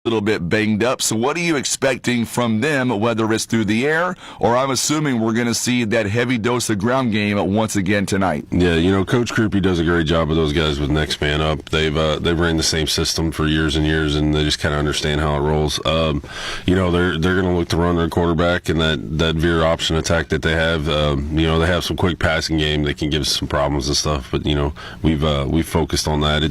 little bit banged up. So what are you expecting from them, whether it's through the air, or I'm assuming we're going to see that heavy dose of ground game once again tonight? Yeah, Coach Krupe does a great job with those guys with next man up. They've ran the same system for years and years, and they just kind of understand how it rolls. They're going to look to run their quarterback and that veer option attack that they have. They have some quick passing game that can give us some problems and stuff. But we've focused on that.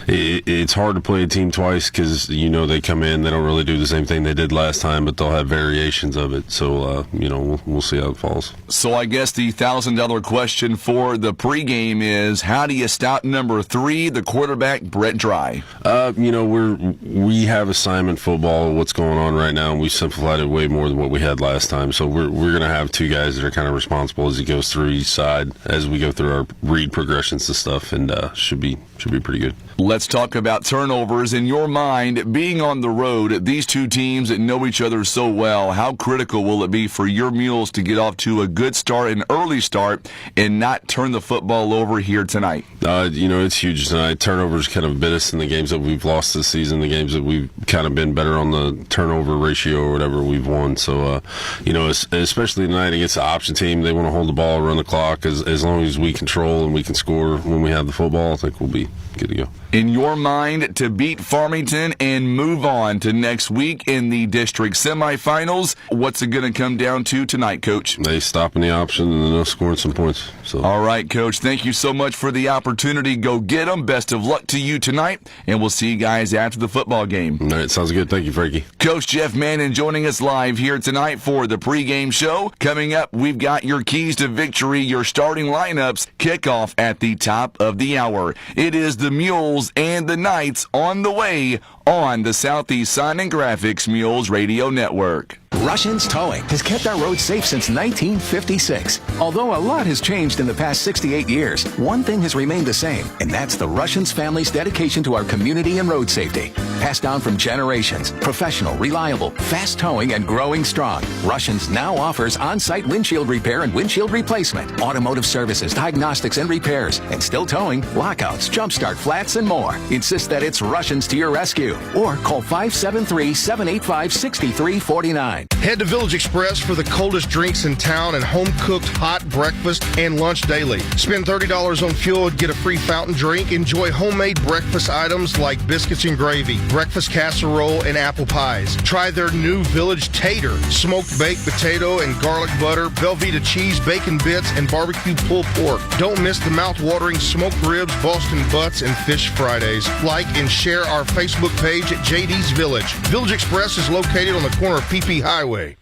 It's hard to play a team twice because they come in, they don't really do the same thing they did last time, but they'll have variations of it. So we'll see how it falls. So I guess the $1,000 question for the pregame is, how do you stop number 3, the quarterback Brett Dry? We have assignment football, what's going on right now, and we simplified it way more than what we had last time. So we're going to have 2 guys that are kind of responsible as he goes through each side as we go through our read progressions and stuff, and should be pretty good. Let's talk about turnovers. In your mind, being on the road, these two teams that know each other so well, how critical will it be for your Mules to get off to a good start, an early start, and not turn the football over here tonight? It's huge tonight. Turnovers kind of bit us in the games that we've lost this season, the games that we've kind of been better on the turnover ratio or whatever we've won. So, especially tonight against the option team, they want to hold the ball, run the clock. As long as we control and we can score when we have the football, I think we'll be good to go. In your mind, to beat Farmington and move on to next week in the district semifinals, what's it going to come down to tonight, Coach? They stopping the option and they're scoring some points. So. All right, Coach, thank you so much for the opportunity. Go get them. Best of luck to you tonight, and we'll see you guys after the football game. All right, sounds good. Thank you, Frankie. Coach Jeff Mannon joining us live here tonight for the pregame show. Coming up, we've got your keys to victory, your starting lineups, kickoff at the top of the hour. It is the Mules and the Knights on the way on the Southeast Sign and Graphics Mules Radio Network. Russians Towing has kept our roads safe since 1956. Although a lot has changed in the past 68 years, one thing has remained the same, and that's the Russians family's dedication to our community and road safety. Passed down from generations, professional, reliable, fast towing, and growing strong. Russians now offers on-site windshield repair and windshield replacement, automotive services, diagnostics, and repairs, and still towing, lockouts, jumpstart, flats, and more. Insist that it's Russians to your rescue, or call 573-785-6349. Head to Village Express for the coldest drinks in town and home-cooked hot breakfast and lunch daily. Spend $30 on fuel and get a free fountain drink. Enjoy homemade breakfast items like biscuits and gravy, breakfast casserole, and apple pies. Try their new Village Tater, smoked baked potato and garlic butter, Velveeta cheese, bacon bits, and barbecue pulled pork. Don't miss the mouth-watering smoked ribs, Boston butts, and fish Fridays. Like and share our Facebook page at JD's Village. Village Express is located on the corner of PP Highway.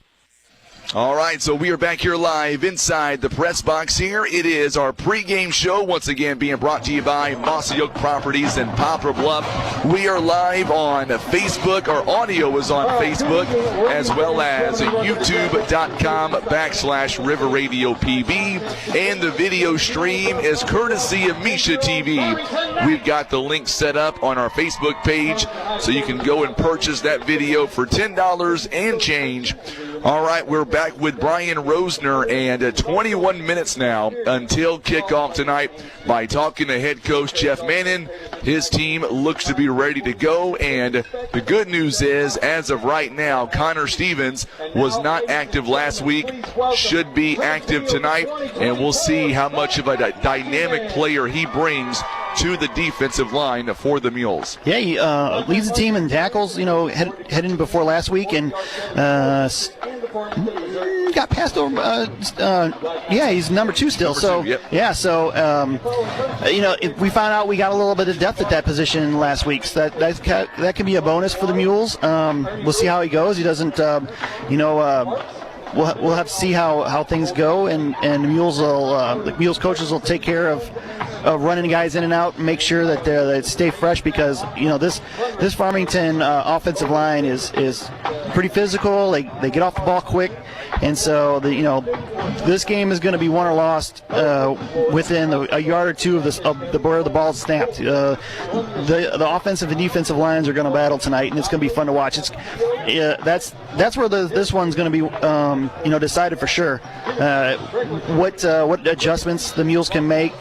All right, so we are back here live inside the press box here. It is our pregame show, once again being brought to you by Mossy Oak Properties and Poplar Bluff. We are live on Facebook. Our audio is on Facebook, as well as youtube.com/River Radio PB. And the video stream is courtesy of Misha TV. We've got the link set up on our Facebook page, so you can go and purchase that video for $10 and change. All right, we're back with Brian Rosner, and 21 minutes now until kickoff tonight. By talking to head coach Jeff Mannon, his team looks to be ready to go, and the good news is, as of right now, Connor Stevens was not active last week, should be active tonight, and we'll see how much of a dynamic player he brings to the defensive line for the Mules. Yeah, he leads the team in tackles, heading before last week, and got passed over. He's number 2 still. So, yep. Yeah, so, we found out we got a little bit of depth at that position last week. So that can be a bonus for the Mules. We'll see how he goes. He doesn't, We'll have to see how things go, and the Mules coaches will take care of running guys in and out and make sure that they stay fresh, because this Farmington offensive line is pretty physical. They get off the ball quick, and so this game is going to be won or lost within a yard or two of where the ball is snapped. The offensive and defensive lines are going to battle tonight, and it's going to be fun to watch. That's where this one's going to be decided for sure. What adjustments the Mules can make,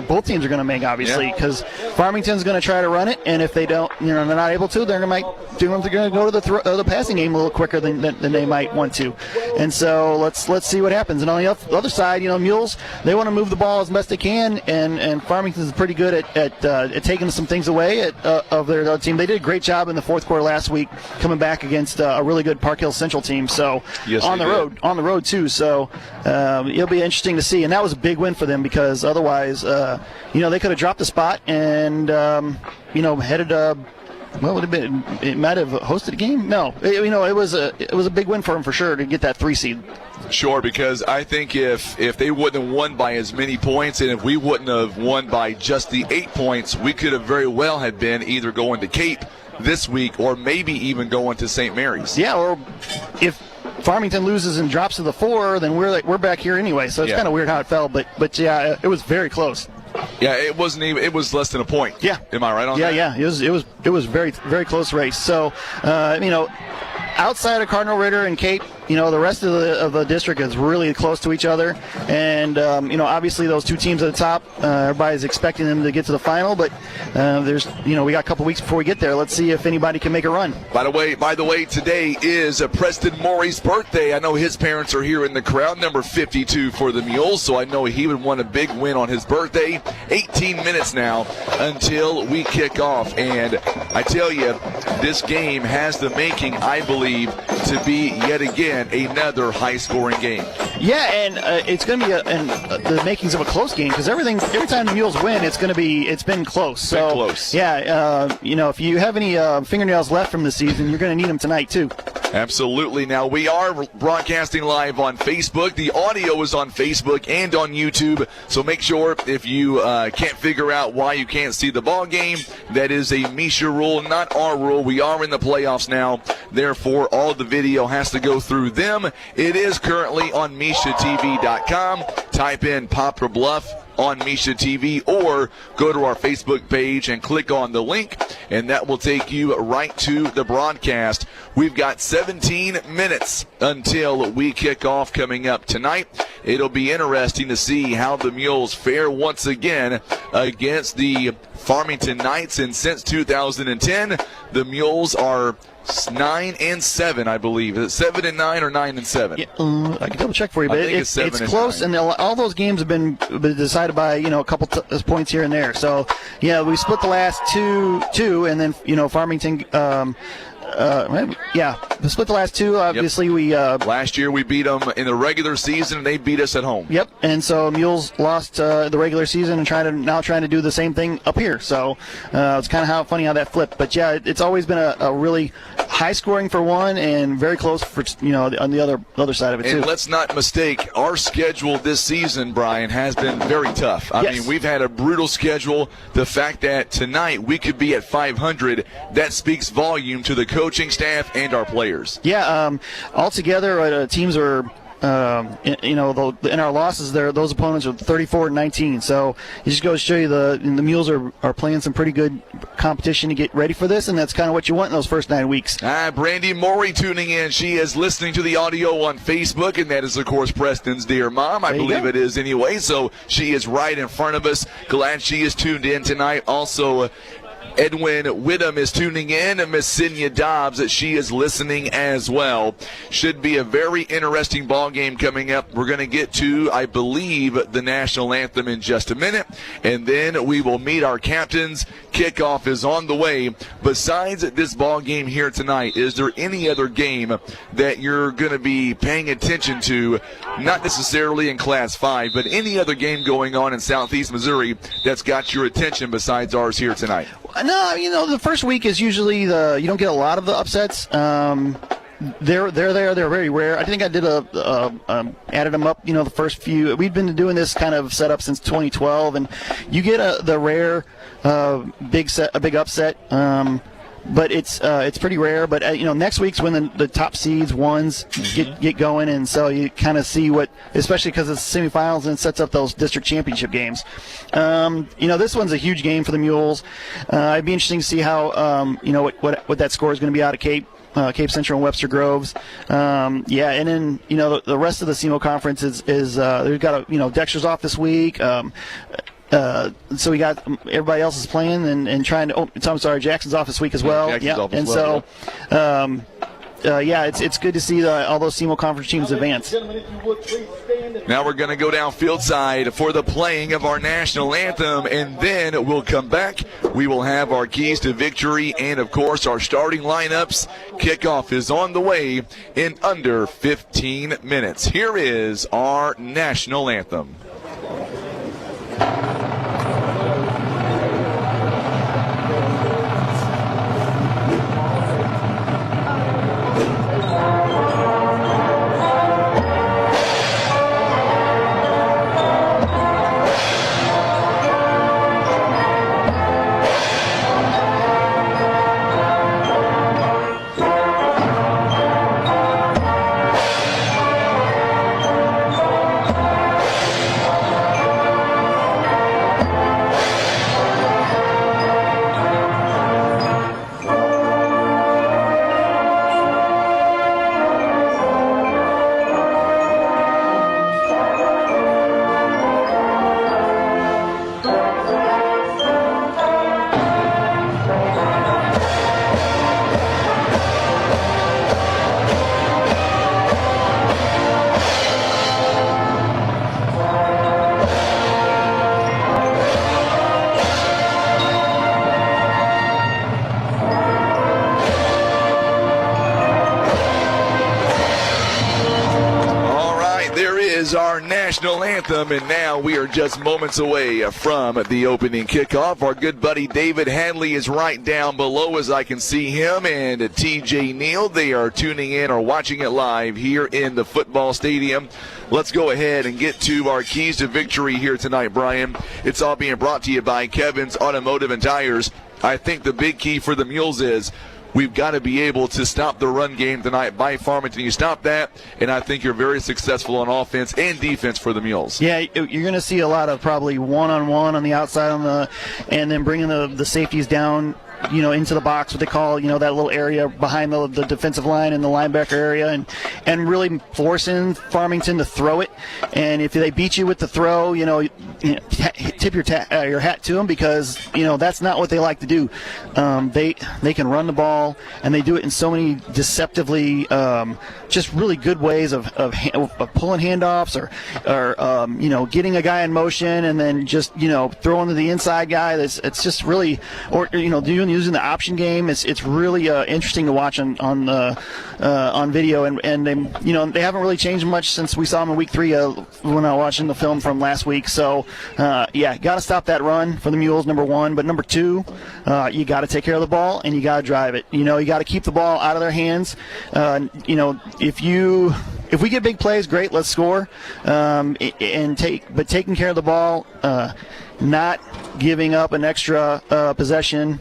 both teams are going to make, obviously, because Farmington's going to try to run it, and if they don't, they're not able to, they're going to go to the passing game a little quicker than they might want to. And so let's see what happens. And on the other side, Mules, they want to move the ball as best they can, and Farmington's pretty good at taking some things away of their team. They did a great job in the fourth quarter last week, coming back against a really good Park Hill Central team. So on the road too. So it'll be interesting to see. And that was a big win for them, because otherwise, they could have dropped the spot and headed. What would have been? It might have hosted a game. No, it was a big win for them for sure to get that 3 seed. Sure, because I think if they wouldn't have won by as many points, and if we wouldn't have won by just the 8 points, we could have very well have been either going to Cape this week or maybe even going to St. Mary's. Yeah, or if Farmington loses and drops to the 4, then we're back here anyway. So it's kind of weird how it fell, but yeah, it was very close. Yeah, it wasn't even. It was less than a point. Yeah, am I right on that? Yeah. It was very, very close race. So outside of Cardinal Ritter and Cape, the rest of the district is really close to each other. And, obviously those two teams at the top, everybody's expecting them to get to the final. But we got a couple weeks before we get there. Let's see if anybody can make a run. By the way, today is Preston Morey's birthday. I know his parents are here in the crowd, number 52 for the Mules. So I know he would want a big win on his birthday. 18 minutes now until we kick off. And I tell you, this game has the making, I believe, to be yet again another high-scoring game. Yeah, and it's going to be the makings of a close game, because every time the Mules win, it's been close. So, close. Yeah, if you have any fingernails left from the season, you're going to need them tonight too. Absolutely. Now, we are broadcasting live on Facebook. The audio is on Facebook and on YouTube, so make sure if you can't figure out why you can't see the ball game, that is a Misha rule, not our rule. We are in the playoffs now, therefore all the video has to go through them. It is currently on MishaTV.com. Type in Poplar Bluff on Misha TV, or go to our Facebook page and click on the link, and that will take you right to the broadcast. We've got 17 minutes until we kick off coming up tonight. It'll be interesting to see how the Mules fare once again against the Farmington Knights, and since 2010, the Mules are 9-7, I believe. Is it 7-9 or 9-7? Yeah, I can double check for you, but it's close, and all those games have been decided by a couple points here and there. So yeah, we split the last two, and then Farmington. We split the last two. Obviously, we last year we beat them in the regular season, and they beat us at home. Yep, and so Mules lost the regular season and trying to do the same thing up here. So it's kind of funny how that flipped. But yeah, it's always been a really high scoring for one, and very close for on the other side of it too. And let's not mistake, our schedule this season, Brian, has been very tough. I mean, we've had a brutal schedule. The fact that tonight we could be at 500, that speaks volume to the coaching staff and our players. Yeah, altogether, teams are. In our losses there, those opponents are 34-19. So it just goes to show you the Mules are playing some pretty good competition to get ready for this, and that's kind of what you want in those first 9 weeks. Brandy Morey tuning in. She is listening to the audio on Facebook, and that is, of course, Preston's dear mom. I believe it is anyway. So she is right in front of us. Glad she is tuned in tonight. Also, Edwin Whittam is tuning in, and Miss Cynia Dobbs, she is listening as well. Should be a very interesting ball game coming up. We're going to get to, I believe, the national anthem in just a minute, and then we will meet our captains. Kickoff is on the way. Besides this ball game here tonight, is there any other game that you're going to be paying attention to, not necessarily in Class 5, but any other game going on in Southeast Missouri that's got your attention besides ours here tonight? No, the first week is usually you don't get a lot of the upsets. They're very rare. I think I did added them up. The first few. We've been doing this kind of setup since 2012, and you get the rare big upset. But it's pretty rare. But next week's when the top seeds ones get going, and so you kind of see what, especially because it's semifinals and it sets up those district championship games. This one's a huge game for the Mules. It'd be interesting to see how what that score is going to be out of Cape Central and Webster Groves. And then the rest of the SEMO conference is they've got Dexter's off this week. So we got everybody else is playing and trying to. Oh, I'm sorry, Jackson's off this week as well. It's good to see all those SEMO conference teams advance. Now we're going to go down field side for the playing of our national anthem, and then we'll come back. We will have our keys to victory and, of course, our starting lineups. Kickoff is on the way in under 15 minutes. Here is our national anthem. Our national anthem, and now we are just moments away from the opening kickoff. Our good buddy David Hadley is right down below as I can see him, and TJ Neal, they are tuning in or watching it live here in the football stadium. Let's go ahead and get to our keys to victory here tonight, Brian. It's all being brought to you by Kevin's Automotive and Tires. I think the big key for the Mules is we've got to be able to stop the run game tonight by Farmington. You stop that, and I think you're very successful on offense and defense for the Mules. Yeah, you're going to see a lot of probably one-on-one on the outside and then bringing the safeties down, into the box, what they call, that little area behind the defensive line and the linebacker area, and really forcing Farmington to throw it. And if they beat you with the throw, tip your hat to them, because that's not what they like to do. They can run the ball, and they do it in so many deceptively just really good ways of pulling handoffs or getting a guy in motion and then just throwing to the inside guy. It's just really, or using the option game. It's really interesting to watch on video, and they haven't really changed much since we saw them in week 3 when I was watching the film from last week. So got to stop that run for the Mules, number 1. But number 2, you got to take care of the ball and you got to drive it. You got to keep the ball out of their hands. If we get big plays, great, let's score. But taking care of the ball, not giving up an extra possession.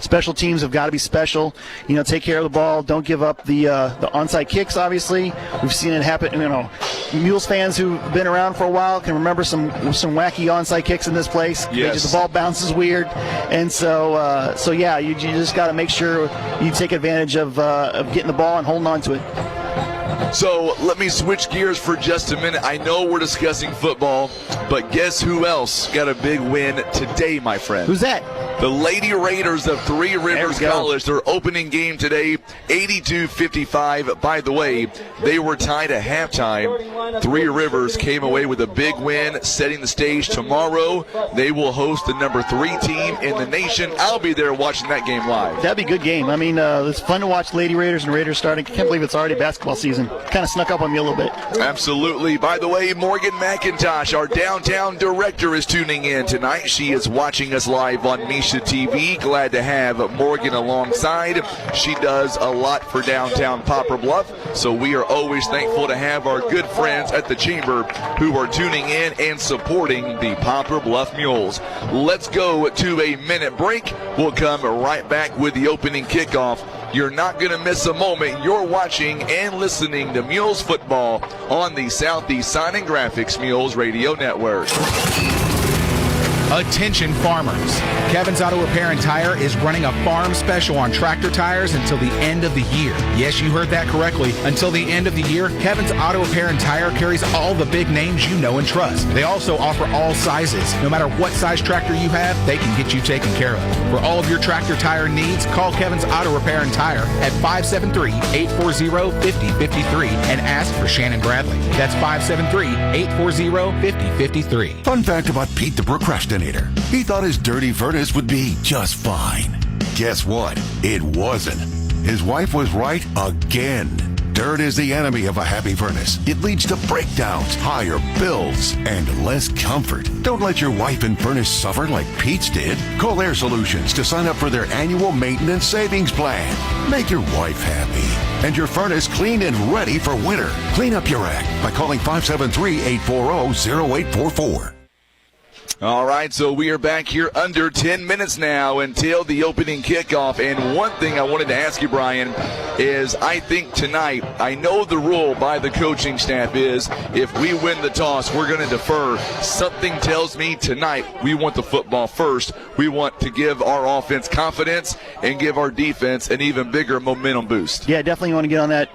Special teams have got to be special. Take care of the ball. Don't give up the onside kicks. Obviously, we've seen it happen. Mules fans who've been around for a while can remember some wacky onside kicks in this place. Yes. The ball bounces weird, and so you just got to make sure you take advantage of getting the ball and holding on to it. So let me switch gears for just a minute. I know we're discussing football, but guess who else got a big win today, my friend? Who's that? The Lady Raiders of Three Rivers College. Their opening game today, 82-55. By the way, they were tied at halftime. Three Rivers came away with a big win, setting the stage. Tomorrow, they will host the number 3 team in the nation. I'll be there watching that game live. That'd be a good game. I mean, it's fun to watch Lady Raiders and Raiders starting. I can't believe it's already basketball season. Kind of snuck up on me a little bit. Absolutely. By the way, Morgan McIntosh, our downtown director, is tuning in tonight. She is watching us live on Misha TV. Glad to have Morgan alongside. She does a lot for downtown Poplar Bluff, so we are always thankful to have our good friends at the Chamber who are tuning in and supporting the Poplar Bluff Mules. Let's go to a minute break. We'll come right back with the opening kickoff. You're not going to miss a moment. You're watching and listening to Mules football on the Southeast Sign and Graphics Mules Radio Network. Attention farmers. Kevin's Auto Repair and Tire is running a farm special on tractor tires until the end of the year. Yes, you heard that correctly. Until the end of the year, Kevin's Auto Repair and Tire carries all the big names you know and trust. They also offer all sizes. No matter what size tractor you have, they can get you taken care of. For all of your tractor tire needs, call Kevin's Auto Repair and Tire at 573-840-5053 and ask for Shannon Bradley. That's 573-840-5053. Fun fact about Pete the procrastinator. He thought his dirty furnace would be just fine. Guess what? It wasn't. His wife was right again. Dirt is the enemy of a happy furnace. It leads to breakdowns, higher bills, and less comfort. Don't let your wife and furnace suffer like Pete's did. Call Air Solutions to sign up for their annual maintenance savings plan. Make your wife happy and your furnace clean and ready for winter. Clean up your act by calling 573-840-0844. All right, so we are back here under 10 minutes now until the opening kickoff. And one thing I wanted to ask you, Brian, is I think tonight, I know the rule by the coaching staff is if we win the toss, we're going to defer. Something tells me tonight we want the football first. We want to give our offense confidence and give our defense an even bigger momentum boost. Yeah, definitely want to get on that,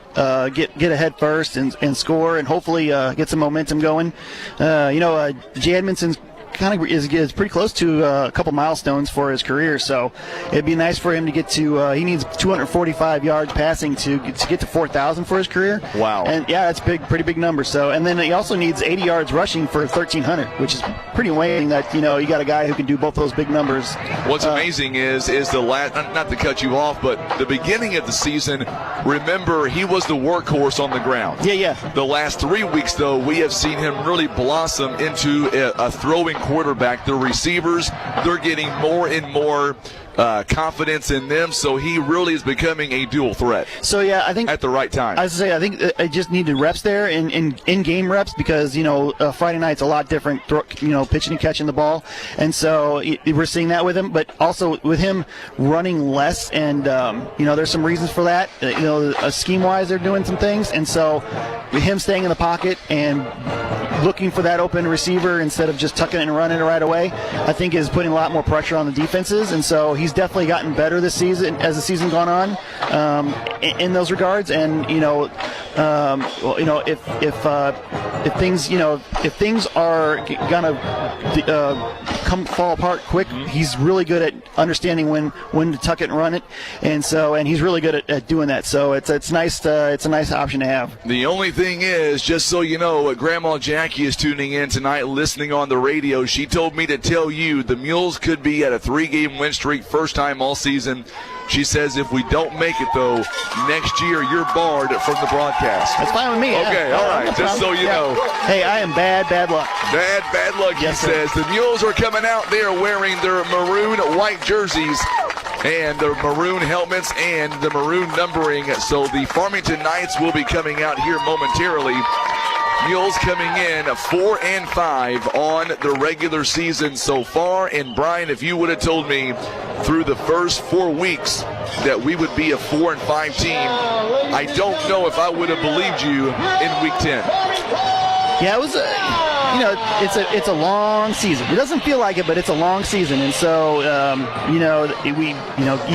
get ahead first and score and hopefully get some momentum going. Jay Edmondson's kind of is pretty close to a couple milestones for his career, so it'd be nice for him to get to he needs 245 yards passing to get to 4,000 for his career. Wow. And yeah, that's pretty big number. So, and then he also needs 80 yards rushing for 1,300, which is pretty amazing that you got a guy who can do both those big numbers. What's amazing is the last, not to cut you off, but the beginning of the season, remember he was the workhorse on the ground. Yeah. The last 3 weeks, though, we have seen him really blossom into a throwing quarterback. The receivers, they're getting more and more confidence in them, so he really is becoming a dual threat. So yeah, I think at the right time. I think I just needed reps there in game reps because Friday night's a lot different. Pitching and catching the ball, and so we're seeing that with him. But also with him running less, and there's some reasons for that. Scheme wise, they're doing some things, and so with him staying in the pocket and looking for that open receiver instead of just tucking it and running it right away, I think is putting a lot more pressure on the defenses, and so he's definitely gotten better this season as the season gone on in those regards. And if things are gonna fall apart quick, he's really good at understanding when to tuck it and run it, and he's really good at doing that. So it's nice. It's a nice option to have. The only thing is, just so you know, Grandma Jackie is tuning in tonight, listening on the radio. She told me to tell you the Mules could be at a 3-game win streak, first time all season. She says if we don't make it, though, next year you're barred from the broadcast. That's fine with me. Okay, all right, just so you know. Hey, I am bad luck. Bad luck, yes, he says. The Mules are coming out there wearing their maroon white jerseys and their maroon helmets and the maroon numbering. So the Farmington Knights will be coming out here momentarily. Mules coming in 4-5 on the regular season so far. And Brian, if you would have told me through the first 4 weeks that we would be a 4-5 team, I don't know if I would have believed you in week 10. Yeah, it was it's a long season. It doesn't feel like it, but it's a long season, and so you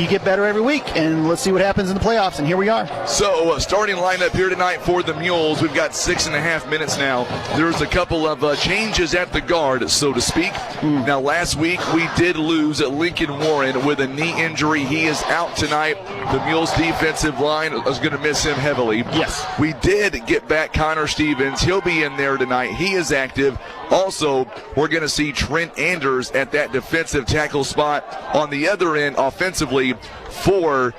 get better every week, and let's see what happens in the playoffs. And here we are. So starting lineup here tonight for the Mules. We've got 6.5 minutes now. There's a couple of changes at the guard, so to speak. Now last week we did lose Lincoln Warren with a knee injury. He is out tonight. The Mules defensive line is going to miss him heavily. Yes. We did get back Connor Stevens. He'll be in there tonight. He is active. Also, we're going to see Trent Anders at that defensive tackle spot. On the other end, offensively, for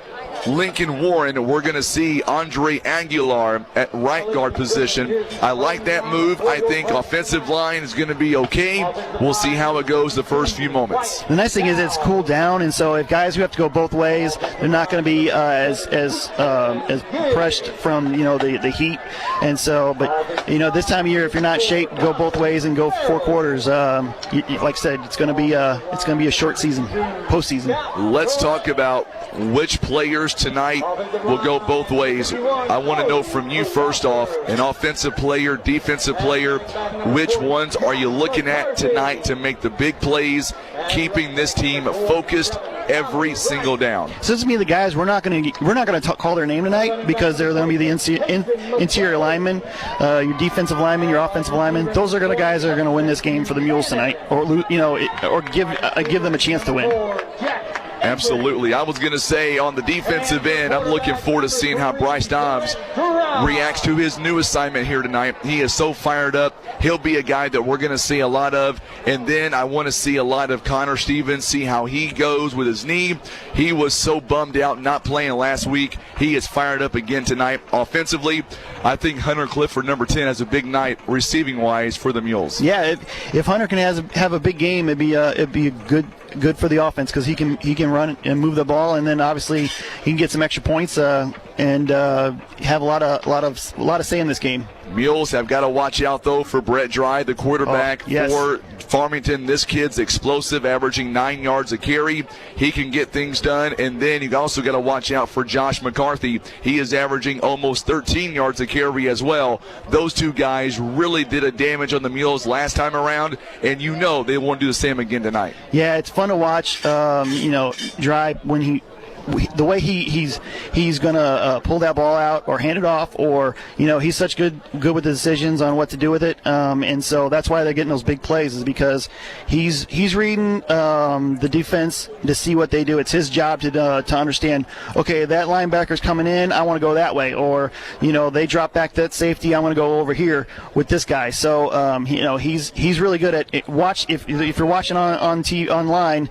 Lincoln Warren, we're going to see Andre Aguilar at right guard position. I like that move. I think offensive line is going to be okay. We'll see how it goes the first few moments. The nice thing is it's cooled down, and so if guys who have to go both ways, they're not going to be as pressed from the heat. And so, but this time of year, if you're not shaped, go both ways and go 4 quarters. Like I said, it's going to be a short season, postseason. Let's talk about which players course, tonight will go both ways. I want to know from you first off, an offensive player, defensive player, which ones are you looking at tonight to make the big plays, keeping this team focused every single down? So to me, the guys we're not going to call their name tonight because they're going to be the interior linemen, your defensive linemen, your offensive linemen. Those are the guys that are going to win this game for the Mules tonight, or give them a chance to win. Absolutely. I was going to say on the defensive end, I'm looking forward to seeing how Bryce Dobbs reacts to his new assignment here tonight. He is so fired up. He'll be a guy that we're going to see a lot of. And then I want to see a lot of Connor Stevens, see how he goes with his knee. He was so bummed out not playing last week. He is fired up again tonight. Offensively, I think Hunter Clifford, number 10, has a big night receiving-wise for the Mules. Yeah, if Hunter can have a big game, it'd be good for the offense because he can run and move the ball, and then obviously he can get some extra points and have a lot of say in this game. Mules have got to watch out though for Brett Dry, the quarterback for Farmington. This kid's explosive, averaging 9 yards a carry. He can get things done, and then you also got to watch out for Josh McCarthy. He is averaging almost 13 yards a carry as well. Those two guys really did a damage on the Mules last time around, and you know they want to do the same again tonight. Yeah, it's fun to watch. Dry when the way he's going to pull that ball out or hand it off, or he's such good with the decisions on what to do with it, and so that's why they're getting those big plays, is because he's reading the defense to see what they do. It's his job to understand, okay, that linebacker's coming in, I want to go that way, or they drop back that safety, I want to go over here with this guy. So he's really good at it. If you're watching online,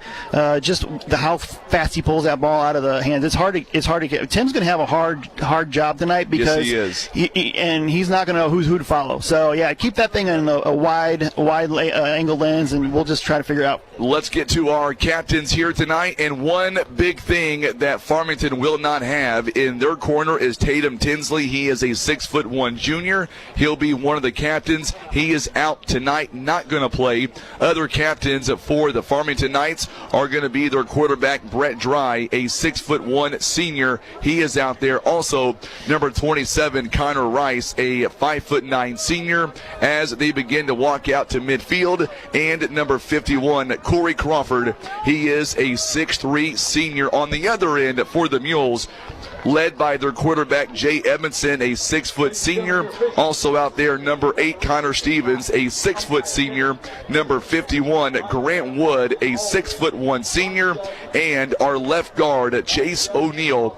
just how fast he pulls that ball out of the hands. It's hard to get. Tim's going to have a hard job tonight because yes, he is. And he's not going to know who to follow. So yeah, keep that thing in a wide angle lens, and we'll just try to figure out. Let's get to our captains here tonight, and one big thing that Farmington will not have in their corner is Tatum Tinsley. He is a 6'1" junior. He'll be one of the captains. He is out tonight, not going to play. Other captains for the Farmington Knights are going to be their quarterback Brett Dry, a 6'1" senior. He is out there. Also, number 27 Connor Rice, a 5'9" senior, as they begin to walk out to midfield. And number 51 Corey Crawford, he is a 6'3" senior on the other end for the Mules, led by their quarterback Jay Edmondson, a 6' senior. Also out there, number 8 Connor Stevens, a 6' senior. Number 51 Grant Wood, a 6'1" senior, and our left guard Chase O'Neal,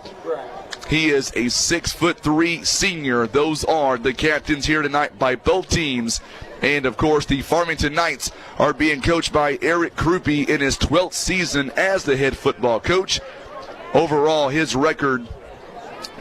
he is a 6'3" senior. Those are the captains here tonight by both teams. And, of course, the Farmington Knights are being coached by Eric Krupe in his 12th season as the head football coach. Overall, his record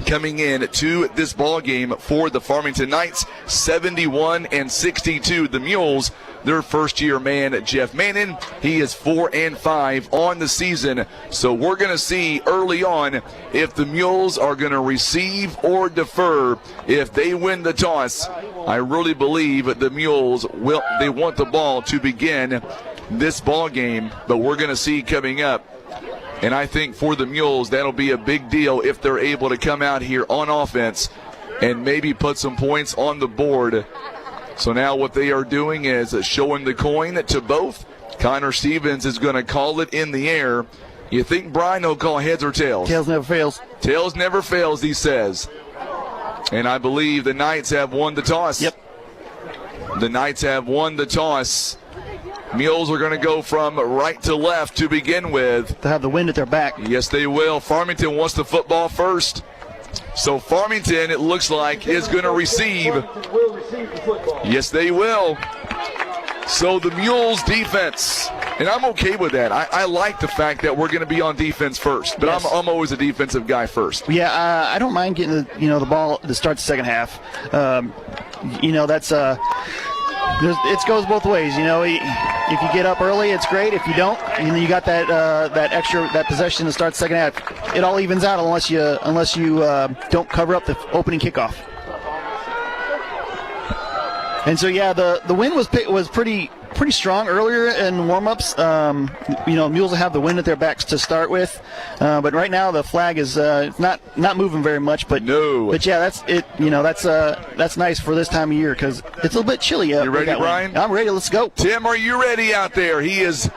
coming in to this ball game for the Farmington Knights, 71-62. The Mules, their first-year man, Jeff Mannon, he is 4-5 on the season. So we're going to see early on if the Mules are going to receive or defer. If they win the toss, I really believe the Mules they want the ball to begin this ball game, but we're going to see coming up. And I think for the Mules, that'll be a big deal if they're able to come out here on offense and maybe put some points on the board. So now what they are doing is showing the coin to both. Connor Stevens is going to call it in the air. You think Brian will call heads or tails? Tails never fails. Tails never fails, he says. And I believe the Knights have won the toss. Yep. The Knights have won the toss. Mules are going to go from right to left to begin with. They have the wind at their back. Yes, they will. Farmington wants the football first. So Farmington, it looks like, is going to receive. Yes, they will. So the Mules defense, and I'm okay with that. I like the fact that we're going to be on defense first, but yes. I'm always a defensive guy first. Yeah, I don't mind getting the ball to start the second half. That's it goes both ways. If you get up early, it's great. If you don't, you got that possession to start the second half. It all evens out unless you don't cover up the opening kickoff. And so yeah, the wind was pretty strong earlier in warm-ups. Mules will have the wind at their backs to start with, but right now the flag is not moving very much. But yeah, that's it. That's nice for this time of year because it's a little bit chilly out. You ready, Brian? I'm ready. Let's go. Tim, are you ready out there? He is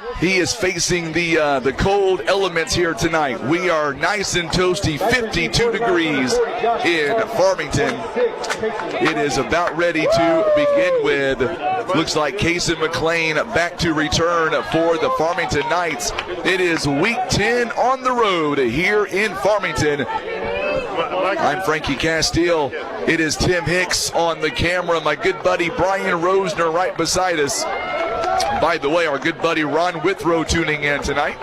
facing the cold elements here tonight. We are nice and toasty, 52 degrees in Farmington. It is about ready to begin with. Looks like Casey McLean back to return for the Farmington Knights. It is week 10 on the road here in Farmington. I'm Frankie Castile. It is Tim Hicks on the camera. My good buddy Brian Rosner right beside us. By the way, our good buddy Ron Withrow tuning in tonight.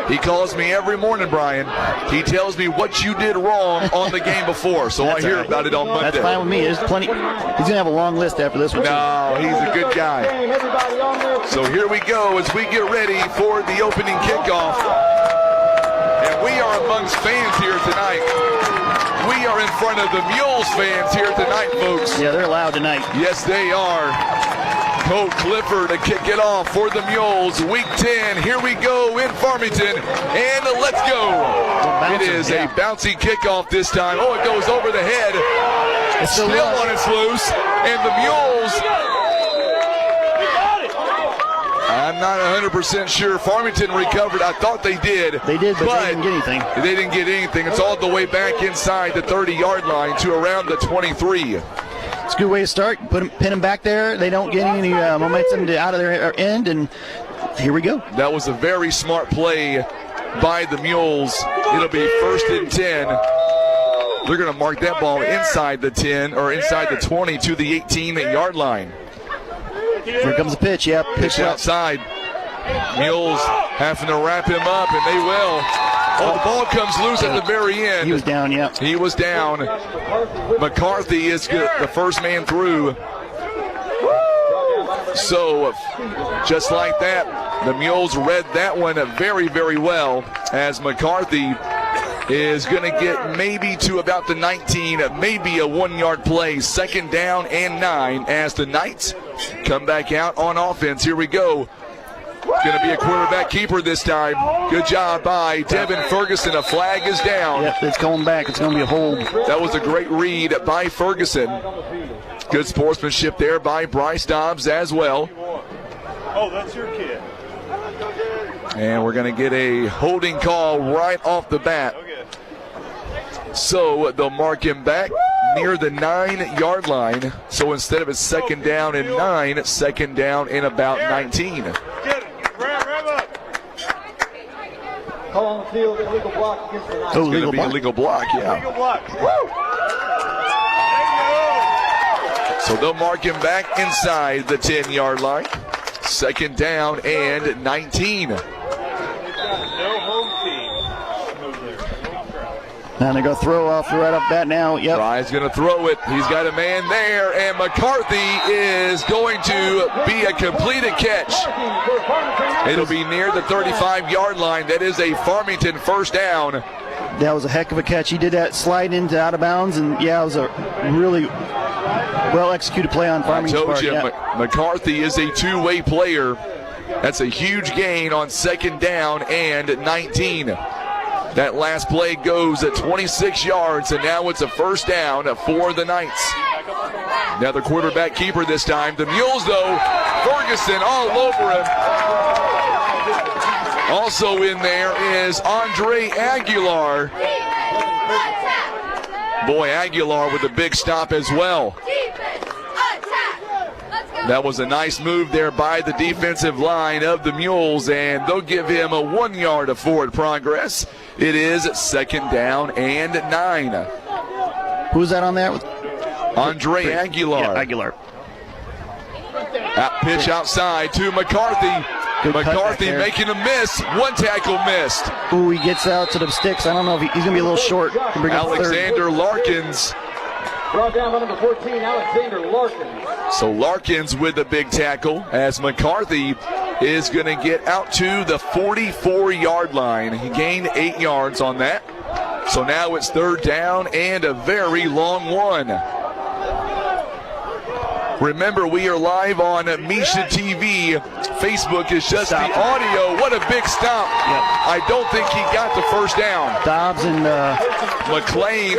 He calls me every morning, Brian. He tells me what you did wrong on the game before, so I hear about it on Monday. That's fine with me. There's plenty. He's going to have a long list after this one. No, he's a good guy. So here we go as we get ready for the opening kickoff. And we are amongst fans here tonight. We are in front of the Mules fans here tonight, folks. Yeah, they're loud tonight. Yes, they are. Colt Clifford to kick it off for the Mules. Week 10, here we go in Farmington, and let's go. It is a bouncy kickoff this time. Oh, it goes over the head. It's still on its loose, and the Mules, I'm not 100% sure. Farmington recovered. I thought they did. They did, but they didn't get anything. They didn't get anything. It's all the way back inside the 30-yard line to around the 23. It's a good way to start. Pin them back there. They don't get any momentum out of their end, and here we go. That was a very smart play by the Mules. It'll be 1st and 10. They're going to mark that ball inside the 10 or inside the 20 to the 18-yard line. Here comes the pitch. Yep, pitch outside. Mules having to wrap him up, and they will. Oh, the ball comes loose at the very end. He was down, yeah. He was down. McCarthy is the first man through. So, just like that, the Mules read that one very, very well as McCarthy is going to get maybe to about the 19, maybe a 1-yard play, 2nd down and 9 as the Knights come back out on offense. Here we go. Going to be a quarterback keeper this time. Good job by Devin Ferguson. A flag is down. Yep, it's going back. It's going to be a hold. That was a great read by Ferguson. Good sportsmanship there by Bryce Dobbs as well. Oh, that's your kid. And we're going to get a holding call right off the bat. So they'll mark him back near the 9-yard line. So instead of a 2nd down and 9, 2nd down and about 19. Call on the field, illegal block against the Knights. It's going to be a legal block, yeah. Illegal block. So they'll mark him back inside the 10-yard line. 2nd down and 19. No home team. And they're going to throw off right off bat now. Yep. Ryan's going to throw it. He's got a man there, and McCarthy is going to be a completed catch. It'll be near the 35-yard line. That is a Farmington 1st down. That was a heck of a catch. He did that slide into out of bounds, and yeah, it was a really well-executed play on Farmington's part. I told you, McCarthy is a two-way player. That's a huge gain on 2nd down and 19. That last play goes at 26 yards, and now it's a 1st down for the Knights. Another quarterback keeper this time. The Mules, though, Ferguson all over him. Also in there is Andre Aguilar. Boy, Aguilar with a big stop as well. That was a nice move there by the defensive line of the Mules, and they'll give him a 1 yard of forward progress. It is 2nd down and 9. Who's that on there? Andre Aguilar. Yeah, Aguilar. Pitch outside to McCarthy. Good McCarthy making a miss. 1 tackle missed. Ooh, he gets out to the sticks. I don't know if he's going to be a little short. Alexander Larkins. Brought down by number 14, Alexander Larkins. So Larkins with a big tackle as McCarthy is going to get out to the 44-yard line. He gained 8 yards on that. So now it's 3rd down and a very long one. Remember, we are live on Misha TV. Facebook is just the audio. What a big stop. Yep. I don't think he got the first down. Dobbs and McLean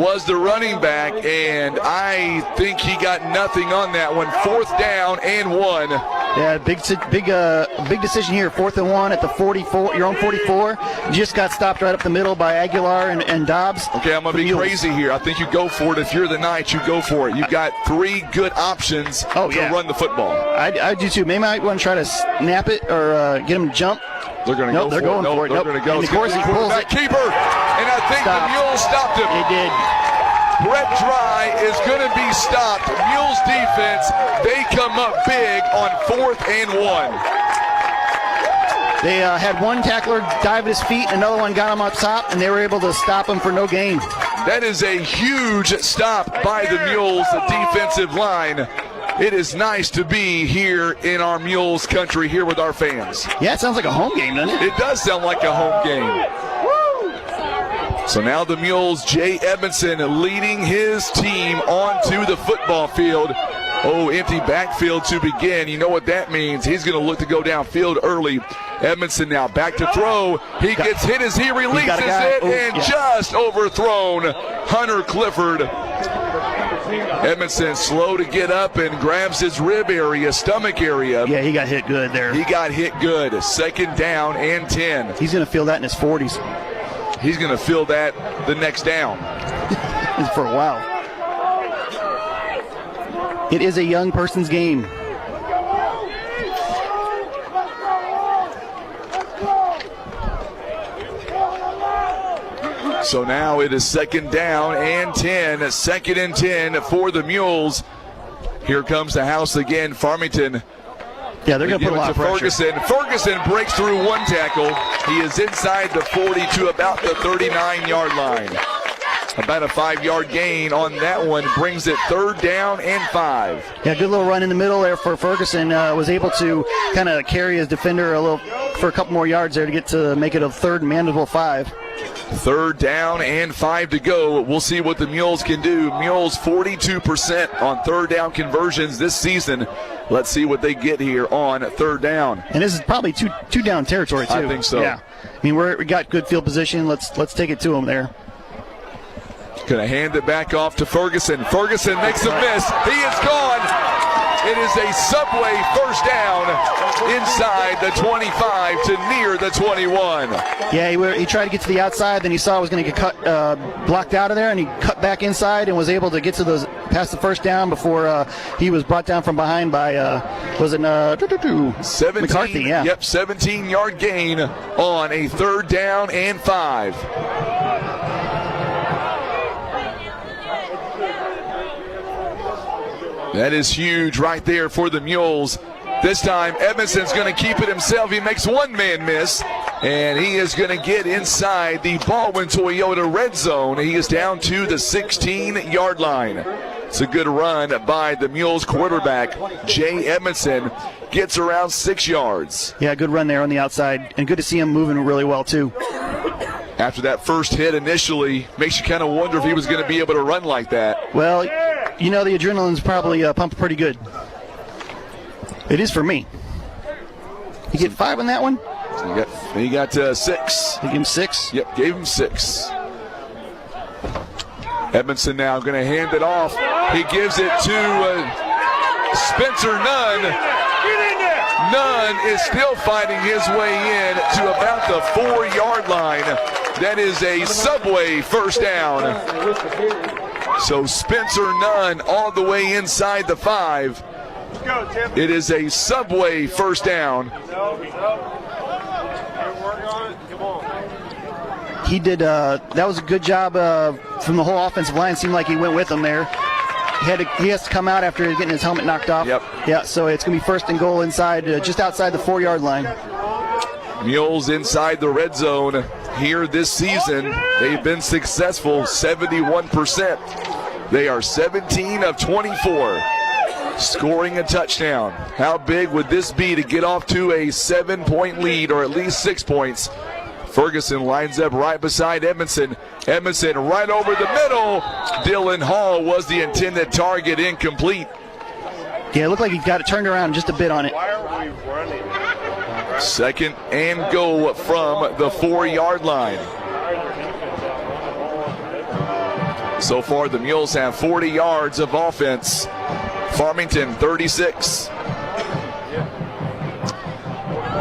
was the running back, and I think he got nothing on that one. 4th down and 1. yeah, big decision here. 4th and 1 at the 44, your own 44. You just got stopped right up the middle by Aguilar and Dobbs. Okay, I'm going to be Mules. crazy here. I think you go for it. If you're the Knights, you go for it. You've got 3 good options to run the football. I do too. Maybe I want to try to snap it or get him to jump. They're going to go for it. They're going for it. They're going to go. And of course, he pulls it. Keeper, and I think the Mules stopped him. They did. Brett Dry is going to be stopped. Mules defense, they come up big on 4th and 1. They had one tackler dive at his feet, another one got him up top, and they were able to stop him for no gain. That is a huge stop by the Mules, the defensive line. It is nice to be here in our Mules country, here with our fans. Yeah, it sounds like a home game, doesn't it? It does sound like a home game. So now the Mules, Jay Edmondson leading his team onto the football field. Oh, empty backfield to begin. You know what that means. He's going to look to go downfield early. Edmondson now back to throw. He gets hit as he releases it and just overthrown. Hunter Clifford. Edmondson slow to get up and grabs his rib area, stomach area. Yeah, he got hit good there. He got hit good. 2nd down and 10. He's going to feel that in his 40s. He's going to feel that the next down. For a while. It is a young person's game. So now it is 2nd down and 10. 2nd and 10 for the Mules. Here comes the house again. Farmington. Yeah, they're going to put a lot of pressure. Ferguson breaks through 1 tackle. He is inside the 40 to about the 39-yard line. About a 5-yard gain on that one brings it 3rd down and 5. Yeah, good little run in the middle there for Ferguson. Was able to kind of carry his defender for a couple more yards there to get to make it a 3rd and manageable 5. 3rd down and 5 to go. We'll see what the Mules can do. Mules 42% on 3rd down conversions this season. Let's see what they get here on 3rd down. And this is probably two down territory too. I think so. Yeah. I mean, we got good field position. Let's take it to them there. Gonna hand it back off to Ferguson. Ferguson makes a miss. He is gone. It is a Subway 1st down inside the 25 to near the 21. Yeah, he tried to get to the outside, then he saw it was going to get blocked out of there, and he cut back inside and was able to get to past the 1st down before he was brought down from behind by 17, McCarthy. Yeah. Yep, 17-yard gain on a 3rd down and 5. That is huge right there for the Mules. This time, Edmondson's going to keep it himself. He makes one man miss, and he is going to get inside the Baldwin Toyota red zone. He is down to the 16-yard line. It's a good run by the Mules quarterback. Jay Edmondson gets around 6 yards. Yeah, good run there on the outside, and good to see him moving really well, too. After that first hit initially, makes you kind of wonder if he was going to be able to run like that. Well, you know, the adrenaline's probably pumped pretty good. It is for me. You get 5 on that one? He got 6. They gave him 6? Yep, gave him 6. Edmondson now going to hand it off. He gives it to Spencer Nunn. Nunn is still fighting his way in to about the 4-yard line. That is a Subway 1st down. So Spencer Nunn all the way inside the 5. It is a Subway 1st down. He did. That was a good job from the whole offensive line. Seemed like he went with them there. He has to come out after getting his helmet knocked off. Yep. Yeah, so it's going to be 1st and goal inside, just outside the 4-yard line. Mules inside the red zone here this season. They've been successful, 71%. They are 17 of 24, scoring a touchdown. How big would this be to get off to a 7-point lead, or at least 6 points, Ferguson lines up right beside Edmondson. Edmondson right over the middle. Dylan Hall was the intended target, incomplete. Yeah, it looked like he got it turned around just a bit on it. Why are we running? Second and goal from the 4-yard line. So far, the Mules have 40 yards of offense. Farmington, 36.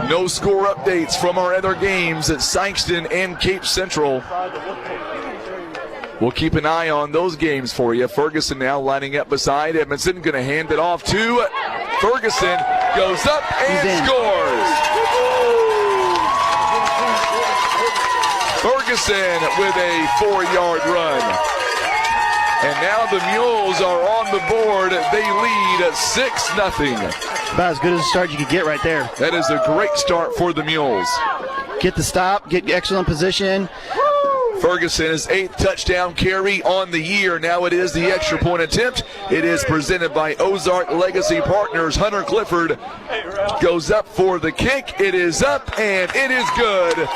No score updates from our other games at Sykeston and Cape Central. We'll keep an eye on those games for you. Ferguson now lining up beside Edmondson. Going to hand it off to Ferguson. Goes up and scores. Ferguson with a 4-yard run. And now the Mules are on the board. They lead 6-0. About as good as a start you could get right there. That is a great start for the Mules. Get the stop, get excellent position. Ferguson's 8th touchdown carry on the year. Now it is the extra point attempt. It is presented by Ozark Legacy Partners. Hunter Clifford goes up for the kick. It is up and it is good.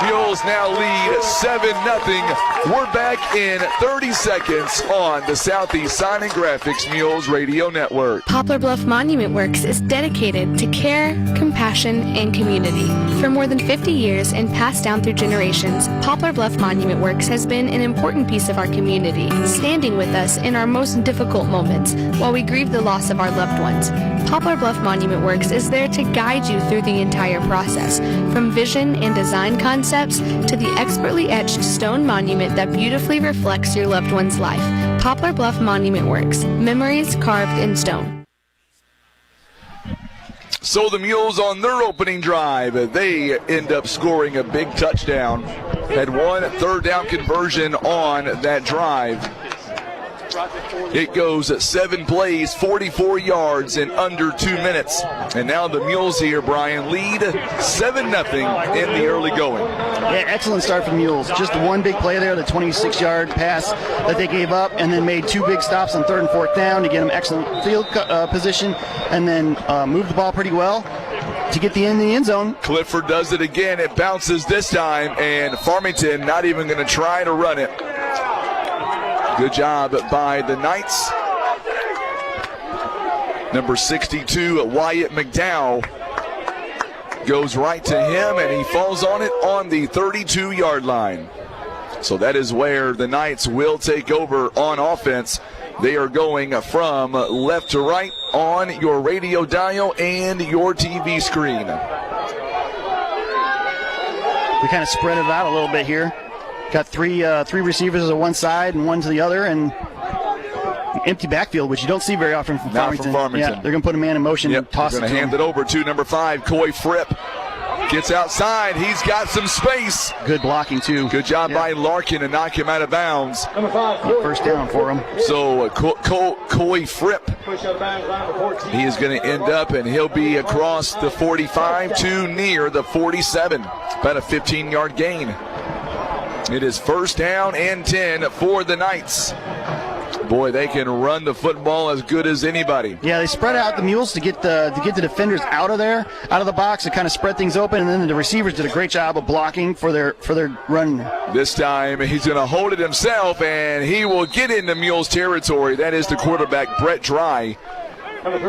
Mules now lead 7-0. We're back in 30 seconds on the Southeast Sign and Graphics Mules Radio Network. Poplar Bluff Monument Works is dedicated to care, compassion, and community. For more than 50 years and passed down through generations, Poplar Bluff Monument Works has been an important piece of our community, standing with us in our most difficult moments while we grieve the loss of our loved ones. Poplar Bluff Monument Works is there to guide you through the entire process, from vision and design concepts to the expertly etched stone monument that beautifully reflects your loved one's life. Poplar Bluff Monument Works, memories carved in stone. So the Mules on their opening drive, they end up scoring a big touchdown. Had one 3rd down conversion on that drive. It goes 7 plays, 44 yards in under 2 minutes. And now the Mules here, Brian, lead 7-0 in the early going. Yeah, excellent start for the Mules. Just one big play there, the 26-yard pass that they gave up, and then made 2 big stops on 3rd and 4th down to get them excellent field position, and then moved the ball pretty well to get in the end zone. Clifford does it again. It bounces this time, and Farmington not even going to try to run it. Good job by the Knights. Number 62, Wyatt McDowell, goes right to him, and he falls on it on the 32-yard line. So that is where the Knights will take over on offense. They are going from left to right on your radio dial and your TV screen. We kind of spread it out a little bit here. Got three receivers on one side and one to the other, and empty backfield, which you don't see very often from Farmington. Yeah, they're going to put a man in motion and toss it to him. Going to hand it over to number 5, Coy Fripp. Gets outside. He's got some space. Good blocking, too. Good job by Larkin to knock him out of bounds. Number 5, 1st down for him. So Coy Fripp, he is going to end up, and he'll be across the 45 to near the 47. About a 15-yard gain. It is 1st down and 10 for the Knights. Boy, they can run the football as good as anybody. Yeah, they spread out the Mules to get the defenders out of the box, to kind of spread things open, and then the receivers did a great job of blocking for their run. This time he's going to hold it himself, and he will get into Mules territory. That is the quarterback, Brett Dry.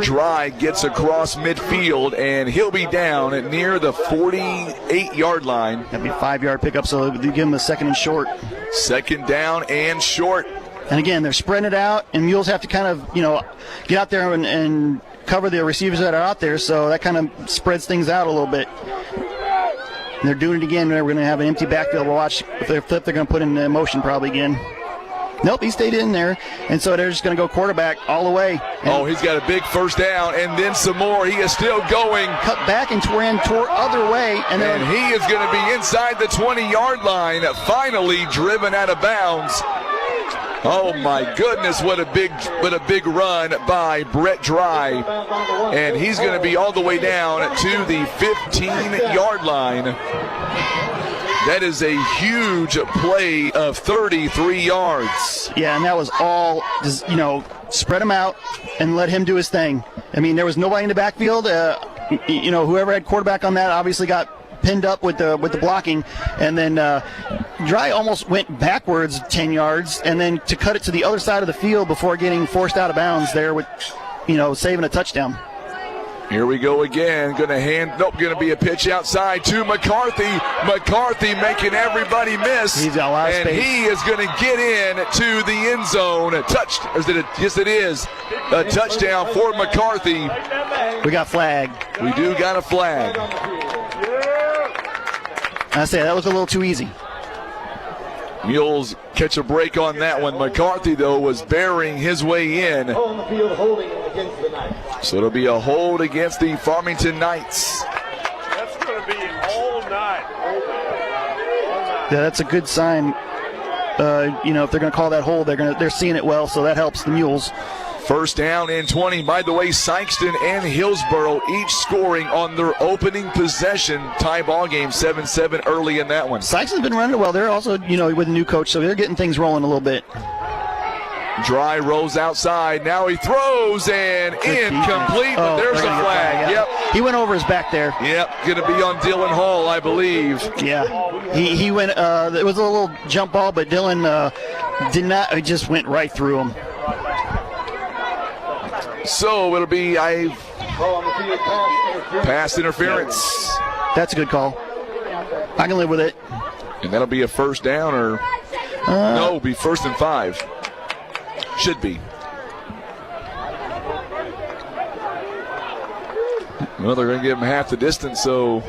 Dry gets across midfield, and he'll be down at near the 48-yard line. That'll be a 5-yard pickup, so they give him a 2nd and short. 2nd down and short. And again, they're spreading it out, and Mules have to kind of, get out there and cover the receivers that are out there, so that kind of spreads things out a little bit. And they're doing it again. We're going to have an empty backfield. We'll watch if they flip, they're going to put in motion probably again. Nope, he stayed in there, and so they're just going to go quarterback all the way. And he's got a big 1st down, and then some more. He is still going. Cut back and ran other way. And he is going to be inside the 20-yard line, finally driven out of bounds. Oh my goodness, what a big run by Brett Dry. And he's going to be all the way down to the 15-yard line. That is a huge play of 33 yards. Yeah, and that was all, spread him out and let him do his thing. I mean, there was nobody in the backfield. Whoever had quarterback on that obviously got pinned up with the blocking, and then Dry almost went backwards 10 yards, and then to cut it to the other side of the field before getting forced out of bounds there with, saving a touchdown. Here we go again. Going to be a pitch outside to McCarthy. McCarthy making everybody miss. He's got a lot of and space. He is going to get in to the end zone. Yes, it is. A touchdown for McCarthy. We got flag. We do got a flag. I say that was a little too easy. Mules catch a break on that one. McCarthy, though, was burying his way in. So it'll be a hold against the Farmington Knights. That's going to be all night. Yeah, that's a good sign. If they're going to call that hold, they're seeing it well, so that helps the Mules. First down and 20. By the way, Sykeston and Hillsboro each scoring on their opening possession. Tie ball game, 7-7 early in that one. Sykeston's been running it well. They're also, with a new coach, so they're getting things rolling a little bit. Dry rolls outside. Now he throws and incomplete, but there's a flag. Yep. He went over his back there. Yep, going to be on Dylan Hall, I believe. Yeah. He went, it was a little jump ball, but Dylan did not, he just went right through him. So it'll be pass interference. That's a good call. I can live with it. And that'll be a first down or no, it'll be 1st and 5. Should be. Well, they're going to give him half the distance, so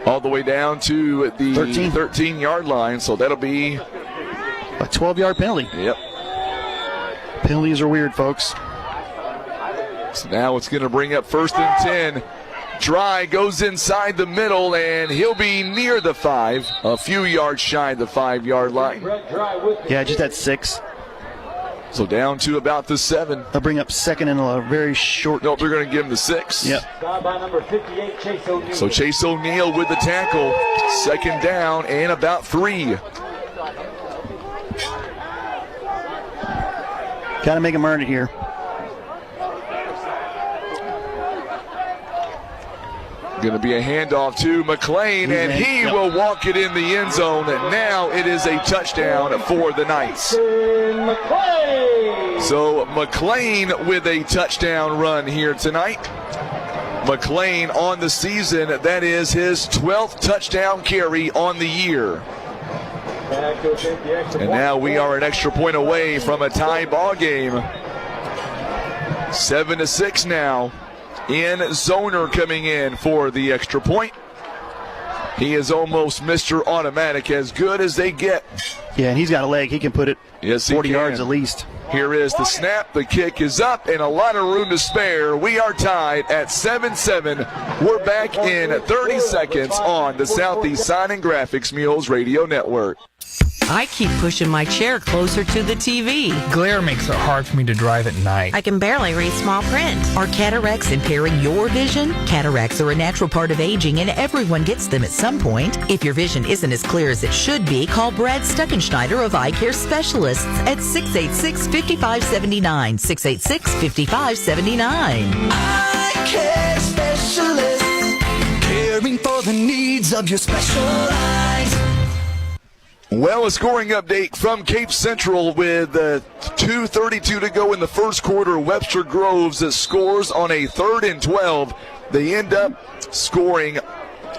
all the way down to the 13-yard line. So that'll be a 12-yard penalty. Yep. Penalties are weird, folks. So now it's going to bring up 1st and 10. Dry goes inside the middle, and he'll be near the 5, a few yards shy of the 5-yard line. Yeah, just at 6. So down to about the 7. They'll bring up 2nd and a very short. Nope, they're going to give him the 6. Yep. So Chase O'Neal with the tackle. 2nd down and about 3. Got to make him earn it here. Going to be a handoff to McLean, and he will walk it in the end zone. And now it is a touchdown for the Knights. So McLean with a touchdown run here tonight. McLean on the season, that is his 12th touchdown carry on the year. And now we are an extra point away from a tie ball game. 7-6 now. In Zoner coming in for the extra point. He is almost Mr. Automatic, as good as they get. Yeah, and he's got a leg. He can put it 40 yards at least. Here is the snap. The kick is up and a lot of room to spare. We are tied at 7-7. We're back in 30 seconds on the Southeast Sign and Graphics Mules Radio Network. I keep pushing my chair closer to the TV. Glare makes it hard for me to drive at night. I can barely read small print. Are cataracts impairing your vision? Cataracts are a natural part of aging, and everyone gets them at some point. If your vision isn't as clear as it should be, call Brad Stuckenschneider of Eye Care Specialists at 686-5579. 686-5579. Eye Care Specialists, caring for the needs of your special eyes. Well, a scoring update from Cape Central with 2:32 to go in the first quarter. Webster Groves scores on a 3rd and 12. They end up scoring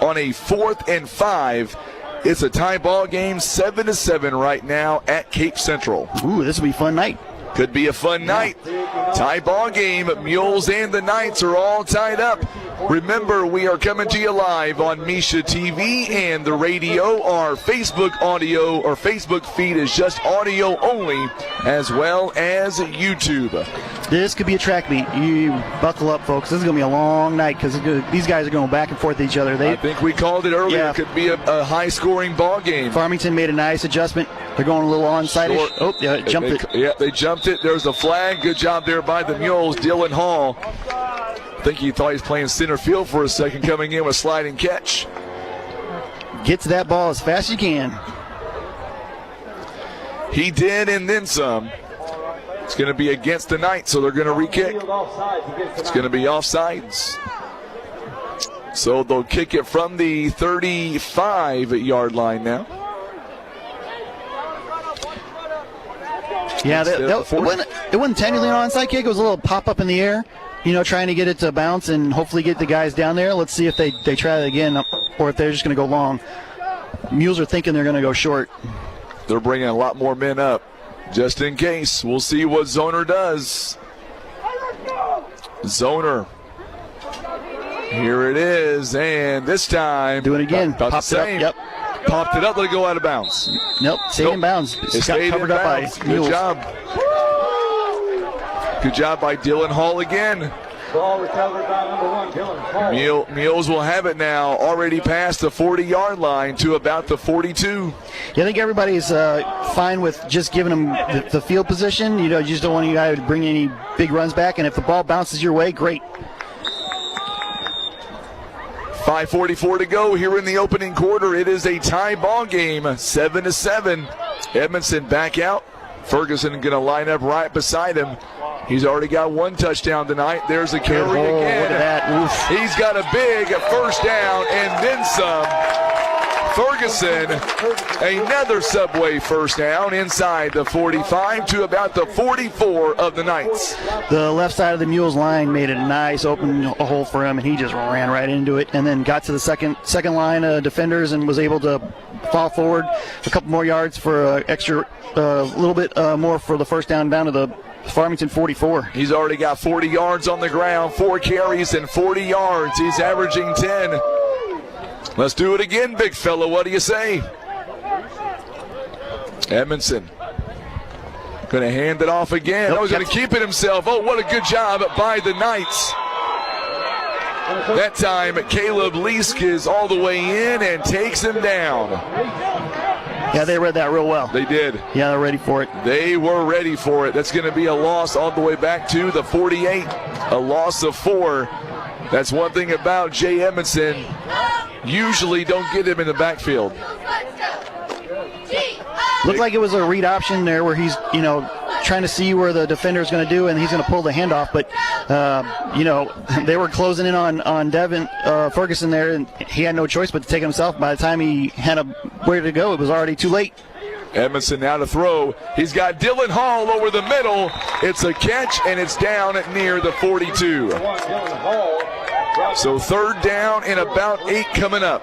on a 4th and 5. It's a tie ball game, 7-7 right now at Cape Central. Ooh, this will be a fun night. Could be a fun night. Tie ball game. Mules and the Knights are all tied up. Remember, we are coming to you live on Misha TV and the radio. Our Facebook audio or Facebook feed is just audio only, as well as YouTube. This could be a track meet. You buckle up, folks. This is going to be a long night because these guys are going back and forth with each other. I think we called it earlier. Yeah. It could be a high-scoring ball game. Farmington made a nice adjustment. They're going a little onside-ish. Oh, yeah, jumped it. Yeah, they jumped it. There's a flag. Good job there by the Mules. Dylan Hall. I think he thought he was playing center field for a second, coming in with sliding catch. Get to that ball as fast as you can. He did, and then some. It's going to be against the Knights, so they're going to re-kick. It's going to be offsides. So they'll kick it from the 35-yard line now. Yeah, it wasn't technically an onside kick. It was a little pop-up in the air, trying to get it to bounce and hopefully get the guys down there. Let's see if they try it again or if they're just going to go long. Mules are thinking they're going to go short. They're bringing a lot more men up just in case. We'll see what Zoner does. Zoner. Here it is, and this time. Do it again. About Popped the it same. up. Yep. Popped it up, let it go out of bounds. Nope, stayed in bounds. It stayed covered in up bounds. by Mules. Good job. Good job by Dylan Hall again. Ball recovered by number 1, Dylan Hall. Mules will have it now, already past the 40-yard line to about the 42. Yeah, I think everybody's fine with just giving them the field position. You just don't want you guys to bring any big runs back, and if the ball bounces your way, great. 5:44 to go here in the opening quarter. It is a tie ball game, 7-7. Edmondson back out. Ferguson going to line up right beside him. He's already got one touchdown tonight. There's a carry again. Look at that. Oof. He's got a big first down and then some. Ferguson, another Subway first down inside the 45 to about the 44 of the Knights. The left side of the Mules line made a nice open hole for him, and he just ran right into it and then got to the second line of defenders and was able to fall forward a couple more yards for extra, little bit more for the first down to the Farmington 44. He's already got 40 yards on the ground, 4 carries and 40 yards. He's averaging 10. Let's do it again, big fella. What do you say? Edmondson going to hand it off again. Nope, He's going to keep it himself. Oh, what a good job by the Knights. That time, Caleb Leask is all the way in and takes him down. Yeah, they read that real well. They did. Yeah, they're ready for it. They were ready for it. That's going to be a loss all the way back to the 48. A loss of 4. That's one thing about Jay Edmondson. Usually don't get him in the backfield. Looked like it was a read option there where he's, trying to see where the defender is going to do, and he's going to pull the handoff. But, they were closing in on Devin Ferguson there, and he had no choice but to take it himself. By the time he had where to go, it was already too late. Edmondson now to throw. He's got Dylan Hall over the middle. It's a catch, and it's down near the 42. So third down and about 8 coming up.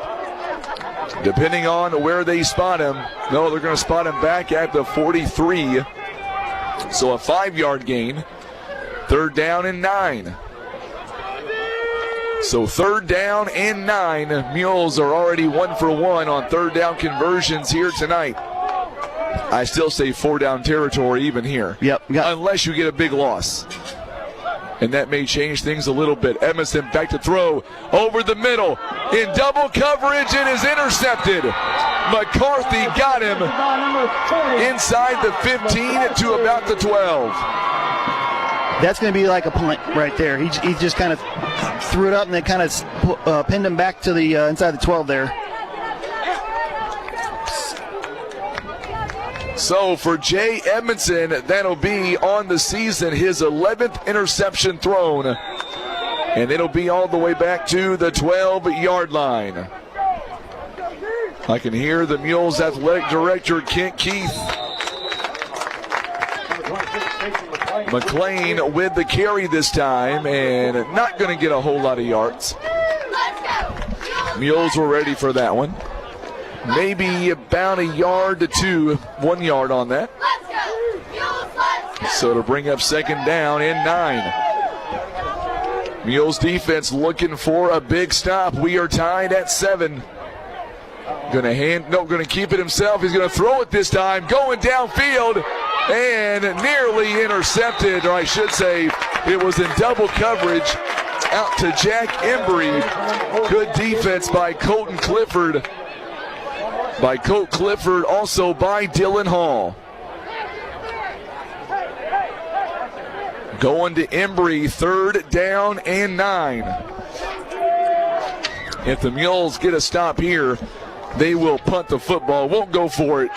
Depending on where they spot him. No, they're going to spot him back at the 43. So a 5-yard gain. Third down and 9. So third down and 9. Mules are already 1 for 1 on third down conversions here tonight. I still say 4-down territory even here. Yep. Unless you get a big loss. And that may change things a little bit. Edmondson back to throw over the middle in double coverage and is intercepted. McCarthy got him inside the 15 to about the 12. That's going to be like a punt right there. He just kind of threw it up and then kind of pinned him back to the inside the 12 there. So for Jay Edmondson, that'll be on the season his 11th interception thrown. And it'll be all the way back to the 12-yard line. I can hear the Mules athletic director, Kent Keith. McLean with the carry this time and not going to get a whole lot of yards. Mules were ready for that one. Maybe about a yard to 2, 1 yard on that. So to bring up second down and 9. Mules defense looking for a big stop. We are tied at 7. Going to keep it himself. He's going to throw it this time. Going downfield and nearly intercepted, or I should say it was in double coverage out to Jack Embry. Good defense by Colton Clifford. Also by Dylan Hall. Going to Embry, third down and 9. If the Mules get a stop here, they will punt the football. Won't go for it,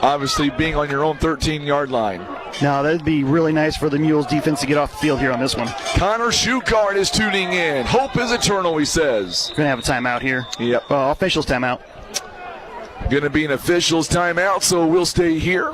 obviously being on your own 13-yard line. Now, that'd be really nice for the Mules defense to get off the field here on this one. Connor Schuchart is tuning in. Hope is eternal, he says. Going to have a timeout here. Yep. Officials timeout. Going to be an officials timeout, so we'll stay here.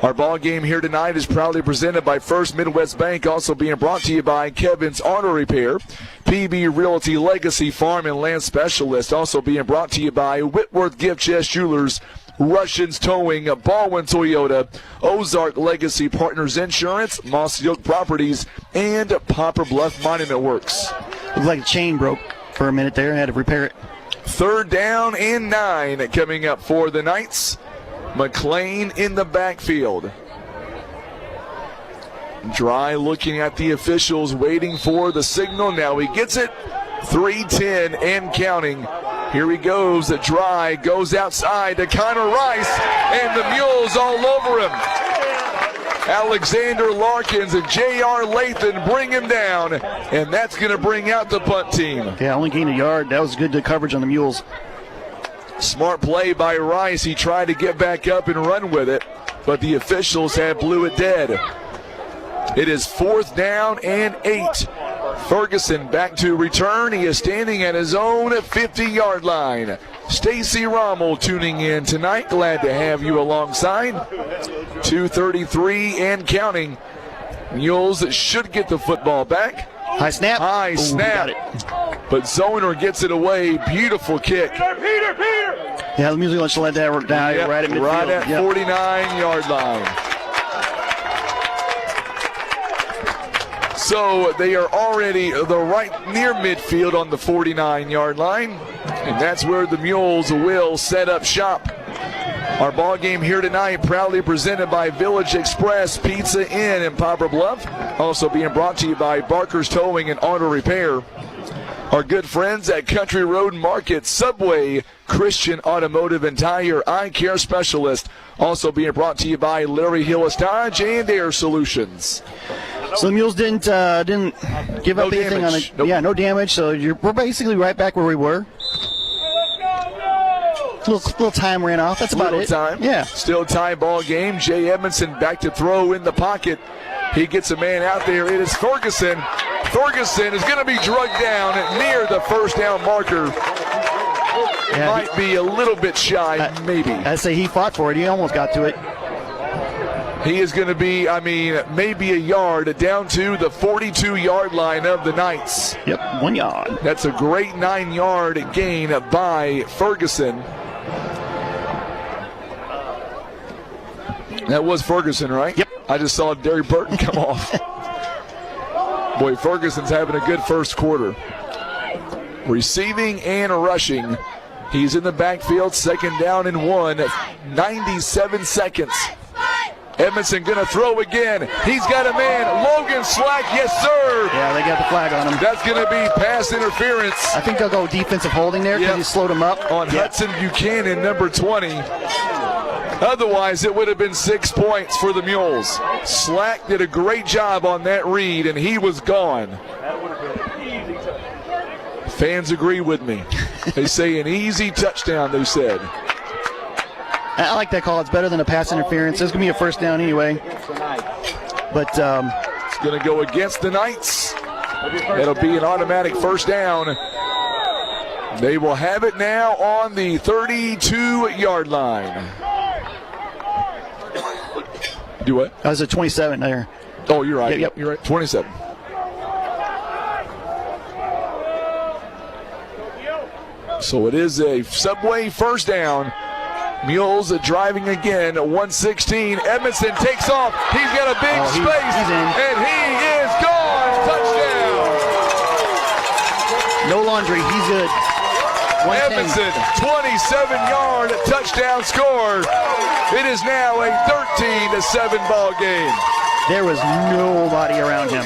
Our ball game here tonight is proudly presented by First Midwest Bank, also being brought to you by Kevin's Auto Repair, PB Realty Legacy Farm and Land Specialist, also being brought to you by Whitworth Gift Chest Jewelers, Russians Towing, Baldwin Toyota, Ozark Legacy Partners Insurance, Mossy Oak Properties, and Poplar Bluff Monument Works. Looked like a chain broke for a minute there and had to repair it. 3rd down and 9 coming up for the Knights. McLean in the backfield. Dry looking at the officials, waiting for the signal. Now he gets it. 3:10 and counting. Here he goes. Dry goes outside to Connor Rice, and the Mules all over him. Alexander Larkins and J.R. Lathan bring him down, and that's going to bring out the punt team. Yeah, only gained a yard. That was good coverage on the Mules. Smart play by Rice. He tried to get back up and run with it, but the officials had blew it dead. It is 4th down and 8. Ferguson back to return. He is standing at his own 50-yard line. Stacy Rommel tuning in tonight. Glad to have you alongside. 2:33 and counting. Mules should get the football back. High snap. High snap. But Zoner gets it away. Beautiful kick. Yeah, the Mules going to let that die right at midfield. Right at 49-yard line. So they are already right near midfield on the 49-yard line, and that's where the Mules will set up shop. Our ball game here tonight proudly presented by Village Express Pizza Inn in Poplar Bluff, also being brought to you by Barker's Towing and Auto Repair. Our good friends at Country Road Market, Subway, Christian Automotive and Tire, Eye Care Specialist, also being brought to you by Larry Hillis Dodge and Air Solutions. So the Mules didn't give up anything on it. Nope. Yeah, no damage. So we're basically right back where we were. Little time ran off. That's about it. Time. Yeah. Still tie ball game. Jay Edmondson back to throw in the pocket. He gets a man out there. It is Ferguson. Ferguson is going to be drugged down near the 1st down marker. Yeah, might be a little bit shy, maybe. I'd say he fought for it. He almost got to it. He is going to be, maybe a yard down to the 42-yard line of the Knights. Yep, 1 yard. That's a great 9-yard gain by Ferguson. That was Ferguson, right? Yep. I just saw Derek Burton come off. Boy, Ferguson's having a good first quarter. Receiving and rushing. He's in the backfield, 2nd down and 1, 97 seconds. Edmondson going to throw again. He's got a man. Logan Slack, yes, sir. Yeah, they got the flag on him. That's going to be pass interference. I think they'll go defensive holding there because he slowed him up. On Hudson Buchanan, number 20. Otherwise, it would have been 6 points for the Mules. Slack did a great job on that read, and he was gone. Fans agree with me. They say an easy touchdown, they said. I like that call. It's better than a pass interference. It's going to be a 1st down anyway. But it's going to go against the Knights. It'll be an automatic 1st down. They will have it now on the 32-yard line. Do what? That was a 27 there. Oh, you're right. Yep. You're right. 27. So it is a Subway 1st down. Mules driving again, 116. Edmondson takes off. He's got a big space, and he is gone. Touchdown. No laundry. He's good. Edmondson, 27-yard touchdown score. It is now a 13-7 ball game. There was nobody around him.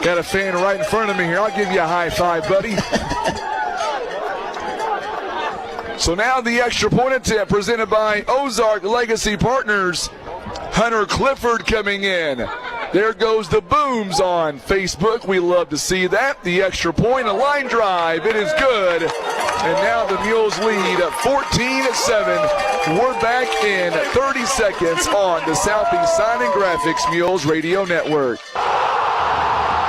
Got a fan right in front of me here. I'll give you a high five, buddy. So now the extra point attempt presented by Ozark Legacy Partners. Hunter Clifford coming in. There goes the booms on Facebook. We love to see that. The extra point, a line drive. It is good. And now the Mules lead 14-7 We're back in 30 seconds on the Southeast Sign and Graphics Mules Radio Network.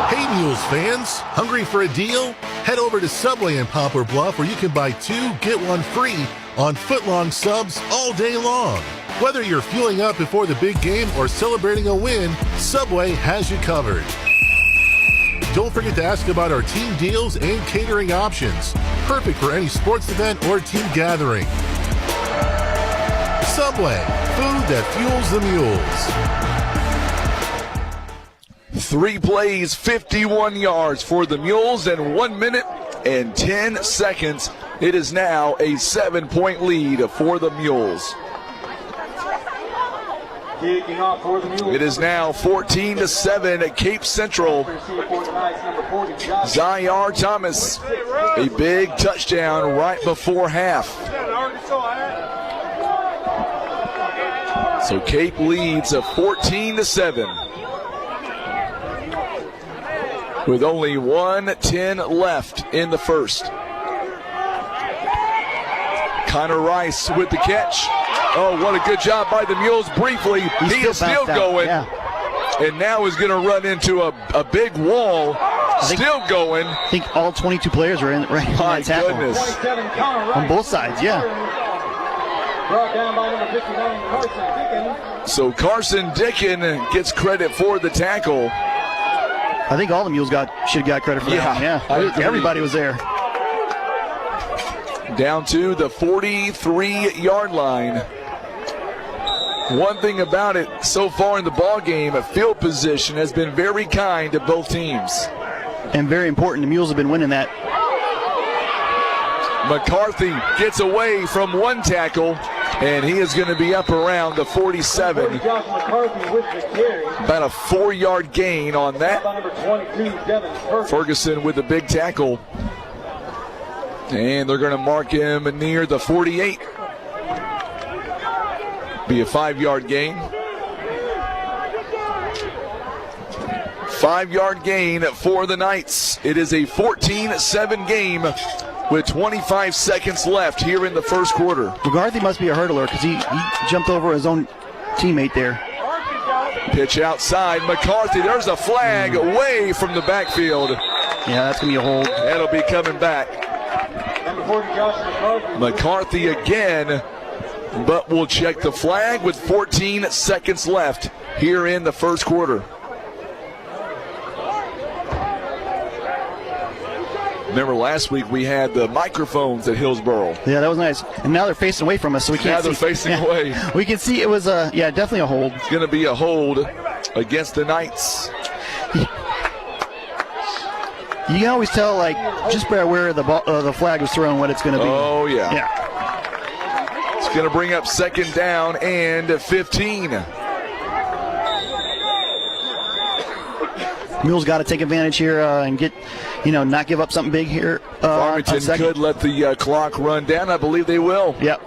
Hey Mules fans, hungry for a deal? Head over to Subway in Poplar Bluff where you can buy 2, get 1 free on footlong subs all day long. Whether you're fueling up before the big game or celebrating a win, Subway has you covered. Don't forget to ask about our team deals and catering options. Perfect for any sports event or team gathering. Subway, food that fuels the Mules. 3 plays, 51 yards for the Mules in 1 minute and 10 seconds. It is now a 7-point lead for the Mules. It is now 14-7 at Cape Central. Zyar Thomas, a big touchdown right before half. So Cape leads 14-7. With only 1:10 left in the first. Connor Rice with the catch. Oh, what a good job by the Mules briefly. He is still going. Yeah. And now is going to run into a big wall. Still going. I think all 22 players are in right in that tackle. Goodness. On both sides, yeah. Brought down by number 59, Carson Dickon. So Carson Dickon gets credit for the tackle. I think all the Mules should have got credit for that. Yeah, everybody was there. Down to the 43-yard line. One thing about it, so far in the ball game, field position has been very kind to both teams. And very important. The Mules have been winning that. McCarthy gets away from one tackle, and he is going to be up around the 47. About a 4-yard gain on that. Ferguson with a big tackle. And they're going to mark him near the 48. Be a 5-yard gain. 5-yard gain for the Knights. It is a 14-7 game with 25 seconds left here in the first quarter. McCarthy must be a hurdler because he jumped over his own teammate there. Pitch outside. McCarthy, there's a flag away from the backfield. Yeah, that's going to be a hold. That'll be coming back. McCarthy again, but we'll check the flag with 14 seconds left here in the first quarter. Remember last week we had the microphones at Hillsboro. Yeah, that was nice. And now they're facing away from us, so we can't see. Now they're facing away. We can see it was, definitely a hold. It's going to be a hold against the Knights. You can always tell, just by where the flag was thrown, what it's going to be. Oh, yeah. Yeah. It's going to bring up second down and 15. Mules got to take advantage here and get, not give up something big here. Farmington could let the clock run down. I believe they will. Yep.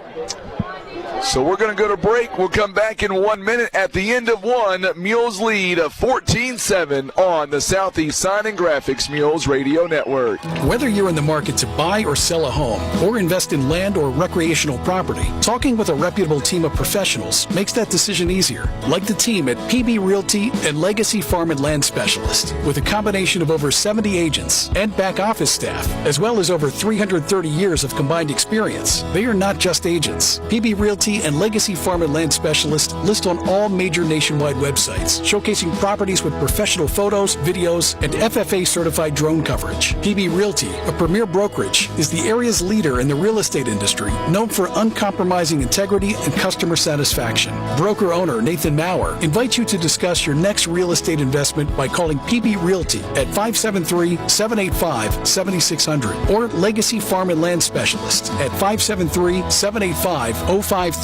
So we're going to go to break. We'll come back in 1 minute. At the end of one, Mules lead 14-7 on the Southeast Sign and Graphics Mules Radio Network. Whether you're in the market to buy or sell a home or invest in land or recreational property, talking with a reputable team of professionals makes that decision easier. Like the team at PB Realty and Legacy Farm and Land Specialist, with a combination of over 70 agents and back office staff, as well as over 330 years of combined experience. They are not just agents. PB Realty and Legacy Farm and Land Specialist list on all major nationwide websites, showcasing properties with professional photos, videos, and FFA-certified drone coverage. PB Realty, a premier brokerage, is the area's leader in the real estate industry, known for uncompromising integrity and customer satisfaction. Broker-owner Nathan Maurer invites you to discuss your next real estate investment by calling PB Realty at 573-785-7600 or Legacy Farm and Land Specialist at 573-785-0530.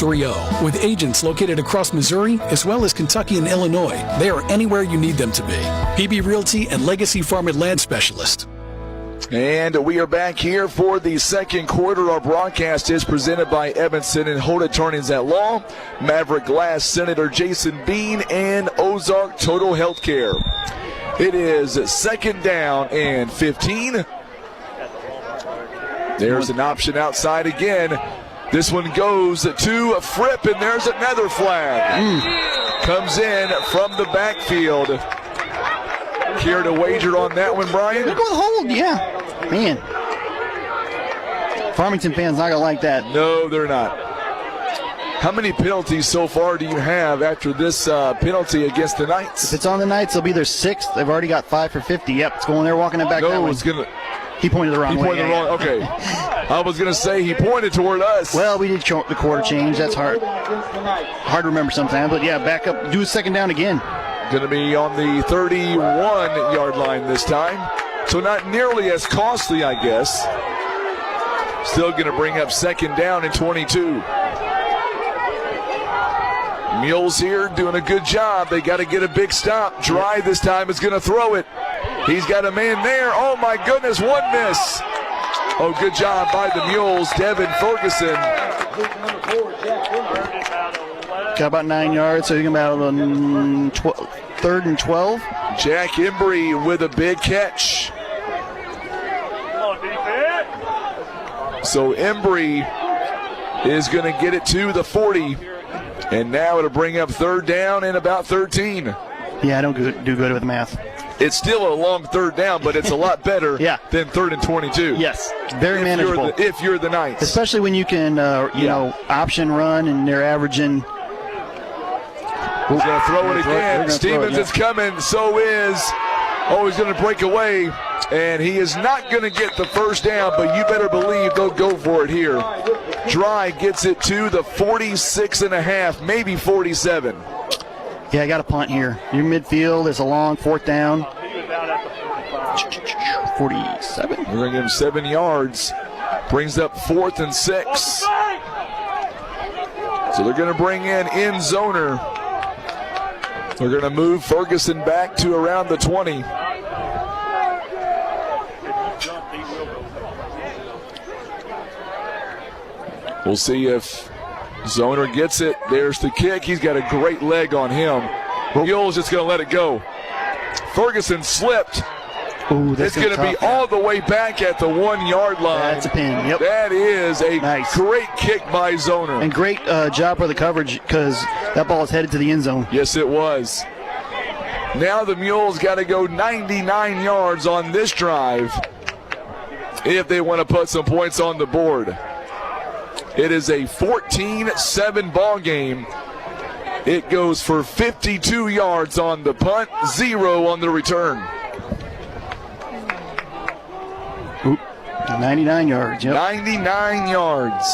With agents located across Missouri as well as Kentucky and Illinois, they are anywhere you need them to be. PB Realty and Legacy Farm and Land Specialist. And we are back here for the second quarter. Our broadcast is presented by Evanston and Holt Attorneys at Law, Maverick Glass, Senator Jason Bean, and Ozark Total Healthcare. It is second down and 15. There's an option outside again. This one goes to Fripp, and there's another flag. Comes in from the backfield. Care to wager on that one, Brian? Look at the hold, yeah. Man. Farmington fans not going to like that. No, they're not. How many penalties so far do you have after this penalty against the Knights? If it's on the Knights, it'll be their 6th. They've already got 5 for 50. Yep, it's going there, walking it back that way. He pointed the wrong way. He pointed the wrong. Okay. I was going to say he pointed toward us. Well, we did the quarter change. That's hard to remember sometimes. But, yeah, back up. Do a second down again. Going to be on the 31-yard line this time. So not nearly as costly, I guess. Still going to bring up second down and 22. Mules here doing a good job. They got to get a big stop. Dry this time is going to throw it. He's got a man there. Oh, my goodness, one miss. Oh, good job by the Mules. Devin Ferguson. Got about 9 yards, so you're about 3rd and 12. Jack Embry with a big catch. So Embry is going to get it to the 40. And now it'll bring up third down and about 13. Yeah, I don't do good with math. It's still a long third down, but it's a lot better than 3rd and 22. Yes, very manageable. If you're the Knights. Especially when you can, option run and they're averaging. He's going to throw it again. Stevens is coming. So is. Oh, he's going to break away. And he is not going to get the first down, but you better believe they'll go for it here. Dry gets it to the 46.5, maybe 47. Yeah, I got a punt here. Your midfield is a long 4th down. 47. We're going to give him 7 yards. Brings up 4th and 6. So they're going to bring in zoner. They're going to move Ferguson back to around the 20. We'll see if Zoner gets it. There's the kick. He's got a great leg on him. Mule's just going to let it go. Ferguson slipped. Ooh, it's going to be all the way back at the 1 yard line. That's a pin. Yep. That is a great kick by Zoner. And great job for the coverage because that ball is headed to the end zone. Yes, it was. Now the Mules got to go 99 yards on this drive if they want to put some points on the board. It is a 14-7 ball game. It goes for 52 yards on the punt, 0 on the return. 99 yards. Yep. 99 yards.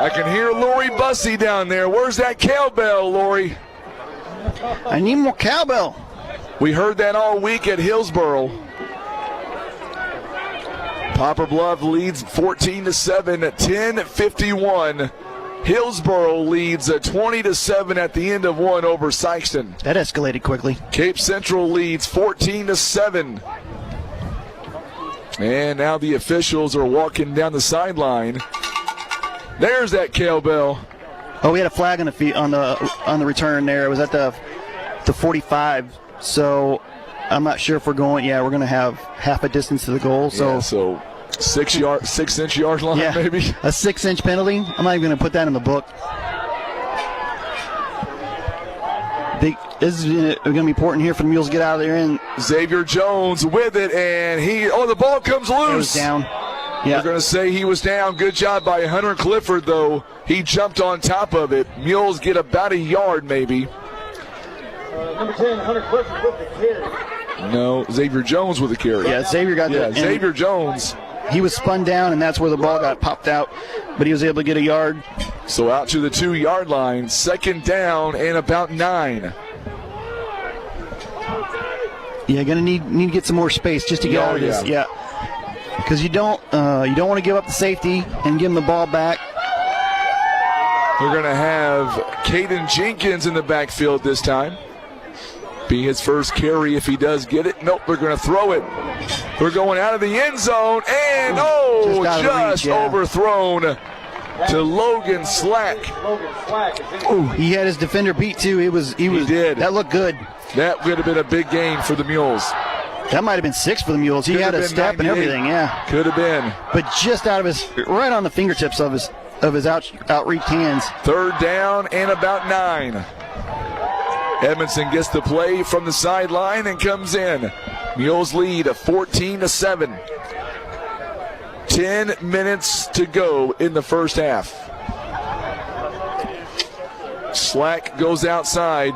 I can hear Lori Bussey down there. Where's that cowbell, Lori? I need more cowbell. We heard that all week at Hillsboro. Poplar Bluff leads 14-7 at 10:51. Hillsboro leads 20-7 at the end of one over Sykeston. That escalated quickly. Cape Central leads 14-7. And now the officials are walking down the sideline. There's that cowbell. Oh, we had a flag on the return there. It was at the 45. So I'm not sure if we're going. Yeah, we're going to have half a distance to the goal. So, 6-inch yard line, maybe a 6-inch penalty. I'm not even going to put that in the book. This is going to be important here for the Mules to get out of there. And Xavier Jones with it, and the ball comes loose. It was down. Yeah. We're going to say he was down. Good job by Hunter Clifford, though. He jumped on top of it. Mules get about a yard, maybe. Number 10, Hunter Clifford with the carry. No, Xavier Jones with the carry. Yeah, Xavier got that. Xavier Jones. He was spun down, and that's where the ball got popped out, but he was able to get a yard. So out to the 2 yard line, second down and about 9. Yeah, gonna need to get some more space just to get out of this. Yeah, because you don't want to give up the safety and give him the ball back. They're gonna have Caden Jenkins in the backfield this time. Be his first carry if he does get it. Nope, they're going to throw it. They're going out of the end zone, and just overthrown to Logan Slack. Ooh, he had his defender beat too. He did. That looked good. That would have been a big gain for the Mules. That might have been 6 for the Mules. He had a step and everything, yeah. Could have been. But just out of his, right on the fingertips of his outreached hands. 3rd down and about 9. Edmondson gets the play from the sideline and comes in. Mules lead 14-7. 10 minutes to go in the first half. Slack goes outside.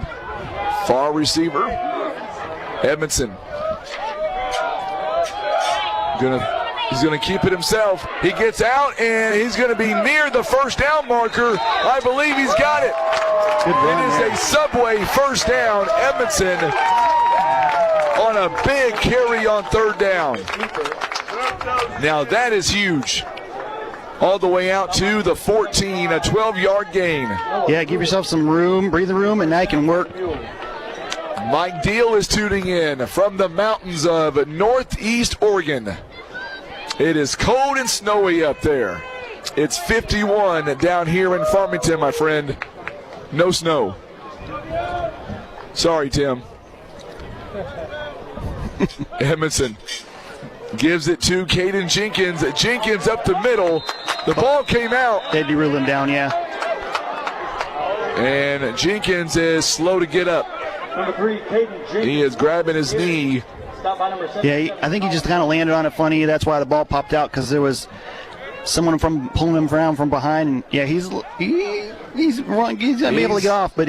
Far receiver. Edmondson. He's going to keep it himself. He gets out, and he's going to be near the first down marker. I believe he's got it. It is a Subway first down. Edmondson on a big carry on 3rd down. Now that is huge. All the way out to the 14, a 12-yard gain. Yeah, give yourself some room, breathing room, and now you can work. Mike Deal is tuning in from the mountains of Northeast Oregon. It is cold and snowy up there. It's 51 down here in Farmington, my friend. No snow. Sorry, Tim. Edmondson gives it to Caden Jenkins. Jenkins up the middle. The ball came out. They derailed him down, yeah. And Jenkins is slow to get up. Number 3, Caden Jenkins. He is grabbing his knee. Yeah, I think he just kind of landed on it funny. That's why the ball popped out, because there was someone pulling him around from behind. And yeah, he's going to be able to get off, but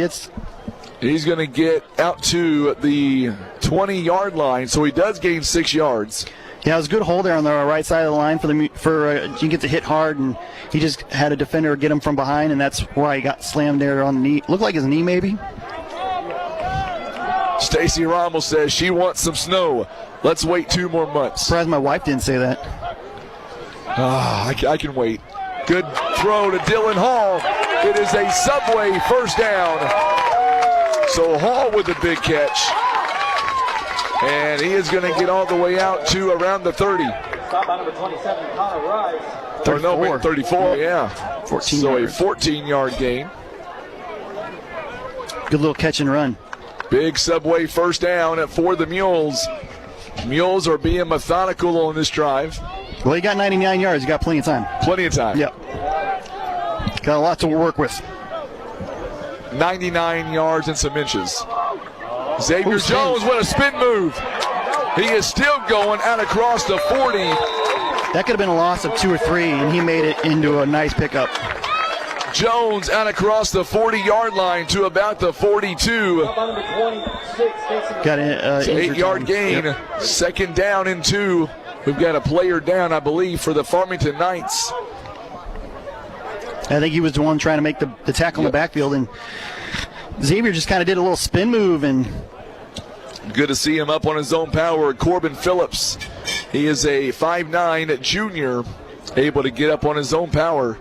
he's going to get out to the 20-yard line, so he does gain 6 yards. Yeah, it was a good hold there on the right side of the line for Jenkins to hit hard, and he just had a defender get him from behind, and that's why he got slammed there on the knee. Looked like his knee, maybe. Stacy Rommel says she wants some snow. Let's wait 2 more months. Surprised my wife didn't say that. I can wait. Good throw to Dylan Hall. It is a Subway first down. So Hall with the big catch. And he is going to get all the way out to around the 30. Stop by number 27, Connor Rice. 34. 34, yeah. 14 so yards. A 14-yard gain. Good little catch and run. Big Subway first down for the Mules. Mules are being methodical on this drive. Well, he got 99 yards. He got plenty of time. Plenty of time. Yep. Got a lot to work with. 99 yards and some inches. Xavier Jones with a spin move. He is still going out across the 40. That could have been a loss of 2 or 3, and he made it into a nice pickup. Jones out across the 40-yard line to about the 42. Got an 8-yard gain. Yep. 2nd down and 2. We've got a player down, I believe, for the Farmington Knights. I think he was the one trying to make the tackle in the backfield, and Xavier just kind of did a little spin move. And good to see him up on his own power. Corbin Phillips, he is a 5'9" junior, able to get up on his own power.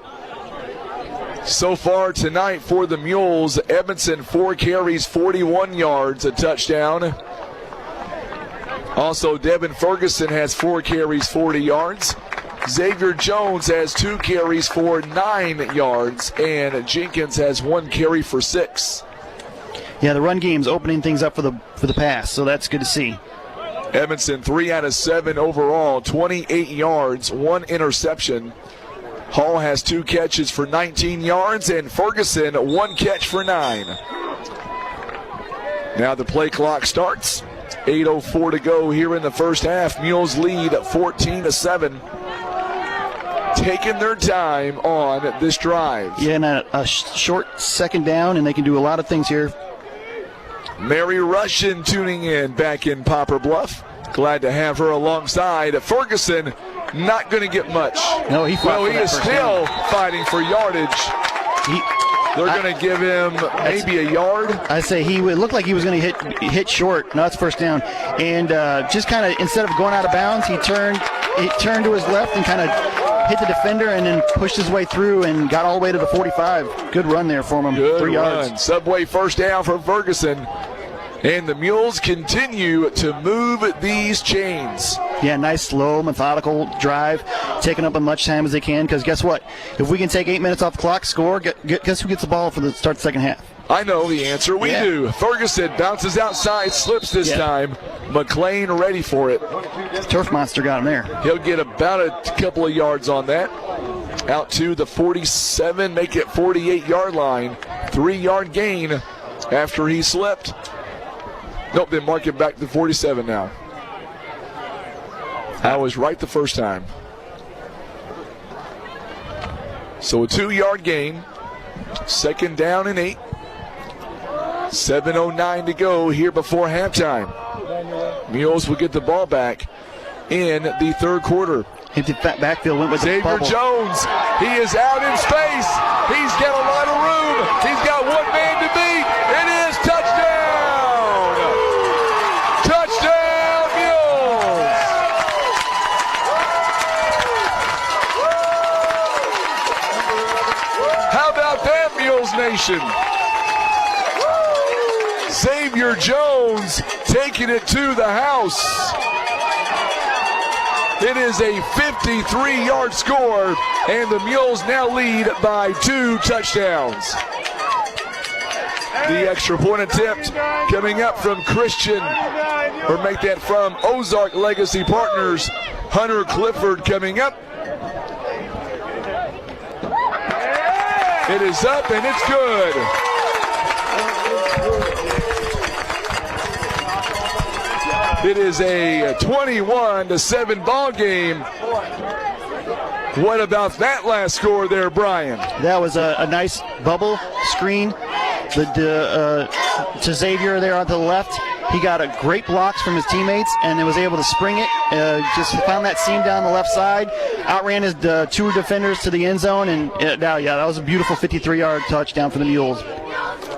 So far tonight for the Mules, Edmondson 4 carries, 41 yards, a touchdown. Also, Devin Ferguson has 4 carries, 40 yards. Xavier Jones has 2 carries for 9 yards, and Jenkins has 1 carry for 6. Yeah, the run game's opening things up for the pass, so that's good to see. Edmondson 3 out of 7 overall, 28 yards, 1 interception. Hall has 2 catches for 19 yards, and Ferguson 1 catch for 9. Now the play clock starts. 8:04 to go here in the first half. Mules lead 14-7. Taking their time on this drive. Yeah, and a short 2nd down, and they can do a lot of things here. Mary Russian tuning in back in Poplar Bluff. Glad to have her alongside. Ferguson not going to get much. No, he is still fighting for yardage. They're going to give him maybe a yard. I say it looked like he was going to hit short. No, it's first down. And just kind of, instead of going out of bounds, he turned to his left and kind of hit the defender and then pushed his way through and got all the way to the 45. Good run there for him. Good 3 yards. Run. Subway first down for Ferguson. And the Mules continue to move these chains. Yeah, nice, slow, methodical drive, taking up as much time as they can, because guess what? If we can take 8 minutes off the clock, score, guess who gets the ball for the start of the second half? I know the answer. We do. Ferguson bounces outside, slips this time. McLean ready for it. Turf Monster got him there. He'll get about a couple of yards on that. Out to the 47, make it 48-yard line. 3-yard gain after he slipped. Nope, they mark it back to 47 now. I was right the first time. So a 2-yard gain. 2nd down and 8. 7:09 to go here before halftime. Mules will get the ball back in the 3rd quarter. Empty backfield went with Xavier Jones. He is out in space. He's got a lot of room. He's got one man to beat. It is touchdown. Touchdown, Mules. How about that, Mules Nation? Xavier Jones taking it to the house. It is a 53-yard score, and the Mules now lead by 2 touchdowns. The extra point attempt coming up from Christian, or make that from Ozark Legacy Partners. Hunter Clifford coming up. It is up, and it's good. It is a 21-7 ball game. What about that last score there, Brian? That was a nice bubble screen to Xavier there on the left. He got a great blocks from his teammates and was able to spring it. Just found that seam down the left side, outran his 2 defenders to the end zone, and that was a beautiful 53-yard touchdown for the Mules.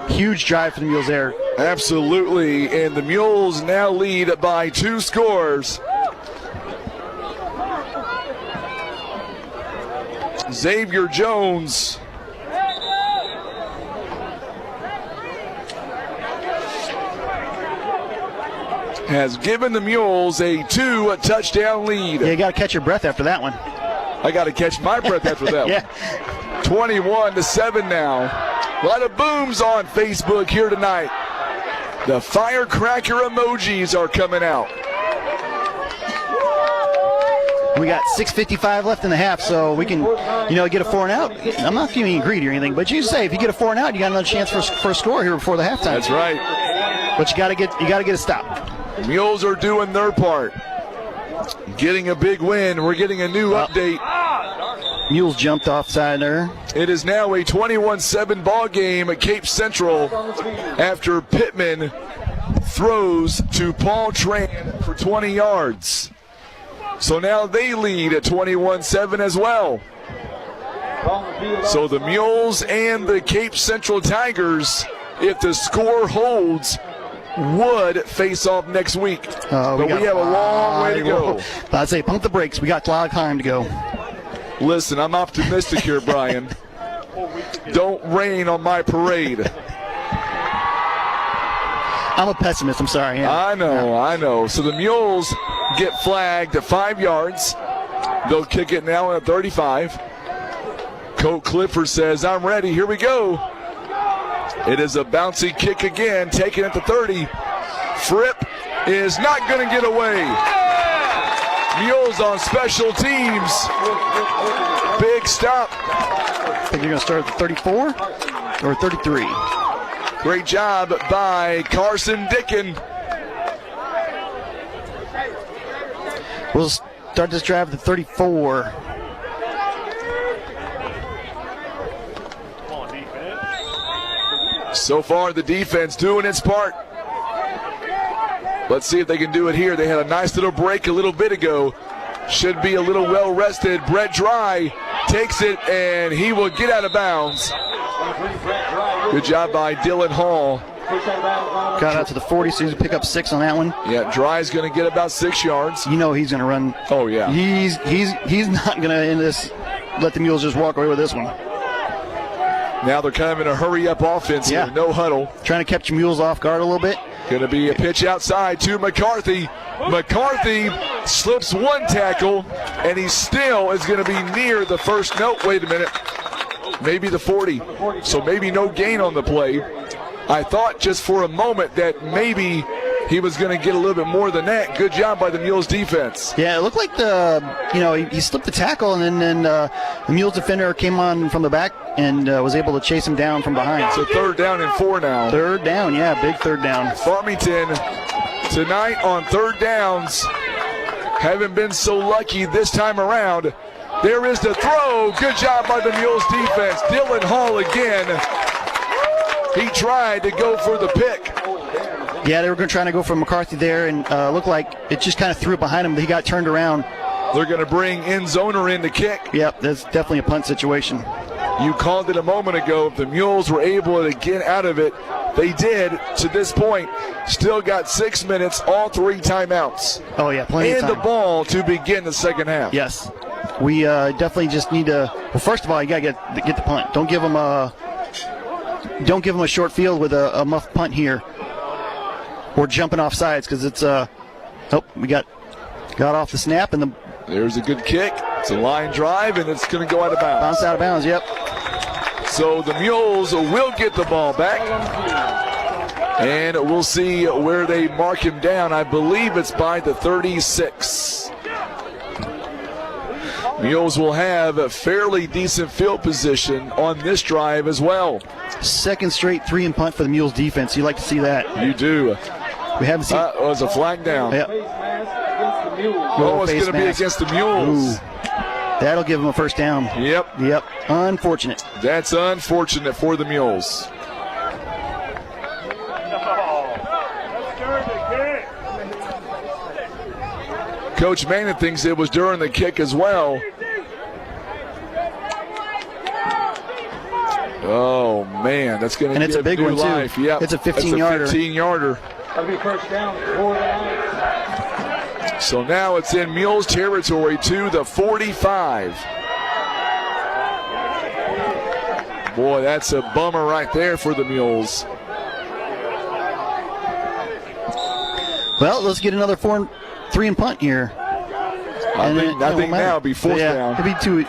Huge drive for the Mules there. Absolutely, and the Mules now lead by 2 scores. Xavier Jones has given the Mules a 2-touchdown lead. Yeah, you got to catch your breath after that one. I got to catch my breath after that one. 21-7 now. A lot of booms on Facebook here tonight. The firecracker emojis are coming out. We got 6:55 left in the half, so we can, get a 4 and out. I'm not giving you greedy or anything, but you say if you get a 4 and out, you got another chance for a score here before the halftime. That's right. But you got to get a stop. Mules are doing their part, getting a big win. We're getting a new update. Mules jumped offside there. It is now a 21-7 ball game at Cape Central after Pittman throws to Paul Tran for 20 yards. So now they lead at 21-7 as well. So the Mules and the Cape Central Tigers, if the score holds, would face off next week. But we have a long way to go. I'd say pump the brakes. We got a lot of time to go. Listen, I'm optimistic here, Brian. Don't rain on my parade. I'm a pessimist. I'm sorry. Yeah. I know. So the Mules get flagged at 5 yards. They'll kick it now at 35. Coach Clifford says, I'm ready. Here we go. It is a bouncy kick again, taken at the 30. Fripp is not going to get away. Mules on special teams. Big stop. I think you're going to start at the 34 or 33. Great job by Carson Dickin. We'll start this drive at the 34. So far, the defense doing its part. Let's see if they can do it here. They had a nice little break a little bit ago. Should be a little well rested. Brett Dry takes it, and he will get out of bounds. Good job by Dylan Hall. Got out to the 40, so he's going to pick up 6 on that one. Yeah, Dry's going to get about 6 yards. You know he's going to run. Oh, yeah. He's not going to end this. Let the Mules just walk away with this one. Now they're kind of in a hurry-up offense here. No huddle. Trying to catch Mules off guard a little bit. Going to be a pitch outside to McCarthy. McCarthy slips one tackle, and he still is going to be near the first. Nope, wait a minute. Maybe the 40. So maybe no gain on the play. I thought just for a moment that maybe he was going to get a little bit more than that. Good job by the Mules defense. Yeah, it looked like he slipped the tackle, and then the Mules defender came on from the back and was able to chase him down from behind. So 3rd down and 4 now. 3rd down, yeah, big 3rd down. Farmington tonight on 3rd downs haven't been so lucky this time around. There is the throw. Good job by the Mules defense. Dylan Hall again. He tried to go for the pick. Yeah, they were trying to go for McCarthy there, and looked like it just kind of threw it behind him, but he got turned around. They're going to bring end zoner in to kick. Yep, that's definitely a punt situation. You called it a moment ago. If the Mules were able to get out of it, they did to this point. Still got 6 minutes, all 3 timeouts. Oh, yeah, plenty of time. And the ball to begin the second half. Yes. We definitely just need to, well, first of all, you got to get the punt. Don't give them a short field with a muff punt here. Or jumping off sides, because it's we got off the snap, and there's a good kick. It's a line drive, and it's going to go out of bounds. Bounce out of bounds, yep. So the Mules will get the ball back, and we'll see where they mark him down. I believe it's by the 36. Mules will have a fairly decent field position on this drive as well. 2nd straight 3 and punt for the Mules defense. You like to see that. You do. We haven't seen. It was a flag down. Yep. Oh, it's going to be against the Mules. Ooh. That'll give them a 1st down. Yep. Unfortunate. That's unfortunate for the Mules. Coach Manning thinks it was during the kick as well. Oh, man, that's going to give a big new one, life. Too. Yep. It's a 15-yarder. That's a 15-yarder. That'll be 1st down. 4 So now it's in Mules territory to the 45. Boy, that's a bummer right there for the Mules. Well, let's get another 3 and punt here. I think now it'll be 4th down. It'll be 2.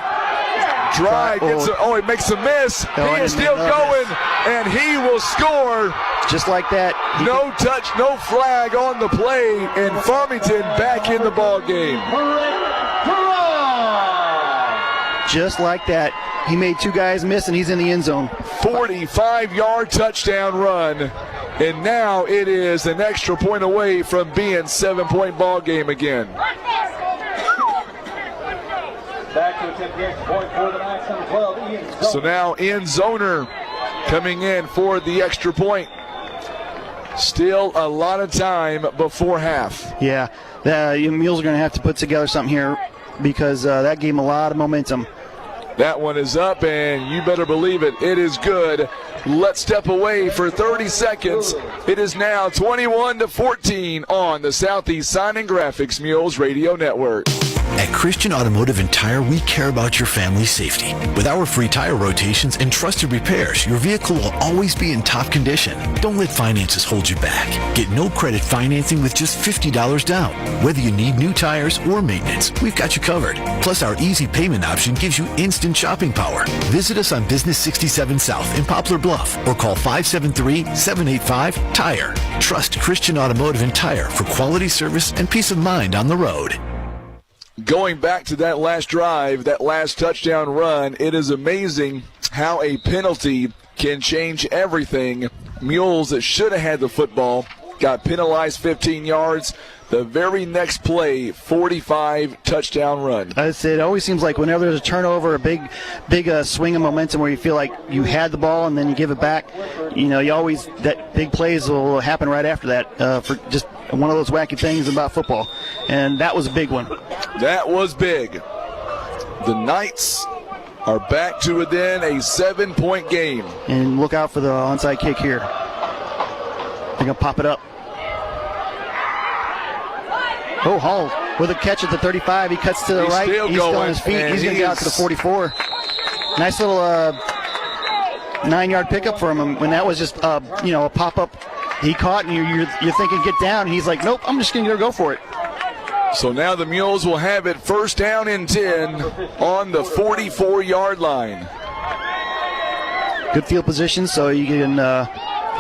Drive gets it makes a miss. He is still going, and he will score. Just like that. No touch, no flag on the play, and Farmington back in the ball game. Just like that. He made 2 guys miss, and he's in the end zone. 45-yard touchdown run, and now it is an extra point away from being 7-point ball game again. Back to attempt the extra point for the Knights on 12. So now end zoner coming in for the extra point. Still a lot of time before half. Yeah, the Mules are going to have to put together something here because that gave them a lot of momentum. That one is up, and you better believe it. It is good. Let's step away for 30 seconds. It is now 21-14 on the Southeast Sign and Graphics Mules Radio Network. At Christian Automotive and Tire, we care about your family's safety. With our free tire rotations and trusted repairs, your vehicle will always be in top condition. Don't let finances hold you back. Get no credit financing with just $50 down. Whether you need new tires or maintenance, we've got you covered. Plus, our easy payment option gives you instant shopping power. Visit us on Business 67 South in Poplar Bluff or call 573-785-TIRE. Trust Christian Automotive and Tire for quality service and peace of mind on the road. Going back to that last drive, that last touchdown run, it is amazing how a penalty can change everything. Mules that should have had the football got penalized 15 yards. The very next play, 45 touchdown run. It always seems like whenever there's a turnover, a big swing of momentum where you feel like you had the ball and then you give it back, that big plays will happen right after that for just one of those wacky things about football. And that was a big one. That was big. The Knights are back to within a 7-point game. And look out for the onside kick here. They're going to pop it up. Oh, Hall with a catch at the 35. He cuts to the right. He's still on his feet. He's going to get out to the 44. Nice little 9-yard pickup for him. When that was just a pop-up he caught, and you're thinking get down. And he's like, nope, I'm just going to go for it. So now the Mules will have it first down and 10 on the 44-yard line. Good field position, so you can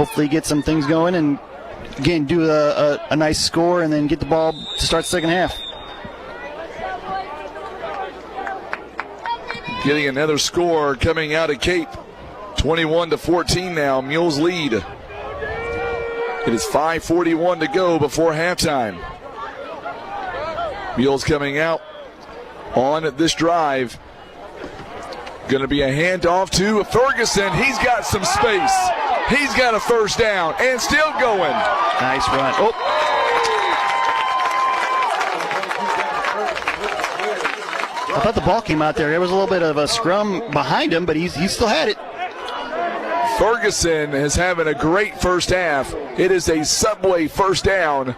hopefully get some things going and, again, do a nice score and then get the ball to start the second half. Getting another score coming out of Cape. 21-14 now. Mules lead. It is 5:41 to go before halftime. Mules coming out on this drive. Going to be a handoff to Ferguson. He's got some space. He's got a first down and still going. Nice run. Oh. I thought the ball came out there. There was a little bit of a scrum behind him, but he still had it. Ferguson is having a great first half. It is a Subway first down,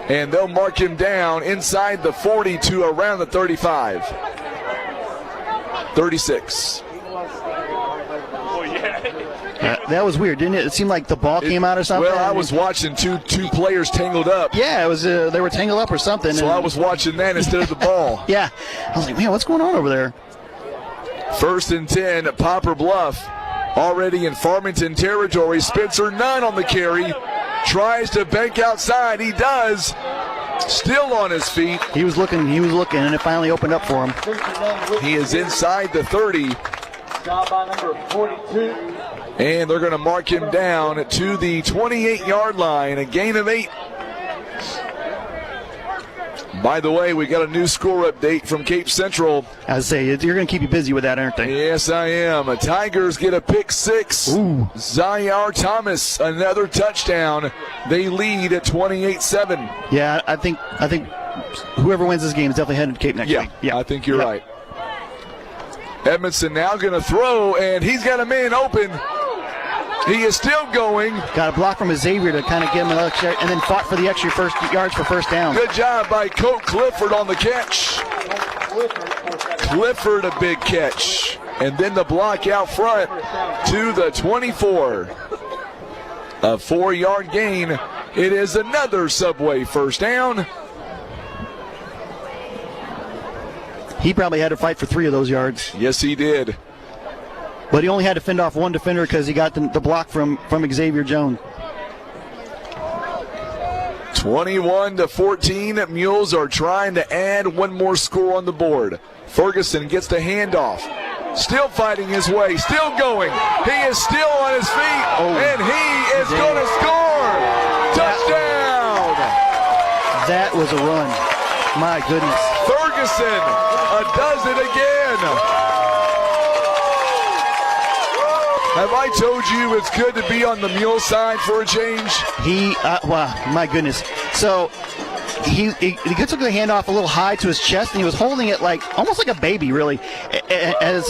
and they'll mark him down inside the 40 to around the 35. 36. That was weird, didn't it? It seemed like the ball came out or something. Well, I was watching two players tangled up. Yeah, it was. They were tangled up or something. So I was watching that instead of the ball. Yeah, I was like, man, what's going on over there? 1st and 10 at Poplar Bluff. Already in Farmington territory. Spencer Nunn on the carry. Tries to bank outside. He does. Still on his feet. He was looking, and it finally opened up for him. He is inside the 30. Stop by number 42. And they're going to mark him down to the 28-yard line. A gain of 8. By the way, we got a new score update from Cape Central. I say, you're going to keep you busy with that, aren't they? Yes, I am. Tigers get a pick 6. Ooh. Zaire Thomas, another touchdown. They lead at 28-7. Yeah, I think whoever wins this game is definitely headed to Cape next week. Yeah, I think you're right. Edmondson now going to throw, and he's got a man open. He is still going. Got a block from Xavier to kind of get him an extra, and then fought for the extra yards for first down. Good job by Colt Clifford on the catch. Clifford, a big catch. And then the block out front to the 24. A 4-yard gain. It is another Subway first down. He probably had to fight for 3 of those yards. Yes, he did. But he only had to fend off one defender because he got the block from Xavier Jones. 21-14. Mules are trying to add one more score on the board. Ferguson gets the handoff. Still fighting his way. Still going. He is still on his feet. And he is going to score. Touchdown. That was a run. My goodness. Ferguson does it again. Have I told you it's good to be on the Mule side for a change? Wow, my goodness. So he took the handoff a little high to his chest, and he was holding it almost like a baby, really. As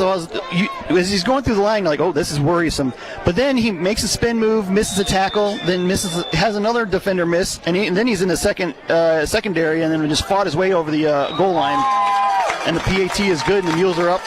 he's going through the line, like, oh, this is worrisome. But then he makes a spin move, misses a tackle, then has another defender miss, and then he's in the secondary, and then just fought his way over the goal line. And the PAT is good, and the Mules are up.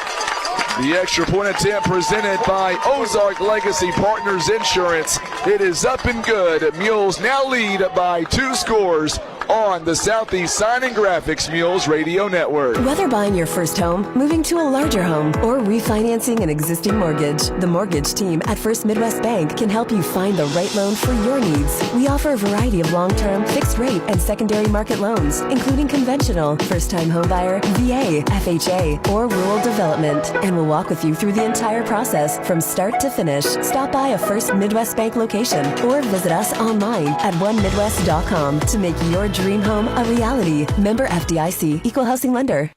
The extra point attempt presented by Ozark Legacy Partners Insurance. It is up and good. Mules now lead by 2 scores on the Southeast Sign and Graphics Mules Radio Network. Whether buying your first home, moving to a larger home, or refinancing an existing mortgage, the mortgage team at First Midwest Bank can help you find the right loan for your needs. We offer a variety of long-term, fixed-rate, and secondary market loans, including conventional, first-time homebuyer, VA, FHA, or rural development, and we'll walk with you through the entire process from start to finish. Stop by a First Midwest Bank location or visit us online at onemidwest.com to make your dream home a reality. Member FDIC, Equal Housing Lender.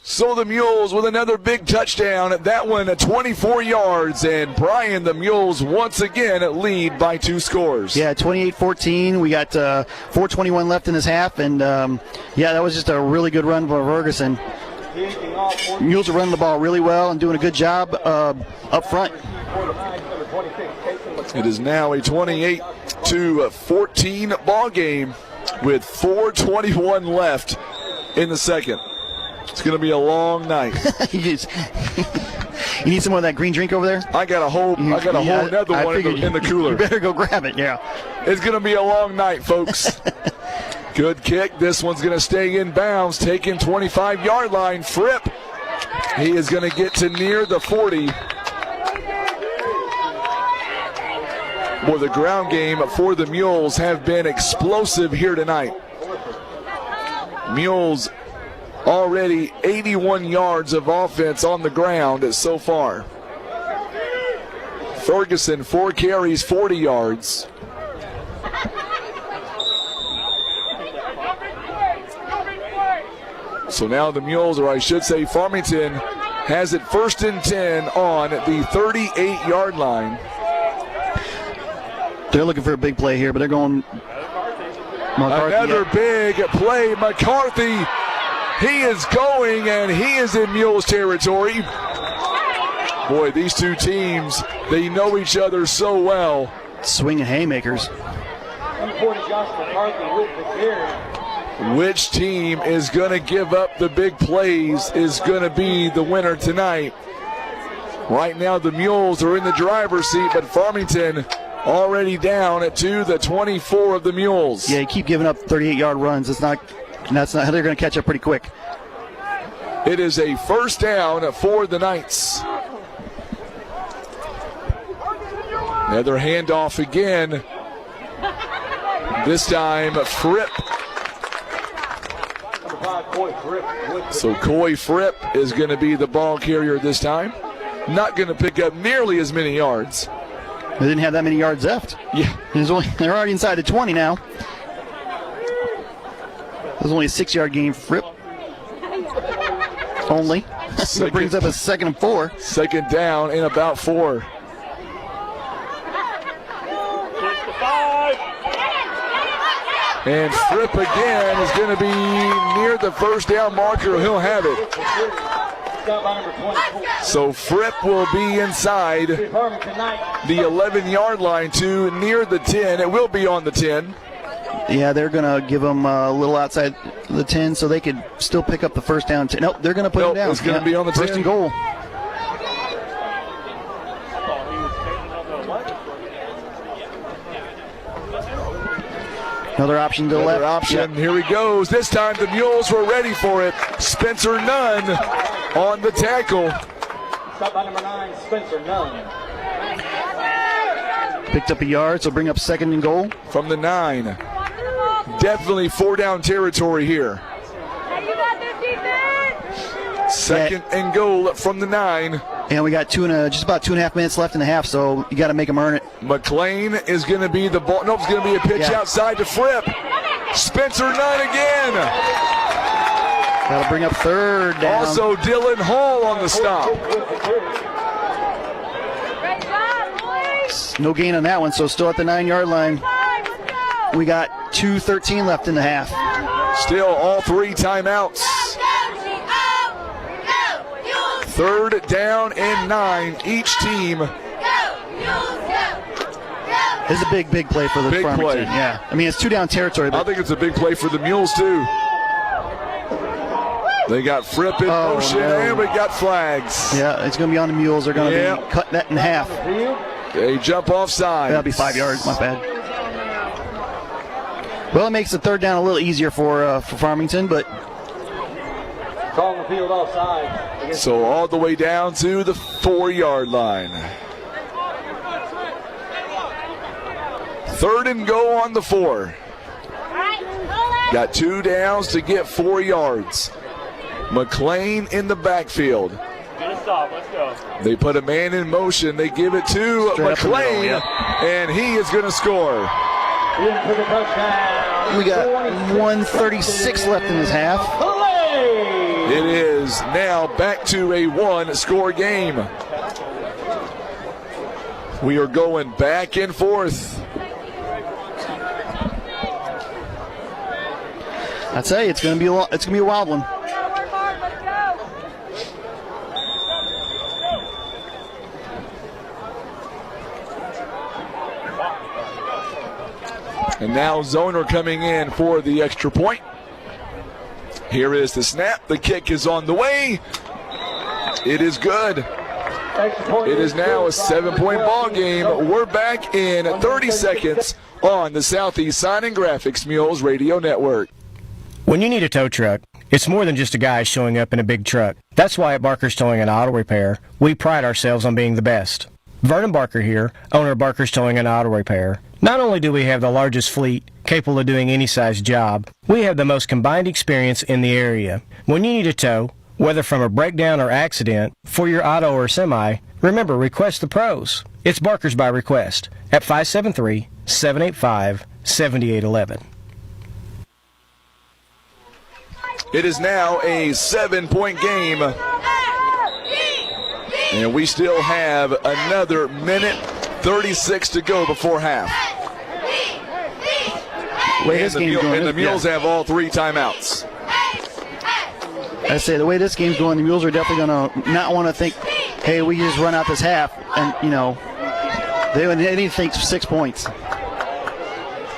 So the Mules with another big touchdown. That one at 24 yards. And Brian, the Mules once again lead by 2 scores. Yeah, 28-14. We got 4:21 left in this half. And, that was just a really good run by Ferguson. Mules are running the ball really well and doing a good job up front. It is now a 28-14 ball game with 4:21 left in the second. It's going to be a long night. You need some more of that green drink over there? I got a whole another one in the cooler. You better go grab it, yeah. It's going to be a long night, folks. Good kick. This one's going to stay in bounds. Taking 25-yard line. Fripp. He is going to get to near the 40. Well, the ground game for the Mules have been explosive here tonight. Mules already 81 yards of offense on the ground so far. Ferguson, 4 carries, 40 yards. So now the Mules, or I should say Farmington, has it 1st and 10 on the 38-yard line. They're looking for a big play here, but they're going McCarthy. Another big play. McCarthy, he is going, and he is in Mules territory. Boy, these two teams, they know each other so well. Swinging haymakers. Which team is going to give up the big plays is going to be the winner tonight. Right now, the Mules are in the driver's seat, but Farmington already down to the 24 of the Mules. Yeah, you keep giving up 38-yard runs. That's not how they're going to catch up pretty quick. It is a 1st down for the Knights. Another handoff again. This time, Fripp. So Coy Fripp is going to be the ball carrier this time. Not going to pick up nearly as many yards. They didn't have that many yards left. Yeah. They're already inside the 20 now. There's only a 6-yard gain for Fripp. Only. That brings up a 2nd and 4. 2nd down and about 4. And Fripp again is going to be near the 1st down marker. He'll have it. So Fripp will be inside the 11-yard line to near the 10. It will be on the 10. Yeah, they're going to give them a little outside the 10 so they could still pick up the 1st down. Nope, they're going to put him down. It's going to be on the 10. 1st and goal. Another option to the left. Option. Yep. Here he goes. This time the Mules were ready for it. Spencer Nunn on the tackle. Stop by number 9, Spencer Nunn. Picked up a yard, so bring up 2nd and goal. From the 9. Definitely 4-down territory here. 2nd and goal from the 9. And we got just about 2.5 minutes left in the half, so you got to make them earn it. McLean is going to be the ball. Nope, it's going to be a pitch outside to Fripp. Spencer Nunn again. That'll bring up 3rd down. Also Dylan Hall on the stop. No gain on that one, so still at the 9-yard line. We got 2:13 left in the half. Still all 3 timeouts. 3rd down and 9, each team. It's a big play for the Farmington. Play. Yeah, I mean it's 2-down territory. But I think it's a big play for the Mules too. They got Fripp in motion, and we got flags. Yeah, it's going to be on the Mules. They're going to be cutting that in half. They jump offside. That'll be 5 yards. My bad. Well, it makes the 3rd down a little easier for Farmington, but. Calling the field offside. So all the way down to the 4-yard line. 3rd and go on the 4. Got 2 downs to get 4 yards. McLean in the backfield. Let's go. They put a man in motion. They give it to McLean, and he is going to score. We got 1:36 left in this half. It is now back to a 1-score game. We are going back and forth. I tell you, it's going to be a wild one. And now Zoner coming in for the extra point. Here is the snap. The kick is on the way. It is good. It is now a 7-point ball game. We're back in 30 seconds on the Southeast Sign and Graphics Mules Radio Network. When you need a tow truck, it's more than just a guy showing up in a big truck. That's why at Barker's Towing and Auto Repair, we pride ourselves on being the best. Vernon Barker here, owner of Barker's Towing and Auto Repair. Not only do we have the largest fleet capable of doing any size job, we have the most combined experience in the area. When you need a tow, whether from a breakdown or accident, for your auto or semi, remember, request the pros. It's Barker's by request at 573-785-7811. It is now a 7-point game. And we still have another minute 36 to go before half. And the Mules have all 3 timeouts. I say the way this game's going, the Mules are definitely going to not want to think, hey, we just run out this half. And, they need to think 6 points.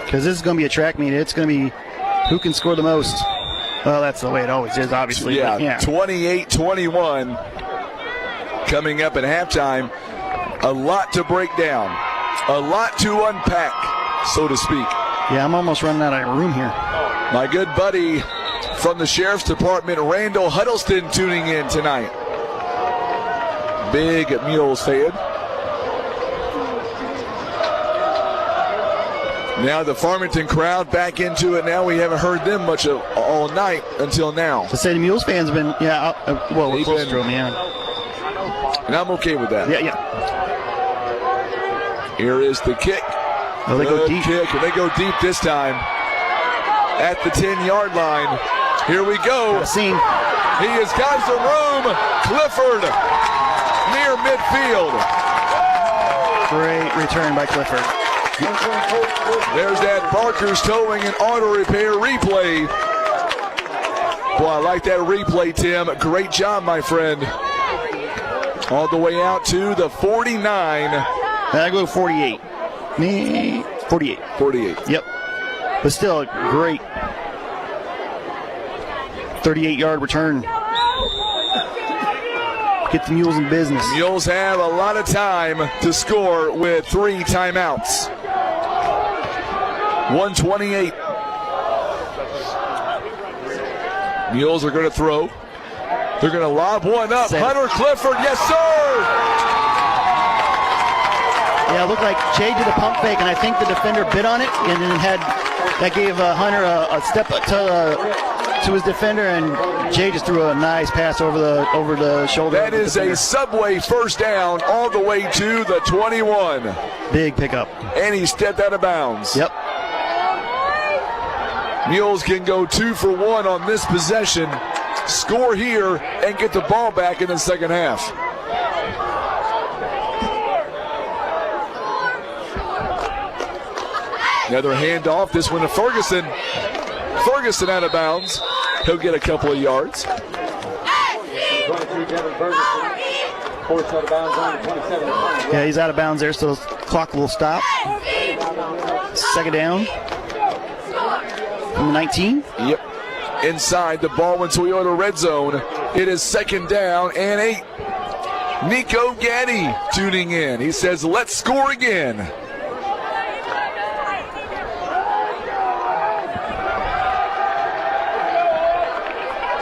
Because this is going to be a track meet. It's going to be who can score the most. Well, that's the way it always is, obviously. Yeah. 28-21 coming up at halftime. A lot to break down. A lot to unpack, so to speak. Yeah, I'm almost running out of room here. My good buddy from the Sheriff's Department, Randall Huddleston, tuning in tonight. Big Mules fan. Now the Farmington crowd back into it. Now we haven't heard them much all night until now. To say the Mules fans have been, we're close to them, yeah. And I'm okay with that. Yeah. Here is the kick. Oh, they go deep. Kick, and they go deep this time at the 10-yard line. Here we go. Scene. He has got some room. Clifford near midfield. Great return by Clifford. There's that Barker's Towing and Auto Repair replay. Boy, I like that replay, Tim. Great job, my friend. All the way out to the 49. I go 48. Me, 48. 48. Yep. But still a great 38-yard return. Get the Mules in business. The Mules have a lot of time to score with 3 timeouts. 128. Mules are going to throw. They're going to lob one up. Hunter Clifford, yes, sir! Yeah, it looked like Jay did a pump fake, and I think the defender bit on it, and then that gave Hunter a step to his defender, and Jay just threw a nice pass over the shoulder. That is a Subway first down all the way to the 21. Big pickup. And he stepped out of bounds. Yep. Mules can go 2 for 1 on this possession, score here, and get the ball back in the second half. Another handoff, this one to Ferguson. Ferguson out of bounds. He'll get a couple of yards. Yeah, he's out of bounds there, so the clock will stop. Second down. From the 19. Yep. Inside the Baldwin Toyota red zone. It is second down and 8. Nico Gaddy tuning in. He says, let's score again.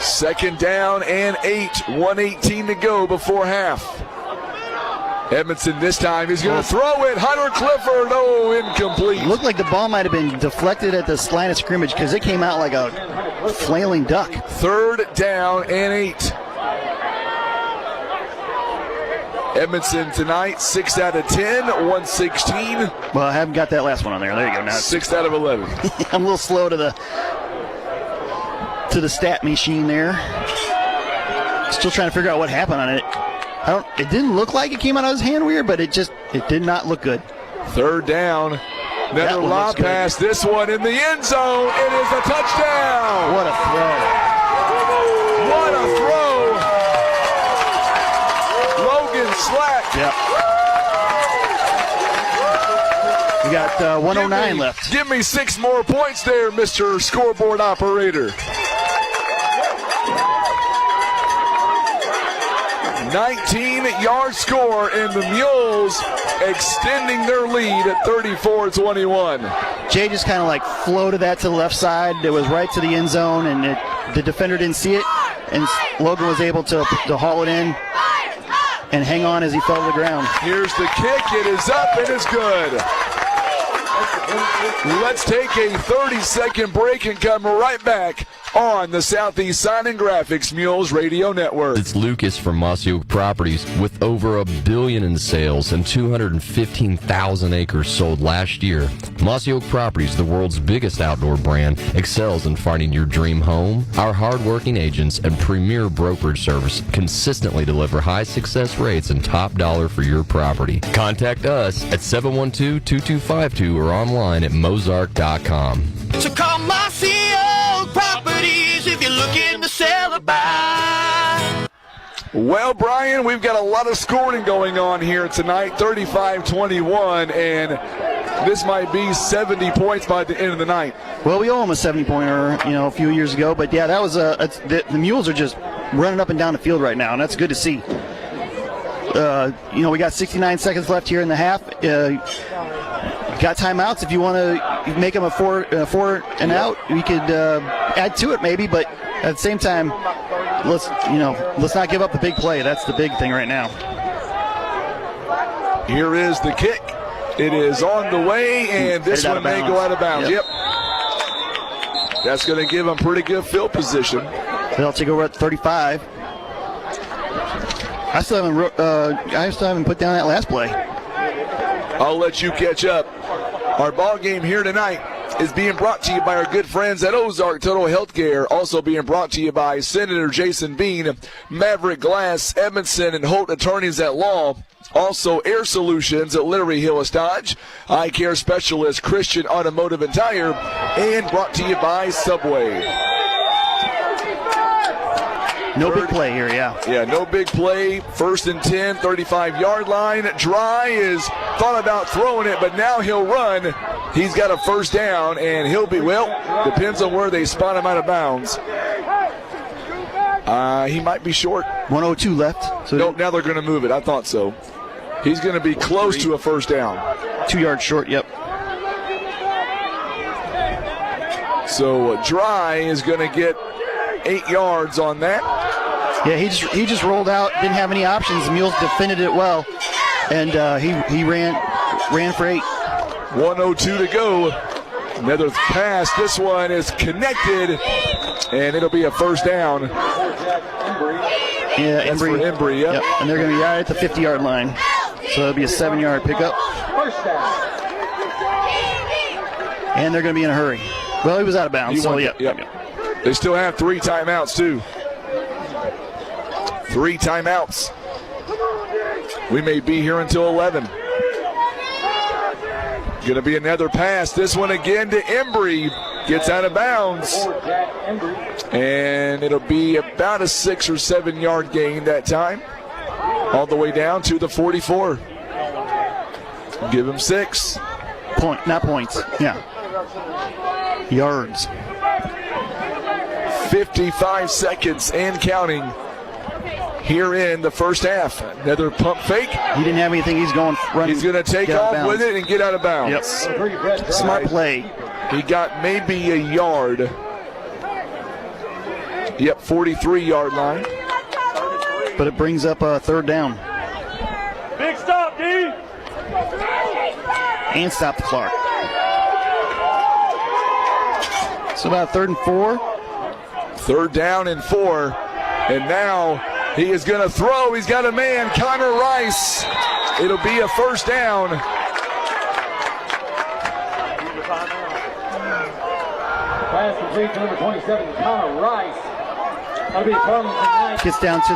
Second down and 8. 1:18 to go before half. Edmondson this time is going to throw it. Hunter Clifford, incomplete. Looked like the ball might have been deflected at the line of scrimmage because it came out like a flailing duck. Third down and 8. Edmondson tonight, 6 out of 10, 116. Well, I haven't got that last one on there. There you go. Now 6 out of 11. I'm a little slow to the stat machine there. Still trying to figure out what happened on it. It didn't look like it came out of his hand weird, but it did not look good. Third down. Another lob pass. This one in the end zone. It is a touchdown. What a throw. What a throw. Logan Slack. Yep. We got 109 left. Give me 6 more points there, Mr. Scoreboard Operator. 19-yard score, and the Mules extending their lead at 34-21. Jay just kind of like floated that to the left side. It was right to the end zone, and the defender didn't see it, and Logan was able to haul it in. and hang on as he fell to the ground. Here's the kick. It is up and it's good. Let's take a 30-second break and come right back on the Southeast Sign and Graphics Mules Radio Network. It's Lucas from Mossy Oak Properties. With over $1 billion in sales and 215,000 acres sold last year, Mossy Oak Properties, the world's biggest outdoor brand, excels in finding your dream home. Our hard-working agents and premier brokerage service consistently deliver high success rates and top dollar for your property. Contact us at 712-2252 or online at mozark.com. So call Mossy Oak Properties if you're looking to sell or buy. Well, Brian, we've got a lot of scoring going on here tonight, 35-21, and this might be 70 points by the end of the night. Well, we owe them a 70-pointer, a few years ago, but yeah, that was the Mules are just running up and down the field right now, and that's good to see. We got 69 seconds left here in the half. Got timeouts if you want to make them a four and out. We could add to it maybe, but at the same time, let's not give up the big play. That's the big thing right now. Here is the kick. It is on the way, and this one may go out of bounds. Yep. That's going to give them pretty good field position. They'll take over at 35. I still haven't put down that last play. I'll let you catch up. Our ball game here tonight is being brought to you by our good friends at Ozark Total Healthcare. Also being brought to you by Senator Jason Bean, Maverick Glass, Edmondson, and Holt Attorneys at Law. Also Air Solutions at Littery Hill Dodge, Eye Care Specialist Christian Automotive and Tire, and brought to you by Subway. No big play here, yeah. Yeah, no big play. 1st and 10, 35-yard line. Dry is thought about throwing it, but now he'll run. He's got a first down, and he'll be, depends on where they spot him out of bounds. He might be short. 102 left. So nope, now they're going to move it. I thought so. He's going to be close to a first down. 2 yards short, yep. So Dry is going to get 8 yards on that. Yeah, he just rolled out, didn't have any options. The Mules defended it well, and he ran for 8. 1:02 to go. Another pass. This one is connected, and it'll be a first down. Yeah, that's for Embry, yep. And they're going to be right at the 50-yard line. So it'll be a 7-yard pickup. And they're going to be in a hurry. Well, he was out of bounds, so yeah. They still have 3 timeouts, too. 3 timeouts. We may be here until 11. Going to be another pass. This one again to Embry. Gets out of bounds. And it'll be about a 6 or 7 yard gain that time. All the way down to the 44. Give him 6. Not points. Yeah. Yards. 55 seconds and counting here in the first half. Another pump fake. He didn't have anything. He's going running. He's going to take off with it and get out of bounds. Yep. Smart play. He got maybe a yard. Yep, 43-yard line. But it brings up a 3rd down. Big stop, D. And stop the clock. So about 3rd and 4. 3rd down and 4. And now he is going to throw. He's got a man, Connor Rice. It'll be a first down. Pass complete to number 27, Connor Rice. That'll be Farmington Knights. Gets down to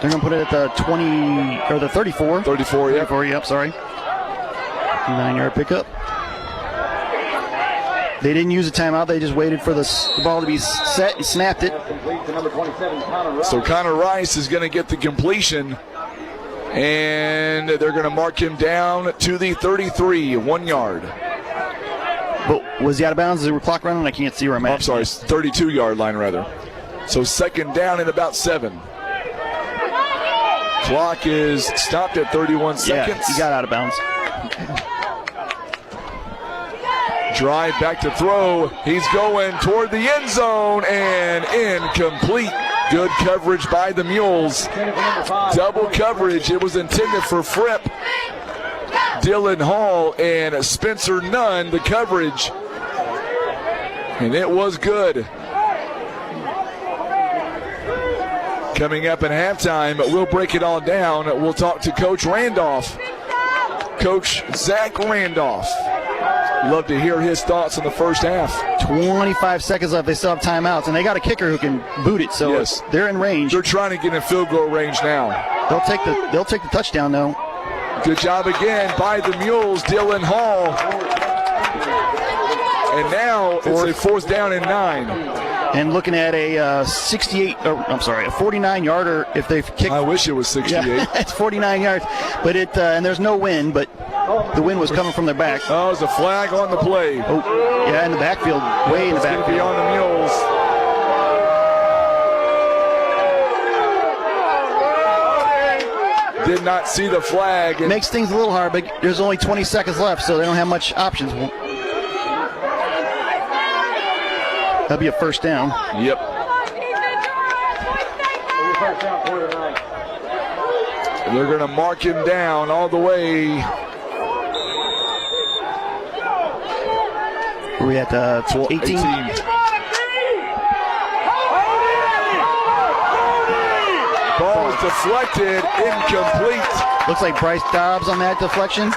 they're going to put it at the 20, or the 34. 34, yeah. 34, yep, sorry. 9-yard pickup. They didn't use a timeout. They just waited for the ball to be set and snapped it. So Connor Rice is going to get the completion, and they're going to mark him down to the 33, 1 yard. But was he out of bounds? Is there a clock running? I can't see where I'm at. I'm sorry, 32-yard line rather. So 2nd down and about 7. Clock is stopped at 31 seconds. Yeah, he got out of bounds. Drive back to throw. He's going toward the end zone and incomplete. Good coverage by the Mules. Double coverage. It was intended for Fripp. Dylan Hall and Spencer Nunn, the coverage. And it was good. Coming up at halftime, we'll break it all down. We'll talk to Coach Randolph. Coach Zach Randolph. Love to hear his thoughts on the first half. 25 seconds left. They still have timeouts, and they got a kicker who can boot it, so yes, they're in range. They're trying to get in field goal range now. They'll take the touchdown, though. Good job again by the Mules, Dylan Hall. And now it's a 4th down and 9. And looking at a 49-yarder if they've kicked. I wish it was 68. Yeah, it's 49 yards, but and there's no wind, but the wind was coming from their back. Oh, there's a flag on the play. Oh, yeah, in the backfield, way in the backfield. It's going to be on the Mules. Did not see the flag. Makes things a little hard, but there's only 20 seconds left, so they don't have much options. That'll be a first down. Yep. They're going to mark him down all the way. Where we at 18? Ball is deflected, incomplete. Looks like Bryce Dobbs on that deflection.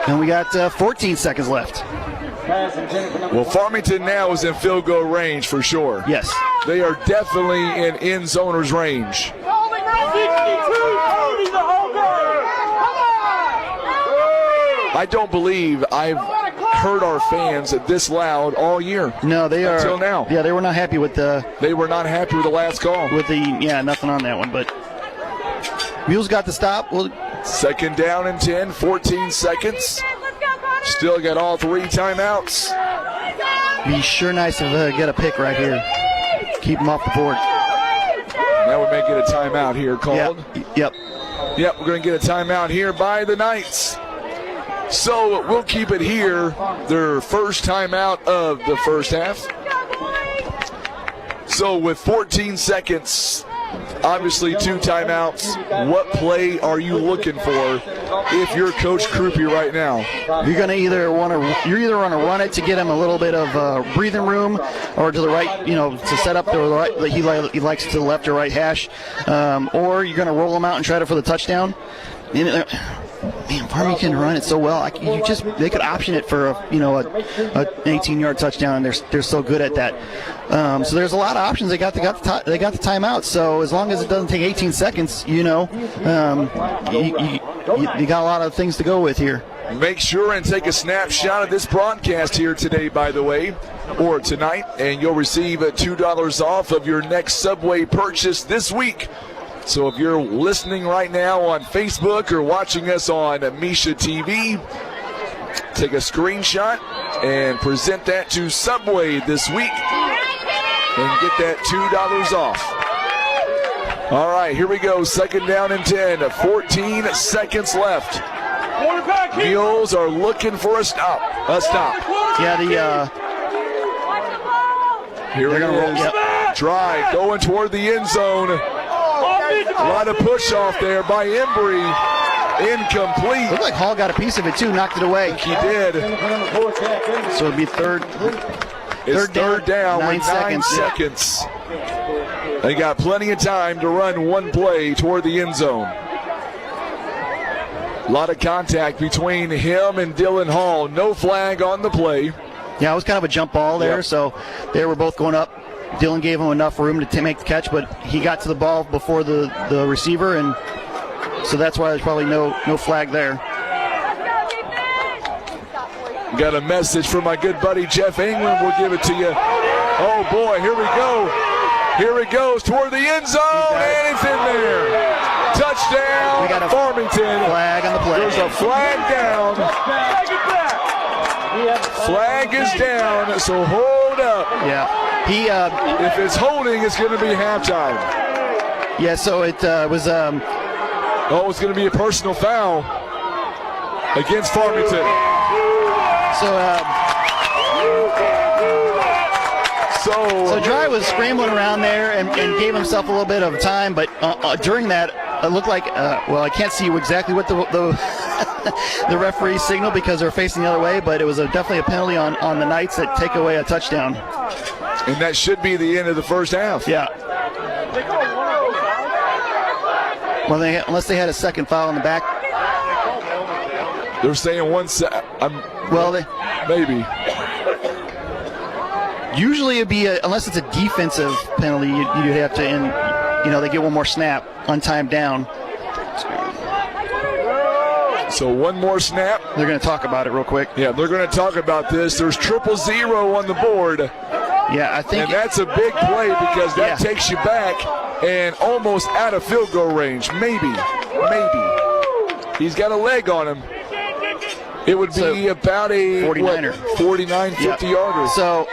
And we got 14 seconds left. Well, Farmington now is in field goal range for sure. Yes. They are definitely in end zoners range. I don't believe I've heard our fans this loud all year. No, they are. Until now. Yeah, they were not happy with the. They were not happy with the last call. Nothing on that one, but Mules got the stop. Well, 2nd down and 10, 14 seconds. Still got all 3 timeouts. Be sure nice to get a pick right here. Keep them off the board. Now we may get a timeout here called. Yep, we're going to get a timeout here by the Knights. So we'll keep it here. Their first timeout of the first half. So with 14 seconds, obviously 2 timeouts, what play are you looking for if you're Coach Krupe right now? You're going to either want to run it to get him a little bit of breathing room, or to the right, to set up to the right. He likes to the left or right hash, or you're going to roll him out and try it for the touchdown. Man, Farmington can run it so well. They could option it for an 18-yard touchdown, and they're so good at that. So there's a lot of options. They got the timeout. So as long as it doesn't take 18 seconds, you got a lot of things to go with here. Make sure and take a snapshot of this broadcast here today, by the way, or tonight, and you'll receive $2 off of your next Subway purchase this week. So if you're listening right now on Facebook or watching us on Misha TV, take a screenshot and present that to Subway this week and get that $2 off. All right, here we go. 2nd down and 10, 14 seconds left. Mules are looking for a stop. Yeah, here it is. Drive going toward the end zone. A lot of push off there by Embry. Incomplete. Looked like Hall got a piece of it too, knocked it away. He did. So it'd be third down 9 seconds. They got plenty of time to run one play toward the end zone. A lot of contact between him and Dylan Hall. No flag on the play. Yeah, it was kind of a jump ball there, so they were both going up. Dylan gave him enough room to make the catch, but he got to the ball before the receiver, and so that's why there's probably no flag there. Got a message from my good buddy Jeff England. We'll give it to you. Oh, boy, here we go. Here it goes toward the end zone, and it's in there. Touchdown, we got a Farmington. Flag on the play. There's a flag down. Flag is down, so hold up. Yeah. If it's holding, it's going to be halftime. Yeah, so it was. It's going to be a personal foul against Farmington. So Dry was scrambling around there and gave himself a little bit of time, but during that, it looked like, I can't see exactly what the the referee signaled because they're facing the other way, but it was definitely a penalty on the Knights that take away a touchdown. And that should be the end of the first half. Yeah. Well, unless they had a second foul in the back. They're saying maybe. Usually it'd be unless it's a defensive penalty, you'd have to end. They get one more snap, untimed down. So one more snap. They're going to talk about it real quick. Yeah, they're going to talk about this. There's 000 on the board. Yeah, I think. And that's a big play because that takes you back and almost out of field goal range. Maybe. He's got a leg on him. It would be about a 49er. 49, 50-yarder. So,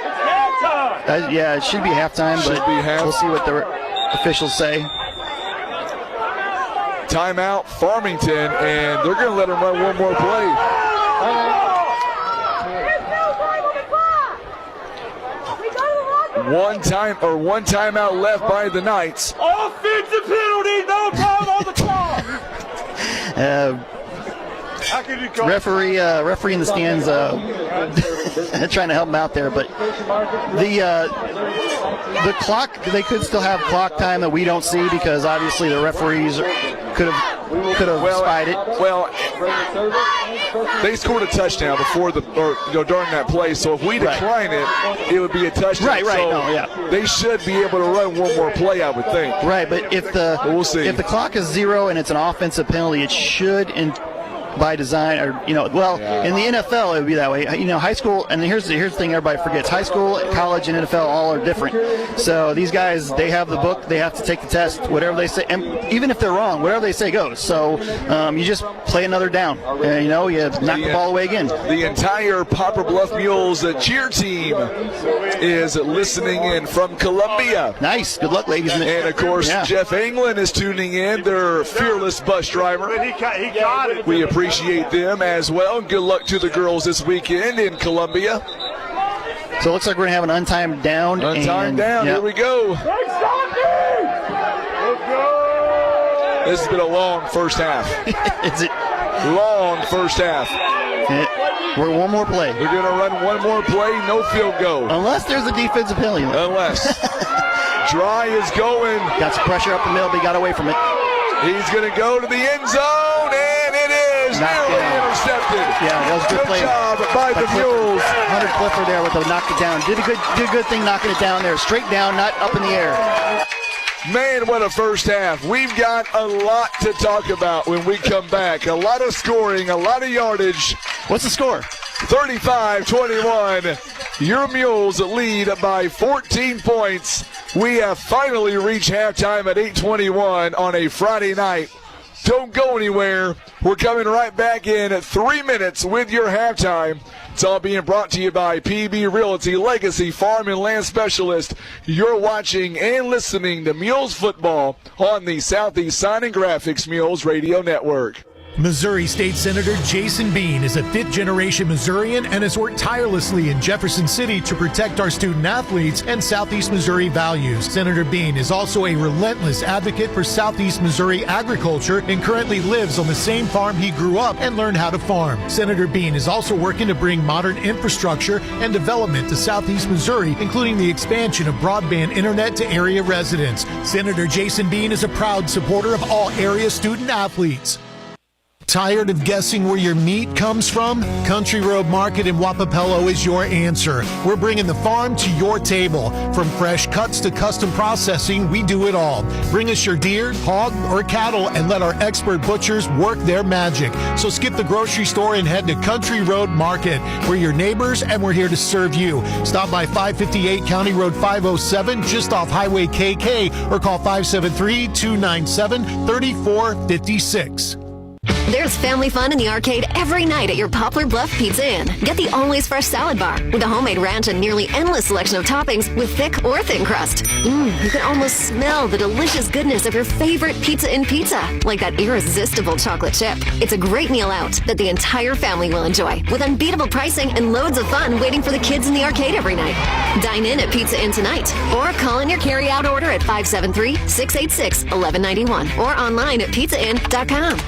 it should be halftime, but we'll see what the officials say. Timeout, Farmington, and they're going to let him run one more play. One timeout left by the Knights. Offensive penalty, no time on the clock. Referee in the stands trying to help him out there, but the clock, they could still have clock time that we don't see because obviously the referees could have spied it. Well, they scored a touchdown during that play, so if we decline it would be a touchdown. Right. So they should be able to run one more play, I would think. Right, but if we'll see. If the clock is 0 and it's an offensive penalty, it should by design, or in the NFL it would be that way. High school, and here's the thing everybody forgets: high school, college, and NFL all are different. So these guys, they have the book, they have to take the test, whatever they say, and even if they're wrong, whatever they say goes. So you just play another down. You knock the ball away again. The entire Poplar Bluff Mules cheer team is listening in from Columbia. Nice, good luck, ladies. And of course, Jeff England is tuning in. Their fearless bus driver. He got it. We appreciate them as well. Good luck to the girls this weekend in Columbia. So it looks like we're going to have an untimed down. Here we go. This has been a long first half. Is it? Long first half. We're one more play. We're going to run one more play, no field goal. Unless there's a defensive penalty. Unless. Dry is going. Got some pressure up the middle, but he got away from it. He's going to go to the end zone, and it is nearly intercepted. Yeah, that was a good play. Job by the Mules. Hunter Clifford there with the knock it down. Did a good thing knocking it down there. Straight down, not up in the air. Man, what a first half. We've got a lot to talk about when we come back. A lot of scoring, a lot of yardage. What's the score? 35-21. Your Mules lead by 14 points. We have finally reached halftime at 8:21 on a Friday night. Don't go anywhere. We're coming right back in 3 minutes with your halftime. It's all being brought to you by PB Realty, Legacy Farm and Land Specialist. You're watching and listening to Mules football on the Southeast Sign and Graphics Mules Radio Network. Missouri State Senator Jason Bean is a fifth-generation Missourian and has worked tirelessly in Jefferson City to protect our student-athletes and Southeast Missouri values. Senator Bean is also a relentless advocate for Southeast Missouri agriculture and currently lives on the same farm he grew up and learned how to farm. Senator Bean is also working to bring modern infrastructure and development to Southeast Missouri, including the expansion of broadband internet to area residents. Senator Jason Bean is a proud supporter of all area student-athletes. Tired of guessing where your meat comes from? Country Road Market in Wapapello is your answer. We're bringing the farm to your table. From fresh cuts to custom processing, we do it all. Bring us your deer, hog, or cattle and let our expert butchers work their magic. So skip the grocery store and head to Country Road Market. We're your neighbors and we're here to serve you. Stop by 558 County Road 507 just off Highway KK or call 573-297-3456. There's family fun in the arcade every night at your Poplar Bluff Pizza Inn. Get the always fresh salad bar with a homemade ranch and nearly endless selection of toppings with thick or thin crust. You can almost smell the delicious goodness of your favorite Pizza Inn pizza, like that irresistible chocolate chip. It's a great meal out that the entire family will enjoy, with unbeatable pricing and loads of fun waiting for the kids in the arcade every night. Dine in at Pizza Inn tonight, or call in your carry-out order at 573-686-1191 or online at pizzainn.com.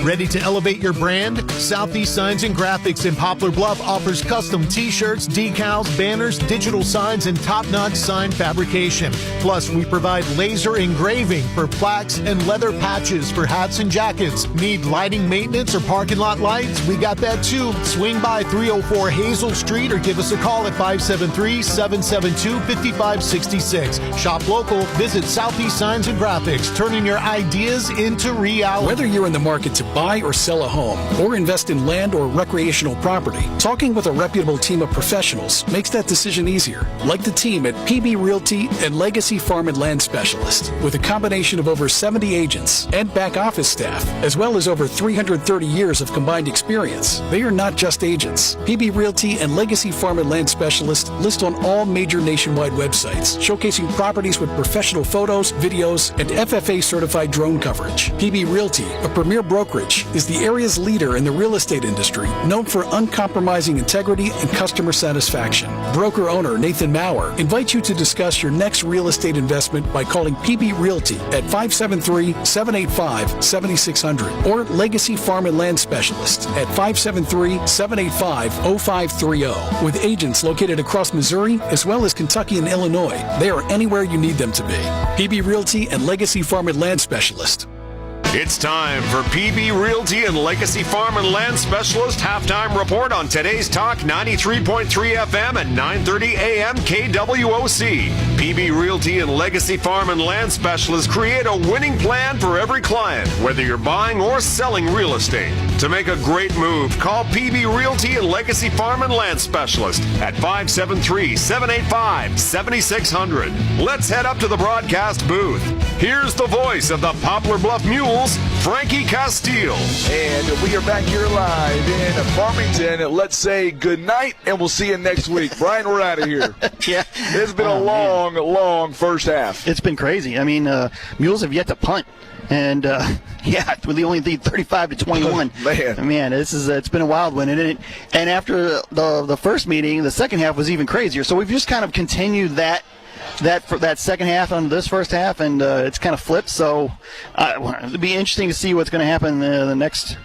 Ready to elevate your brand? Southeast Signs and Graphics in Poplar Bluff offers custom t-shirts, decals, banners, digital signs, and top-notch sign fabrication. Plus, we provide laser engraving for plaques and leather patches for hats and jackets. Need lighting maintenance or parking lot lights? We got that too. Swing by 304 Hazel Street or give us a call at 573-772-5566. Shop local. Visit Southeast Signs and Graphics, turning your ideas into reality. Whether you're in the market to buy or sell a home or invest in land or recreational property, talking with a reputable team of professionals makes that decision easier. Like the team at PB Realty and Legacy Farm and Land Specialist, with a combination of over 70 agents and back office staff, as well as over 330 years of combined experience. They are not just agents. PB Realty and Legacy Farm and Land Specialist list on all major nationwide websites, showcasing properties with professional photos, videos, and FFA certified drone coverage. PB Realty, a premier brokerage, is the area's leader in the real estate industry, known for uncompromising integrity and customer satisfaction. Broker-owner Nathan Maurer invites you to discuss your next real estate investment by calling PB Realty at 573-785-7600 or Legacy Farm and Land Specialist at 573-785-0530. With agents located across Missouri as well as Kentucky and Illinois, they are anywhere you need them to be. PB Realty and Legacy Farm and Land Specialist. It's time for PB Realty and Legacy Farm and Land Specialist halftime report on today's Talk 93.3 FM and 9:30 AM KWOC. PB Realty and Legacy Farm and Land Specialists create a winning plan for every client, whether you're buying or selling real estate. To make a great move, call PB Realty and Legacy Farm and Land Specialist at 573-785-7600. Let's head up to the broadcast booth. Here's the voice of the Poplar Bluff Mules, Frankie Castile. And we are back here live in Farmington. Let's say good night, and we'll see you next week. Brian, we're out of here. Yeah. It's been a long first half. It's been crazy. I mean, Mules have yet to punt. And, we only lead 35-21. Man, it's been a wild one. And after the first meeting, the second half was even crazier. So we've just kind of continued that second half on this first half, and it's kind of flipped. So it'll be interesting to see what's going to happen the next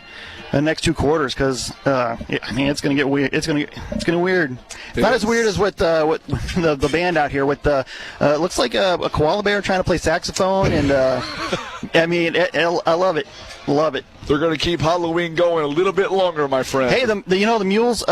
two quarters, because it's going to get weird. It's going to weird. Not as weird as what the band out here with looks like a koala bear trying to play saxophone, and I love it. Love it. They're going to keep Halloween going a little bit longer, my friend. Hey, the Mules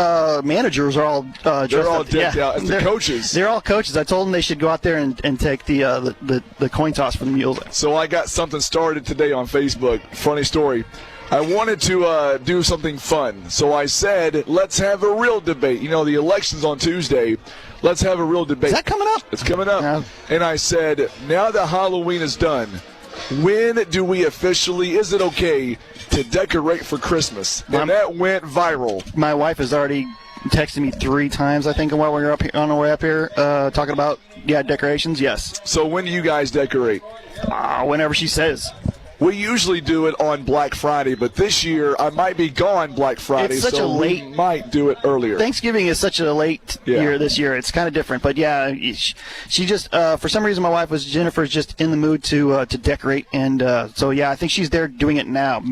managers are all they're all decked out. And the coaches. They're all coaches. I told them they should go out there and take the coin toss for the Mules. So I got something started today on Facebook. Funny story. I wanted to do something fun. So I said, let's have a real debate. The election's on Tuesday. Let's have a real debate. Is that coming up? It's coming up. Yeah. And I said, now that Halloween is done, when do we officially, is it okay to decorate for Christmas? And that went viral. My wife has already texted me 3 times, I think, while we were on our way up here, talking about, decorations, yes. So when do you guys decorate? Whenever she says. We usually do it on Black Friday, but this year I might be gone Black Friday, it's such a late, we might do it earlier. Thanksgiving is such a late year this year. It's kind of different, but she just for some reason my wife Jennifer's just in the mood to decorate, and so I think she's there doing it now.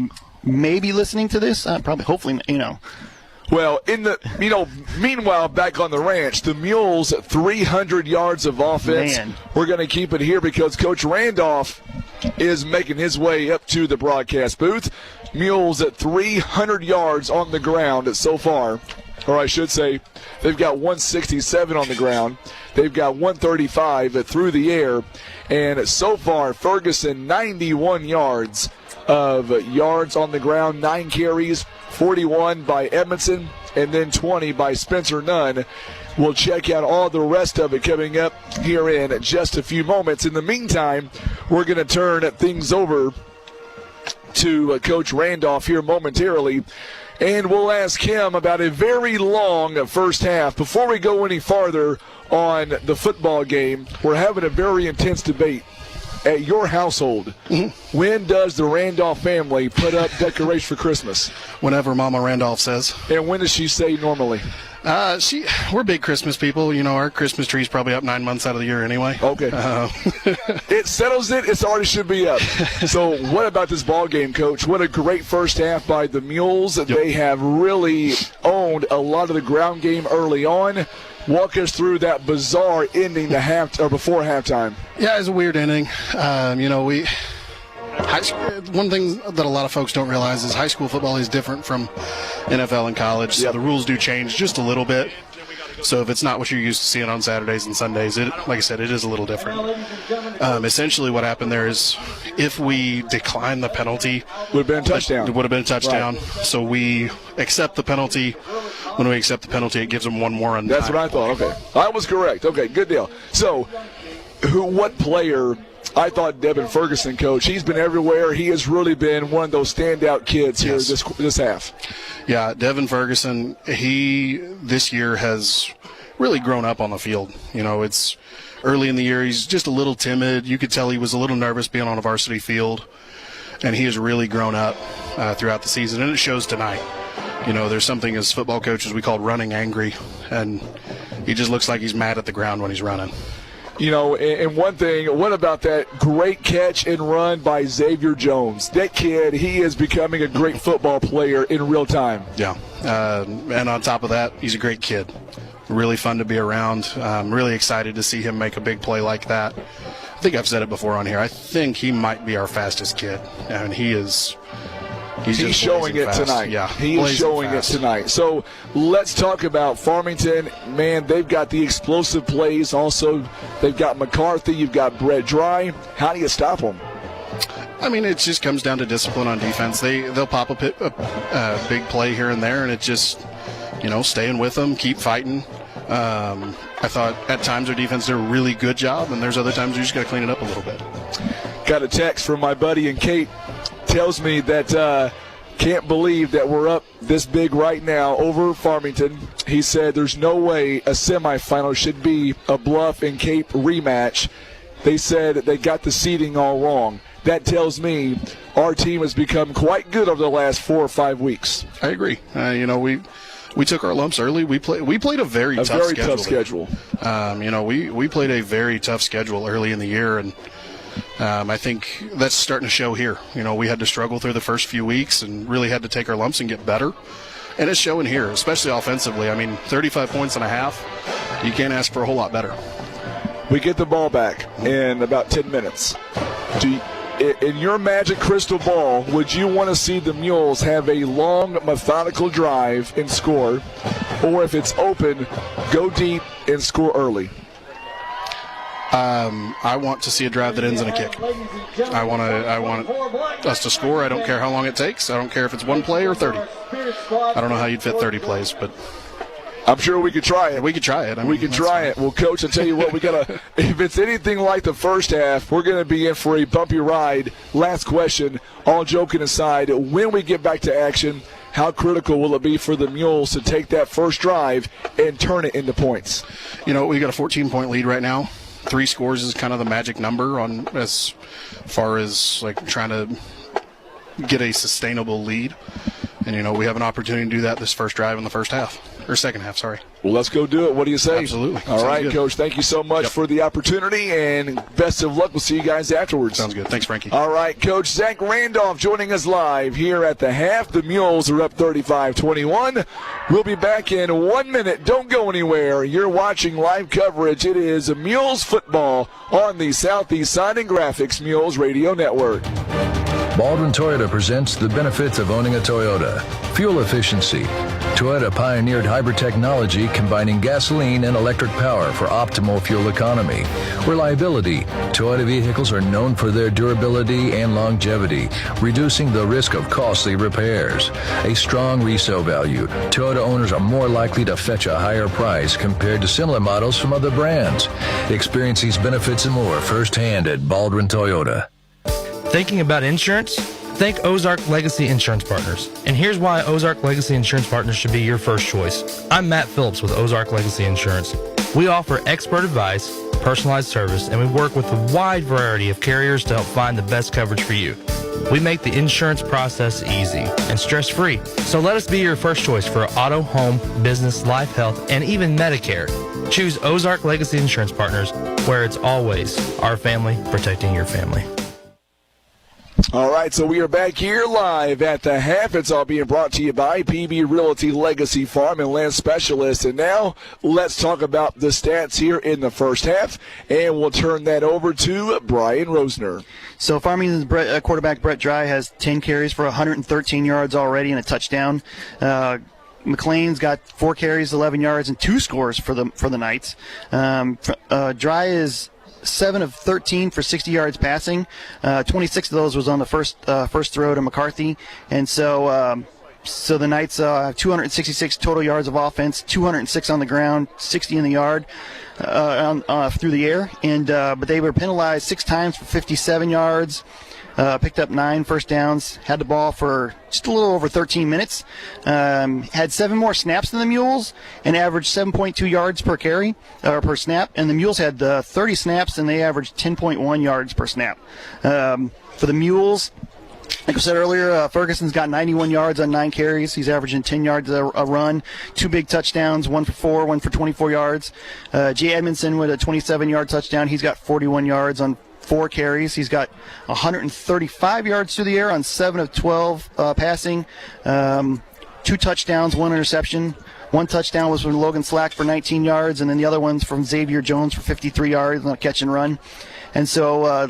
Maybe listening to this, probably, hopefully, Well, meanwhile, back on the ranch, the Mules 300 yards of offense. Man. We're going to keep it here because Coach Randolph is making his way up to the broadcast booth. Mules at 300 yards on the ground so far. Or I should say, they've got 167 on the ground. They've got 135 through the air. And so far, Ferguson 91 yards of yards on the ground, 9 carries, 41 by Edmondson, and then 20 by Spencer Nunn. We'll check out all the rest of it coming up here in just a few moments. In the meantime, we're going to turn things over to Coach Randolph here momentarily, and we'll ask him about a very long first half. Before we go any farther on the football game, we're having a very intense debate at your household. When does the Randolph family put up decorations for Christmas? Whenever Mama Randolph says. And when does she say normally? We're big Christmas people. You know, our Christmas tree's probably up 9 months out of the year anyway. Okay. It settles it. It's already should be up. So what about this ball game, Coach? What a great first half by the Mules. Yep. They have really owned a lot of the ground game early on. Walk us through that bizarre ending before halftime. Yeah, it's a weird inning. One thing that a lot of folks don't realize is high school football is different from NFL and college. So the rules do change just a little bit. So if it's not what you're used to seeing on Saturdays and Sundays, like I said, it is a little different. Essentially what happened there is if we decline the penalty, would have been a touchdown. It would have been a touchdown. Right. So we accept the penalty. When we accept the penalty, it gives them one more. That's what I thought. Okay. I was correct. Okay, good deal. So what player... I thought Devin Ferguson, Coach, he's been everywhere. He has really been one of those standout kids here this half. Yeah, Devin Ferguson, he this year has really grown up on the field. You know, it's early in the year. He's just a little timid. You could tell he was a little nervous being on a varsity field, and he has really grown up throughout the season, and it shows tonight. You know, there's something as football coaches we call running angry, and he just looks like he's mad at the ground when he's running. You know, and one thing, what about that great catch and run by Xavier Jones? That kid, he is becoming a great football player in real time. Yeah, and on top of that, he's a great kid. Really fun to be around. I'm really excited to see him make a big play like that. I think I've said it before on here. I think he might be our fastest kid, and he is... He's showing it fast. tonight. Yeah, he is showing it tonight. So let's talk about Farmington. Man, they've got the explosive plays. Also, they've got McCarthy. You've got Brett Dry. How do you stop them? I mean, it just comes down to discipline on defense. They'll pop a big play here and there, and it just, staying with them, keep fighting. I thought at times our defense did a really good job, and there's other times you just got to clean it up a little bit. Got a text from my buddy and Kate. Tells me that can't believe that we're up this big right now over Farmington. He said there's no way a semifinal should be a Bluff and Cape rematch. They said they got the seeding all wrong. That tells me our team has become quite good over the last 4 or 5 weeks. I agree. We took our lumps early. We played a very tough schedule. We played a very tough schedule early in the year, and I think that's starting to show here. We had to struggle through the first few weeks and really had to take our lumps and get better. And it's showing here, especially offensively. I mean, 35 points and a half, you can't ask for a whole lot better. We get the ball back in about 10 minutes. In your magic crystal ball, would you want to see the Mules have a long, methodical drive and score, or if it's open, go deep and score early? I want to see a drive that ends in a kick. I want us to score. I don't care how long it takes. I don't care if it's one play or 30. I don't know how you'd fit 30 plays, but I'm sure we could try it. We could try it. We could try it. Well, Coach, I'll tell you what, if it's anything like the first half, we're going to be in for a bumpy ride. Last question, all joking aside, when we get back to action, how critical will it be for the Mules to take that first drive and turn it into points? We got a 14-point lead right now. 3 scores is kind of the magic number on as far as like trying to get a sustainable lead. And, we have an opportunity to do that this first drive in the first half, or second half, sorry. Well, let's go do it. What do you say? Absolutely. All right, good. Coach, thank you so much for the opportunity, and best of luck. We'll see you guys afterwards. Sounds good. Thanks, Frankie. All right, Coach Zach Randolph joining us live here at the half. The Mules are up 35-21. We'll be back in 1 minute. Don't go anywhere. You're watching live coverage. It is Mules football on the Southeast Sign and Graphics Mules Radio Network. Baldwin Toyota presents the benefits of owning a Toyota. Fuel efficiency. Toyota pioneered hybrid technology combining gasoline and electric power for optimal fuel economy. Reliability. Toyota vehicles are known for their durability and longevity, reducing the risk of costly repairs. A strong resale value. Toyota owners are more likely to fetch a higher price compared to similar models from other brands. Experience these benefits and more firsthand at Baldwin Toyota. Thinking about insurance? Think Ozark Legacy Insurance Partners. And here's why Ozark Legacy Insurance Partners should be your first choice. I'm Matt Phillips with Ozark Legacy Insurance. We offer expert advice, personalized service, and we work with a wide variety of carriers to help find the best coverage for you. We make the insurance process easy and stress-free. So let us be your first choice for auto, home, business, life, health, and even Medicare. Choose Ozark Legacy Insurance Partners, where it's always our family protecting your family. All right, so we are back here live at the half. It's all being brought to you by PB Realty Legacy Farm and Land Specialists. And now let's talk about the stats here in the first half, and we'll turn that over to Brian Rosner. So Farmington's quarterback Brett Dry has 10 carries for 113 yards already and a touchdown. McLean's got 4 carries, 11 yards, and 2 scores for the Knights. Dry is 7 of 13 for 60 yards passing. 26 of those was on the first throw to McCarthy, and so the Knights have 266 total yards of offense, 206 on the ground, 60 in the yard through the air, and but they were penalized 6 times for 57 yards. Picked up 9 first downs, had the ball for just a little over 13 minutes, had 7 more snaps than the Mules, and averaged 7.2 yards per carry, or per snap, and the Mules had 30 snaps, and they averaged 10.1 yards per snap. For the Mules, like I said earlier, Ferguson's got 91 yards on 9 carries. He's averaging 10 yards a run, 2 big touchdowns, 1 for 4, 1 for 24 yards. Jay Edmondson with a 27-yard touchdown. He's got 41 yards on 4 carries. He's got 135 yards through the air on 7 of 12 passing, 2 touchdowns, 1 interception. 1 touchdown was from Logan Slack for 19 yards, and then the other one's from Xavier Jones for 53 yards on a catch and run. And so,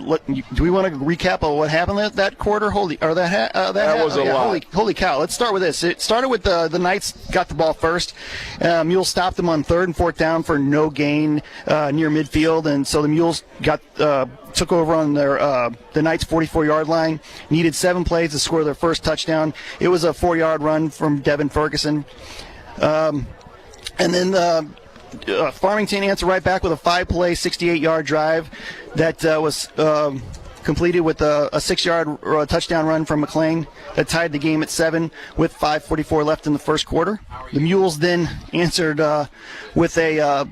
do we want to recap of what happened that quarter? That was a lot. Holy cow! Let's start with this. It started with the Knights got the ball first. Mules stopped them on 3rd and 4th down for no gain near midfield, and so the Mules took over on the Knights' 44-yard line. Needed 7 plays to score their first touchdown. It was a 4-yard run from Devin Ferguson, and then. Farmington answered right back with a 5-play, 68-yard drive that was completed with a 6-yard touchdown run from McLean that tied the game at 7 with 5:44 left in the first quarter. The Mules then answered with a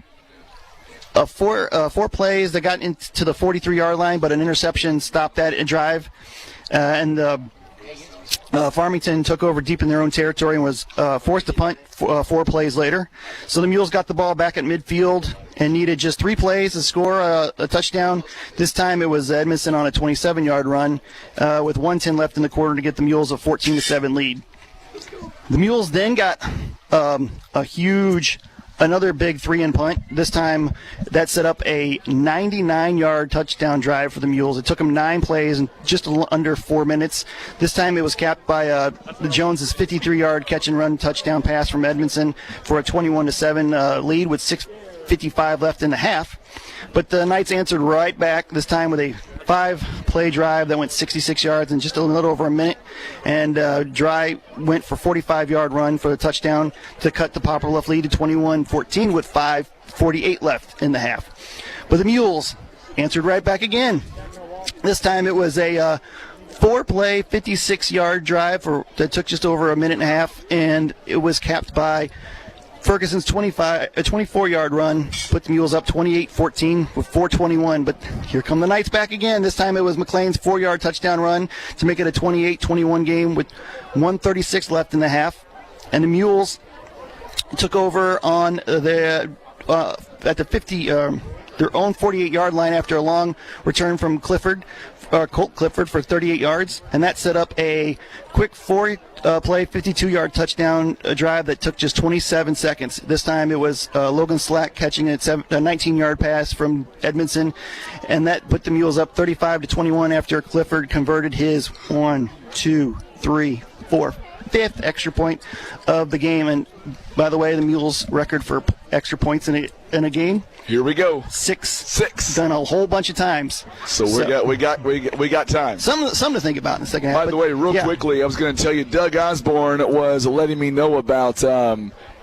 4 plays that got into the 43-yard line, but an interception stopped that drive, and Farmington took over deep in their own territory and was forced to punt 4 plays later. So the Mules got the ball back at midfield and needed just 3 plays to score a touchdown. This time it was Edmondson on a 27-yard run with 1:10 left in the quarter to get the Mules a 14-7 lead. The Mules then got another big 3-and punt. This time that set up a 99-yard touchdown drive for the Mules. It took them 9 plays in just a little under 4 minutes. This time it was capped by the Jones' 53-yard catch and run touchdown pass from Edmondson for a 21-7 lead with 6:55 left in the half. But the Knights answered right back, this time with a 5-play drive that went 66 yards in just a little over a minute. And Dry went for 45-yard run for the touchdown to cut the Poplar Bluff lead to 21-14 with 5:48 left in the half. But the Mules answered right back again. This time it was a 4-play, 56-yard drive that took just over a minute and a half, and it was capped by Ferguson's 24-yard run, put the Mules up 28-14 with 4:21. But here come the Knights back again. This time it was McLean's 4-yard touchdown run to make it a 28-21 game with 1:36 left in the half. And the Mules took over on at the 50, their own 48-yard line after a long return from Colt Clifford for 38 yards, and that set up a quick 4-play, 52-yard touchdown drive that took just 27 seconds. This time it was Logan Slack catching a 19-yard pass from Edmondson, and that put the Mules up 35-21 after Clifford converted his 5th extra point of the game. And by the way, the Mules' record for extra points in a game. Here we go. 6. Done a whole bunch of times. So we got time. Something to think about in the second half. By the way, quickly, I was going to tell you, Doug Osborne was letting me know about.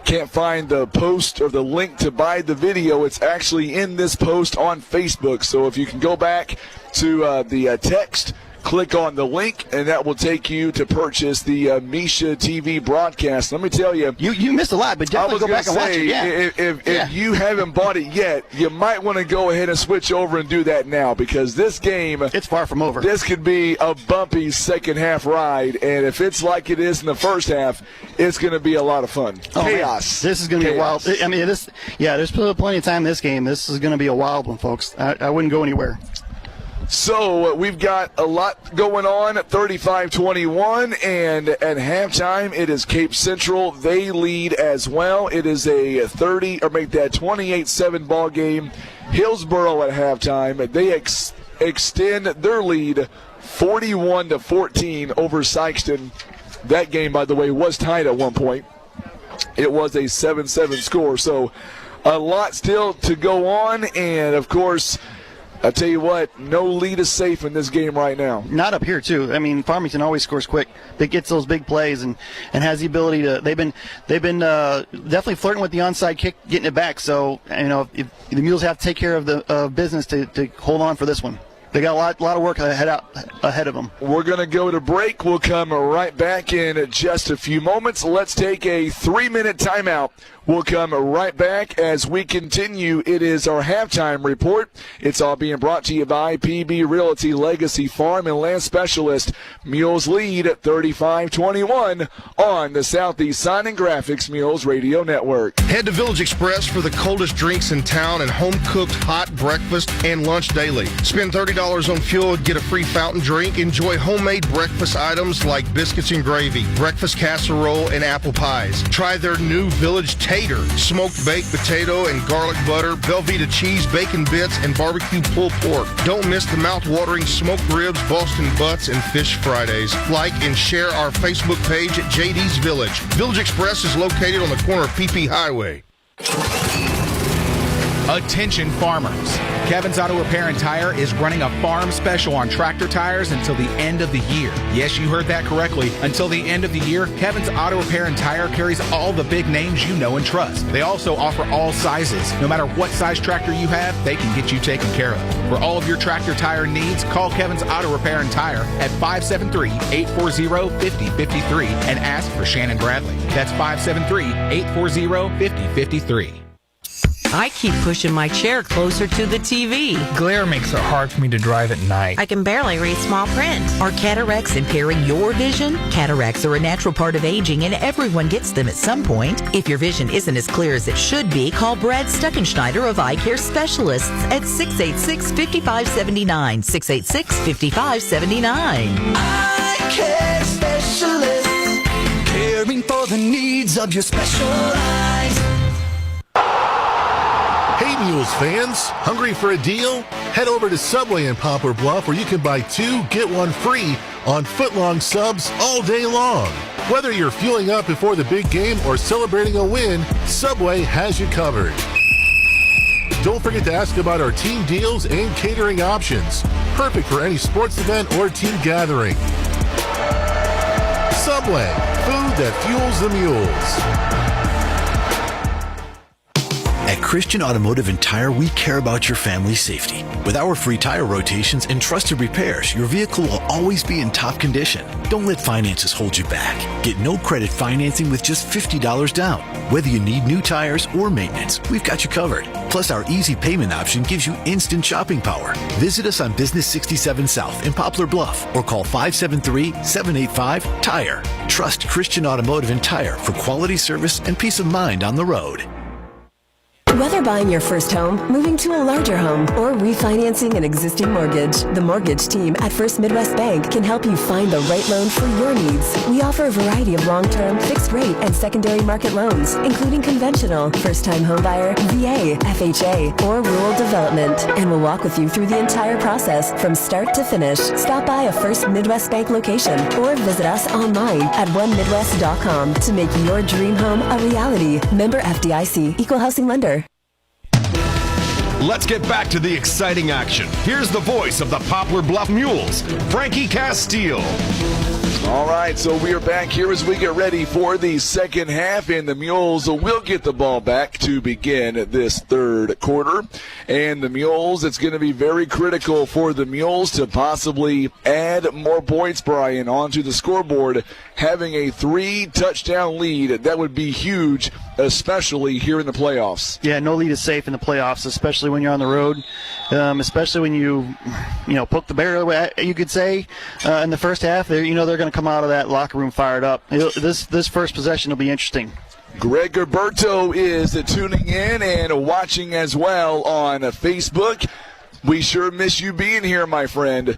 Can't find the post or the link to buy the video. It's actually in this post on Facebook. So if you can go back to the text click on the link, and that will take you to purchase the Misha TV broadcast. Let me tell you. You missed a lot, but definitely go back and watch it. Yeah. If you haven't bought it yet, you might want to go ahead and switch over and do that now, because this game, it's far from over. This could be a bumpy second half ride, and if it's like it is in the first half, it's going to be a lot of fun. Chaos. Man. This is going to be a wild. I mean, there's plenty of time in this game. This is going to be a wild one, folks. I wouldn't go anywhere. So we've got a lot going on at 35-21, and at halftime it is Cape Central. They lead as well. It is a 28-7 ball game. Hillsboro at halftime, they extend their lead 41-14 over Sykeston. That game, by the way, was tied at one point. It was a 7-7 score, so a lot still to go on, and of course, I tell you what, no lead is safe in this game right now. Not up here, too. I mean, Farmington always scores quick. They gets those big plays and has the ability to. They've been definitely flirting with the onside kick, getting it back. So if the Mules have to take care of the business to hold on for this one. They got a lot of work ahead of them. We're going to go to break. We'll come right back in just a few moments. Let's take a 3-minute timeout. We'll come right back as we continue. It is our halftime report. It's all being brought to you by PB Realty Legacy Farm and Land Specialist. Mules lead at 35-21 on the Southeast Sign and Graphics Mules Radio Network. Head to Village Express for the coldest drinks in town and home-cooked hot breakfast and lunch daily. Spend $30 on fuel, get a free fountain drink. Enjoy homemade breakfast items like biscuits and gravy, breakfast casserole, and apple pies. Try their new Village Tater, smoked baked potato and garlic butter, Velveeta cheese, bacon bits, and barbecue pulled pork. Don't miss the mouth-watering smoked ribs, Boston butts, and fish Fridays. Like and share our Facebook page at JD's Village. Village Express is located on the corner of PP Highway. Attention farmers. Kevin's Auto Repair and Tire is running a farm special on tractor tires until the end of the year. Yes, you heard that correctly. Until the end of the year, Kevin's Auto Repair and Tire carries all the big names you know and trust. They also offer all sizes. No matter what size tractor you have, they can get you taken care of. For all of your tractor tire needs, call Kevin's Auto Repair and Tire at 573-840-5053 and ask for Shannon Bradley. That's 573-840-5053. I keep pushing my chair closer to the TV. Glare makes it hard for me to drive at night. I can barely read small print. Are cataracts impairing your vision? Cataracts are a natural part of aging, and everyone gets them at some point. If your vision isn't as clear as it should be, call Brad Stuckenschneider of Eye Care Specialists at 686-5579. 686-5579. Eye Care Specialists, caring for the needs of your special eyes. Hey Mules fans, hungry for a deal? Head over to Subway in Poplar Bluff where you can buy 2, get 1 free on footlong subs all day long. Whether you're fueling up before the big game or celebrating a win, Subway has you covered. Don't forget to ask about our team deals and catering options. Perfect for any sports event or team gathering. Subway, food that fuels the Mules. At Christian Automotive and Tire, we care about your family's safety. With our free tire rotations and trusted repairs, your vehicle will always be in top condition. Don't let finances hold you back. Get no credit financing with just $50 down. Whether you need new tires or maintenance, we've got you covered. Plus, our easy payment option gives you instant shopping power. Visit us on Business 67 South in Poplar Bluff or call 573-785-TIRE. Trust Christian Automotive and Tire for quality service and peace of mind on the road. Whether buying your first home, moving to a larger home, or refinancing an existing mortgage, the mortgage team at First Midwest Bank can help you find the right loan for your needs. We offer a variety of long-term, fixed-rate, and secondary market loans, including conventional, first-time homebuyer, VA, FHA, or rural development, and we'll walk with you through the entire process from start to finish. Stop by a First Midwest Bank location or visit us online at onemidwest.com to make your dream home a reality. Member FDIC, Equal Housing Lender. Let's get back to the exciting action. Here's the voice of the Poplar Bluff Mules, Frankie Castile. All right, so we are back here as we get ready for the second half, and the Mules will get the ball back to begin this third quarter. And the Mules, it's going to be very critical for the Mules to possibly add more points, Brian, onto the scoreboard. Having a 3-touchdown lead, that would be huge, especially here in the playoffs. Yeah, no lead is safe in the playoffs, especially when you're on the road, especially when you poke the bear, you could say, in the first half. They're going to come out of that locker room fired up. This first possession will be interesting. Greg Gilberto is tuning in and watching as well on Facebook. We sure miss you being here, my friend.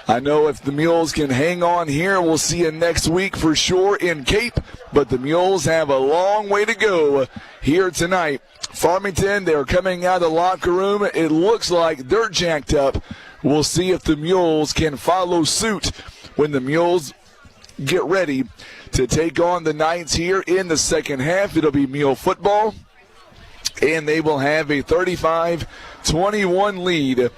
I know if the Mules can hang on here, we'll see you next week for sure in Cape, but the Mules have a long way to go here tonight. Farmington, they're coming out of the locker room. It looks like they're jacked up. We'll see if the Mules can follow suit when the Mules get ready to take on the Knights here in the second half. It'll be Mule football, and they will have a 35-21 lead.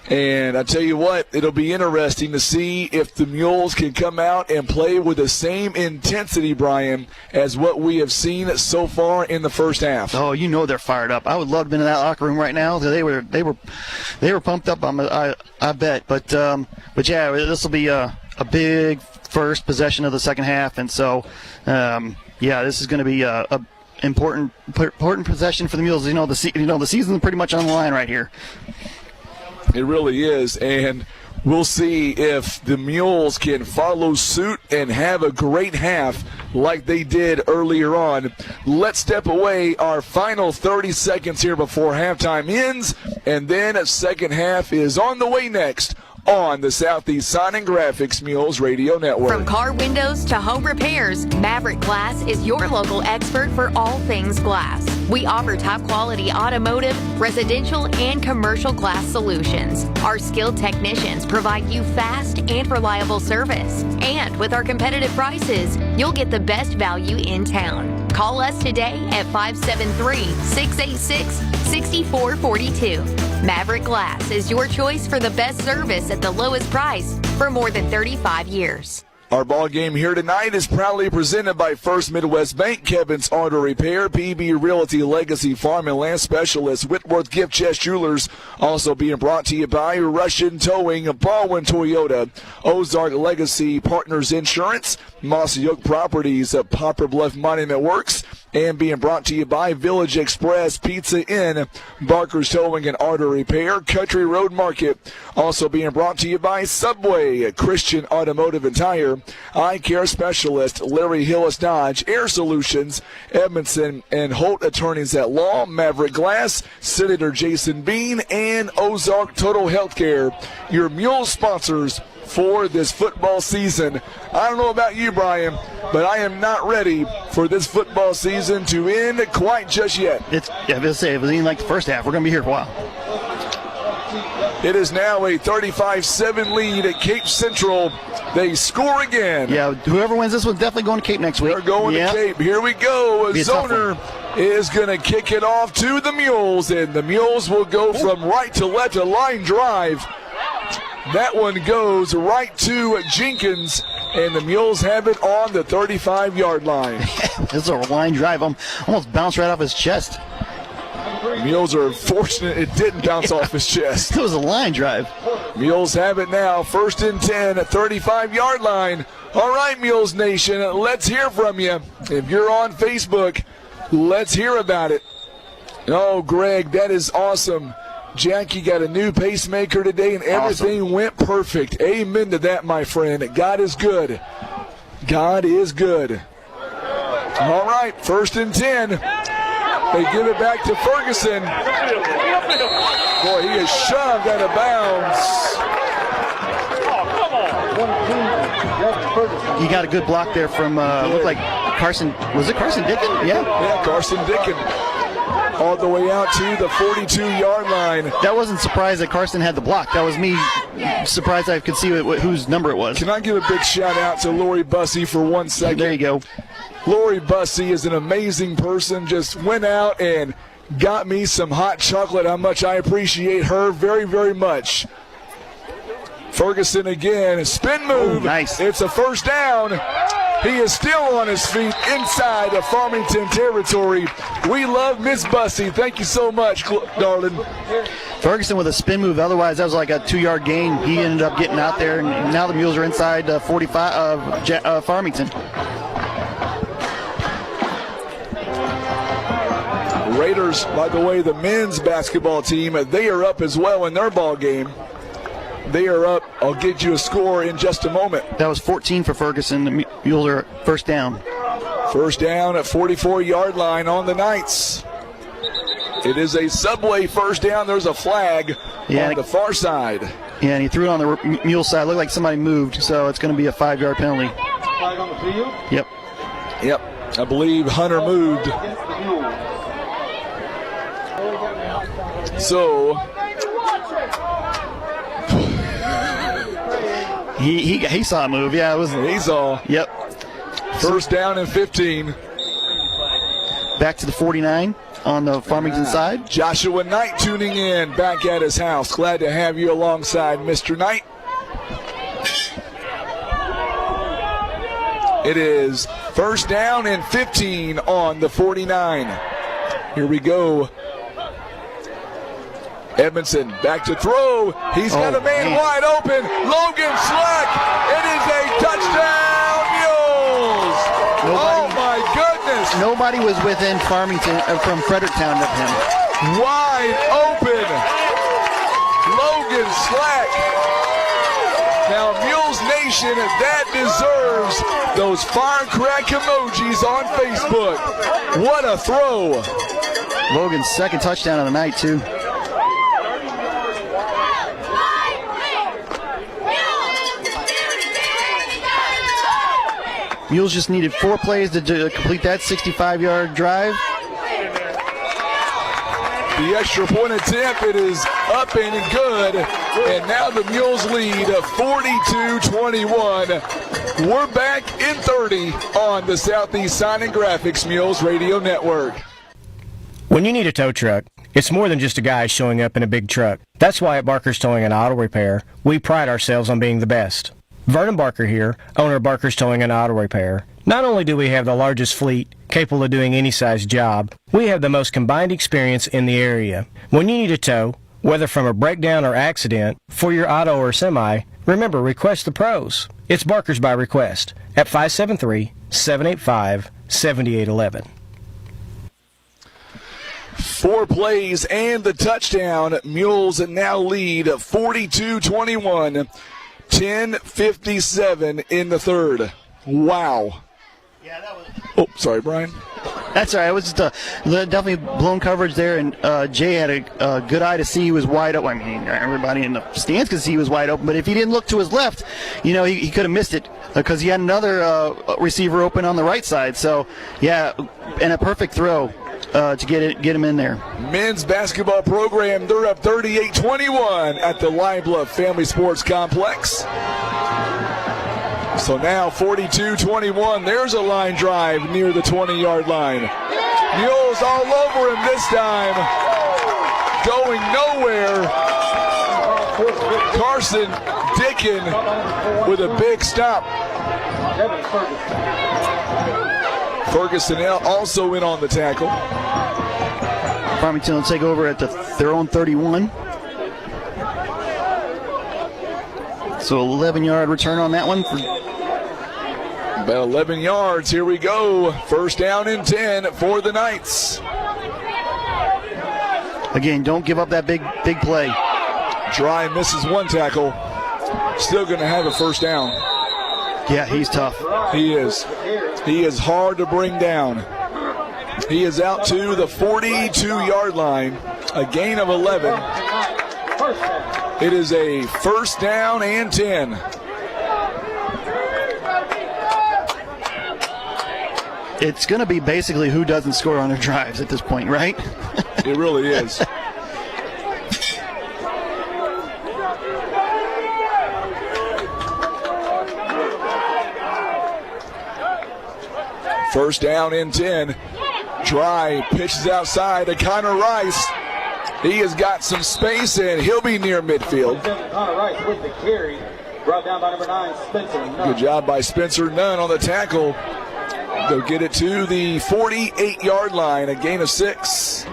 And I tell you what, it'll be interesting to see if the Mules can come out and play with the same intensity, Brian, as what we have seen so far in the first half. Oh, they're fired up. I would love to be in that locker room right now. They were pumped up. I bet. But yeah, this will be a big first possession of the second half, and so this is going to be a important possession for the Mules. The season's pretty much on the line right here. It really is, and we'll see if the Mules can follow suit and have a great half like they did earlier on. Let's step away. Our final 30 seconds here before halftime ends, and then a second half is on the way next on the Southeast Sign and Graphics Mules Radio Network. From car windows to home repairs, Maverick Glass is your local expert for all things glass. We offer top-quality automotive, residential, and commercial glass solutions. Our skilled technicians provide you fast and reliable service. And with our competitive prices, you'll get the best value in town. Call us today at 573-686-6442. Maverick Glass is your choice for the best service at the lowest price for more than 35 years. Our ball game here tonight is proudly presented by First Midwest Bank, Kevin's Auto Repair, PB Realty, Legacy Farm and Land Specialists, Whitworth Gift Chest Jewelers. Also being brought to you by Russian Towing, Baldwin Toyota, Ozark Legacy Partners Insurance, Mossy Oak Properties, Poplar Bluff Monument Works, and being brought to you by Village Express Pizza Inn, Barker's Towing and Auto Repair, Country Road Market. Also being brought to you by Subway, Christian Automotive and Tire, Eye Care Specialist, Larry Hillis Dodge, Air Solutions, Edmondson and Holt Attorneys at Law, Maverick Glass, Senator Jason Bean, and Ozark Total Healthcare, your Mule sponsors for this football season. I don't know about you, Brian, but I am not ready for this football season to end quite just yet. If it was anything like the first half, we're going to be here for a while. It is now a 35-7 lead at Cape Central. They score again. Yeah, whoever wins this one's definitely going to Cape next week. They're going to Cape. Here we go. A Zoner is going to kick it off to the Mules, and the Mules will go from right to left, a line drive. That one goes right to Jenkins, and the Mules have it on the 35-yard line. This is a line drive. Almost bounced right off his chest. Mules are fortunate it didn't bounce off his chest. It was a line drive. Mules have it now, 1st and 10 at 35-yard line. All right, Mules Nation, let's hear from you. If you're on Facebook, let's hear about it. Oh, Greg, that is awesome. Jackie got a new pacemaker today, and everything went perfect. Amen to that, my friend. God is good. God is good. All right, 1st and 10. They give it back to Ferguson. Boy, he is shoved out of bounds. He got a good block there from, looked like Carson. Was it Carson Dickin? Yeah, Carson Dickin. All the way out to the 42-yard line. That wasn't surprised that Carson had the block. That was me surprised I could see whose number it was. Can I give a big shout-out to Lori Bussey for 1 second? There you go. Lori Bussey is an amazing person. Just went out and got me some hot chocolate. How much I appreciate her very, very much. Ferguson again, spin move. Nice. It's a first down. He is still on his feet inside of Farmington territory. We love Miss Bussy. Thank you so much, darling. Ferguson with a spin move. Otherwise, that was like a 2-yard gain. He ended up getting out there, and now the Mules are inside 45 of Farmington. Raiders, by the way, the men's basketball team, they are up as well in their ball game. They are up. I'll get you a score in just a moment. That was 14 for Ferguson. The Mules are first down. First down at 44-yard line on the Knights. It is a Subway first down. There's a flag on the far side. Yeah, and he threw it on the Mule side. Looked like somebody moved, so it's going to be a 5-yard penalty. Flag on the field? Yep. Yep. I believe Hunter moved. So he saw a move. Yeah, it was. He saw. Yep. First down and 15. Back to the 49 on the Farmington side. Joshua Knight tuning in back at his house. Glad to have you alongside, Mr. Knight. It is first down and 15 on the 49. Here we go. Edmondson back to throw. He's got a man wide open. Logan Slack. It is a touchdown, Mules. Oh my goodness. Nobody was within Farmington from Fredericktown of him. Wide open. Logan Slack. Now, Mules Nation, that deserves those firecrack emojis on Facebook. What a throw. Logan's second touchdown of the night, too. Mules just needed 4 plays to complete that 65-yard drive. The extra point attempt, it is up and good. And now the Mules lead 42-21. We're back in 30 on the Southeast Sign and Graphics Mules Radio Network. When you need a tow truck, it's more than just a guy showing up in a big truck. That's why at Barker's Towing and Auto Repair, we pride ourselves on being the best. Vernon Barker here, owner of Barker's Towing and Auto Repair. Not only do we have the largest fleet capable of doing any size job, we have the most combined experience in the area. When you need a tow, whether from a breakdown or accident, for your auto or semi, remember, request the pros. It's Barker's by request at 573-785-7811. 4 plays and the touchdown. Mules now lead 42-21. 10:57 in the third. Wow. Yeah, that was. Oh, sorry, Brian. That's all right. It was just definitely blown coverage there, and Jay had a good eye to see he was wide open. I mean, everybody in the stands could see he was wide open, but if he didn't look to his left, you know, he could have missed it because he had another receiver open on the right side. So, yeah, and a perfect throw. To get him in there. Men's basketball program, they're up 38-21 at the Live Bluff Family Sports Complex. So now 42-21. There's a line drive near the 20-yard line. Mules all over him this time. Going nowhere. Carson Dickin with a big stop. Ferguson also in on the tackle. Farmington will take over at their own 31. So 11-yard return on that one. About 11 yards. Here we go. First down and 10 for the Knights. Again, don't give up that big play. Dry misses one tackle. Still going to have a first down. Yeah, he's tough. He is. He is hard to bring down. He is out to the 42-yard line. A gain of 11. It is a first down and 10. It's going to be basically who doesn't score on their drives at this point, right? It really is. First down and 10. Dry pitches outside to Connor Rice. He has got some space, and he'll be near midfield. Connor Rice with the carry. Brought down by number 9, Spencer Nunn. Good job by Spencer Nunn on the tackle. They'll get it to the 48-yard line, a gain of 6.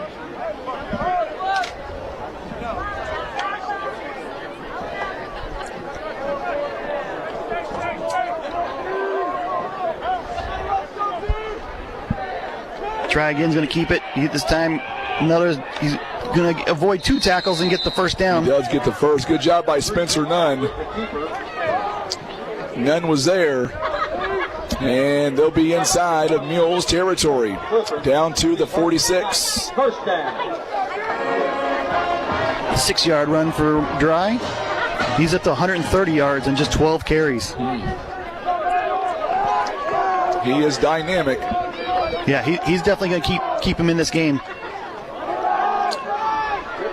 Try again, he's going to keep it. This time, he's going to avoid 2 tackles and get the first down. He does get the first. Good job by Spencer Nunn. Nunn was there. And they'll be inside of Mules territory. Down to the 46. First down. 6-yard run for Dry. He's at the 130 yards and just 12 carries. He is dynamic. Yeah, he's definitely going to keep him in this game.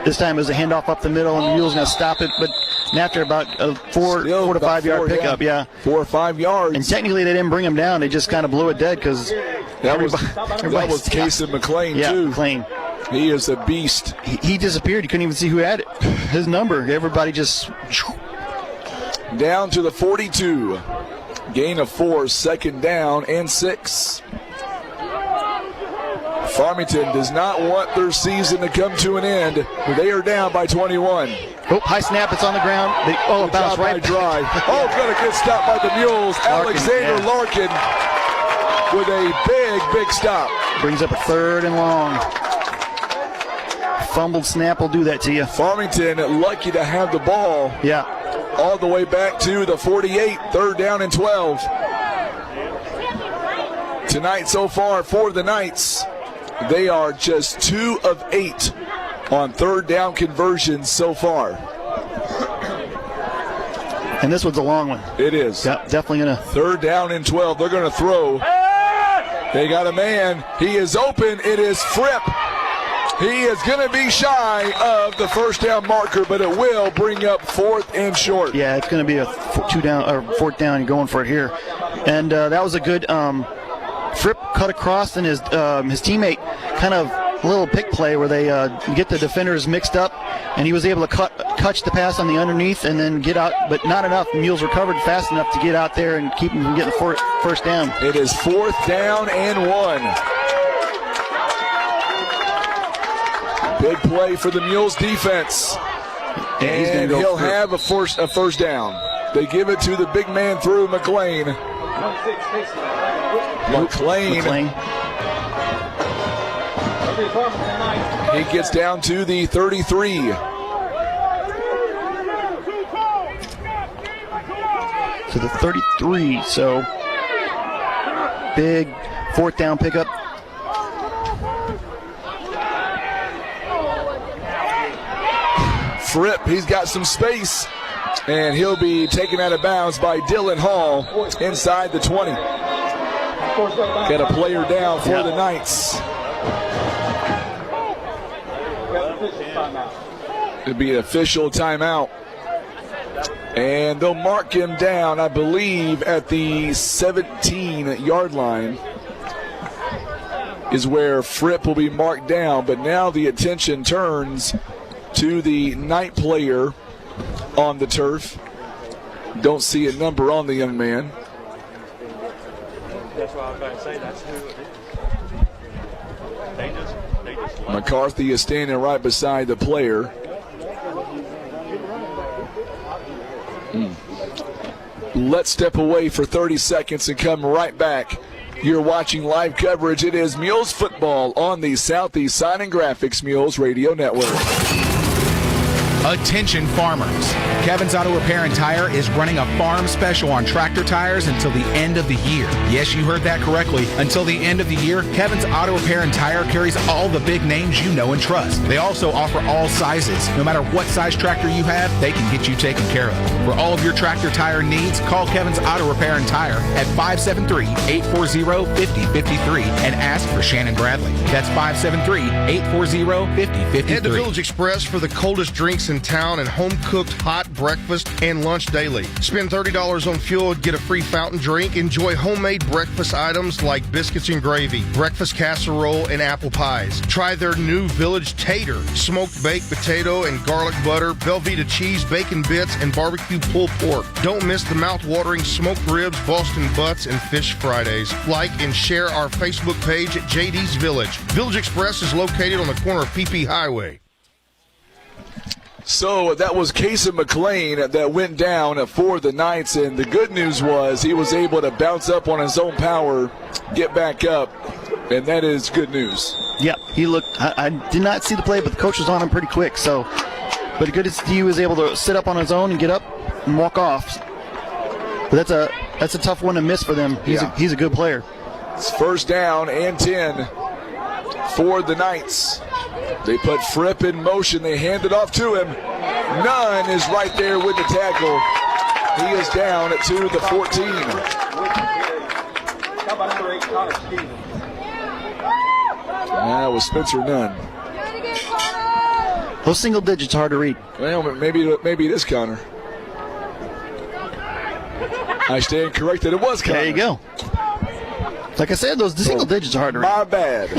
This time it was a handoff up the middle, and the Mules going to stop it, but after about a 4 to 5 yard pickup, 4 or 5 yards. And technically they didn't bring him down; they just kind of blew it dead because that was Casey McLean too. McLean. He is a beast. He disappeared. You couldn't even see who had it. His number. Everybody just down to the 42. Gain of 4. 2nd down and 6. Farmington does not want their season to come to an end. They are down by 21. Oh, high snap. It's on the ground. It bounced right Dry. Oh, going to get stopped by the Mules. Alexander Larkin with a big stop. Brings up a 3rd and long. Fumbled snap will do that to you. Farmington lucky to have the ball. Yeah. All the way back to the 48. 3rd down and 12. Tonight so far for the Knights, they are just 2 of 8 on 3rd down conversions so far. And this one's a long one. It is. Yeah, definitely going to. 3rd down and 12. They're going to throw. They got a man. He is open. It is Fripp. He is going to be shy of the 1st down marker, but it will bring up 4th and short. Yeah, it's going to be a 4th down. You're going for it here. And that was a good Fripp cut across, and his teammate kind of a little pick play where they get the defenders mixed up, and he was able to catch the pass on the underneath and then get out, but not enough. The Mules recovered fast enough to get out there and keep them from getting the 1st down. It is 4th down and 1. Big play for the Mules defense. And he'll have a first down. They give it to the big man through McLean. McLean. He gets down to the 33. To the 33. So big 4th down pickup. Fripp, he's got some space, and he'll be taken out of bounds by Dylan Hall inside the 20. Got a player down for the Knights. It'll be an official timeout. And they'll mark him down, I believe, at the 17-yard line is where Fripp will be marked down. But now the attention turns to the Knight player on the turf. Don't see a number on the young man. That's what I was about to say. That's who they just McCarthy is standing right beside the player. Let's step away for 30 seconds and come right back. You're watching live coverage. It is Mules football on the Southeast Sign and Graphics Mules Radio Network. Attention farmers. Kevin's Auto Repair and Tire is running a farm special on tractor tires until the end of the year. Yes, you heard that correctly. Until the end of the year, Kevin's Auto Repair and Tire carries all the big names you know and trust. They also offer all sizes. No matter what size tractor you have, they can get you taken care of. For all of your tractor tire needs, call Kevin's Auto Repair and Tire at 573-840-5053 and ask for Shannon Bradley. That's 573-840-5053. Head to Village Express for the coldest drinks in in town and home-cooked hot breakfast and lunch daily. Spend $30 on fuel and get a free fountain drink. Enjoy homemade breakfast items like biscuits and gravy, breakfast casserole, and apple pies. Try their new Village Tater, smoked baked potato and garlic butter, Velveeta cheese, bacon bits, and barbecue pulled pork. Don't miss the mouth-watering smoked ribs, Boston butts, and fish Fridays. Like and share our Facebook page at JD's Village. Village Express is located on the corner of PP Highway. So that was Casey McLean that went down for the Knights, and the good news was he was able to bounce up on his own power, get back up, and that is good news. Yeah, he looked. I did not see the play, but the coach was on him pretty quick. So, but good to see he was able to sit up on his own and get up and walk off. But that's a tough one to miss for them. He's a good player. It's first down and 10 for the Knights. They put Fripp in motion. They hand it off to him. Nunn is right there with the tackle. He is down to the 14. Now with Spencer Nunn. Those single digits are hard to read. Well, maybe it is Connor. I stand corrected. It was Connor. There you go. Like I said, those single digits are hard to read. My bad.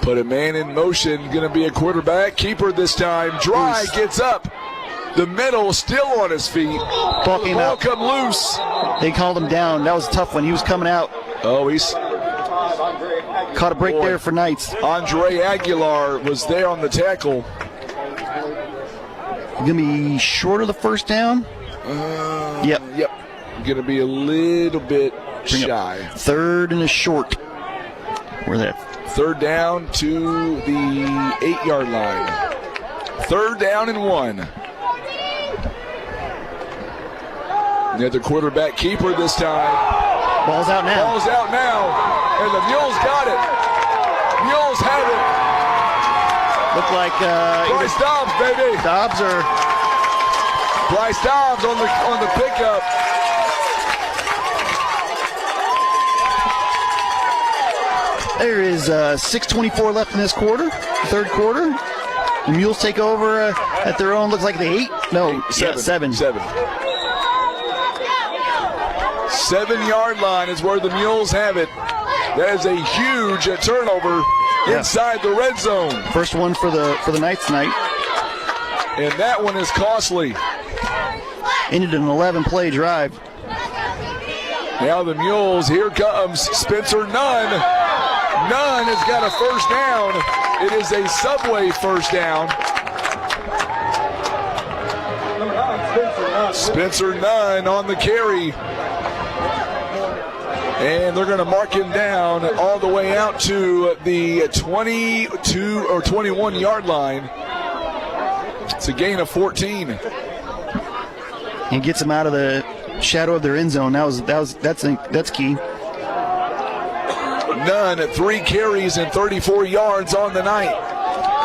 Put a man in motion. Going to be a quarterback. Keeper this time. Dry gets up. The middle still on his feet. Ball came out. Come loose. They called him down. That was a tough one. He was coming out. Oh, he's caught a break there for Knights. Andre Aguilar was there on the tackle. Gonna be short of the first down. Yep. Gonna be a little bit shy. Third and a short. Where that? Third down to the 8-yard line. Third down and 1. Another quarterback keeper this time. Ball's out now. Ball's out now. And the Mules got it. Mules have it. Look like Bryce Dobbs, baby. Dobbs or Bryce Dobbs on the pickup. There is 6:24 left in this quarter, third quarter. The Mules take over at their own. Looks like the 8. No, 7. 7-yard line is where the Mules have it. That is a huge turnover inside the red zone. First one for the Knights tonight. And that one is costly. Ended an 11-play drive. Now the Mules, here comes Spencer Nunn. Nunn has got a first down. It is a Subway first down. Spencer Nunn on the carry. And they're going to mark him down all the way out to the 22 or 21-yard line. It's a gain of 14. And gets them out of the shadow of their end zone. That's key. Nunn at 3 carries and 34 yards on the night.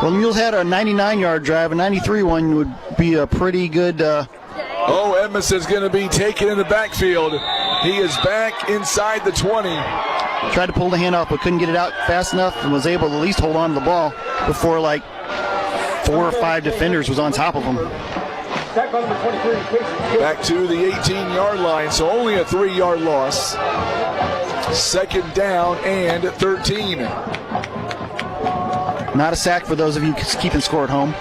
Well, the Mules had a 99-yard drive. A 93 one would be a pretty good. Edmondson's going to be taken in the backfield. He is back inside the 20. Tried to pull the hand off, but couldn't get it out fast enough and was able to at least hold on to the ball before like 4 or 5 defenders was on top of him. Back to the 18-yard line, so only a 3-yard loss. Second down and 13. Not a sack for those of you keeping score at home.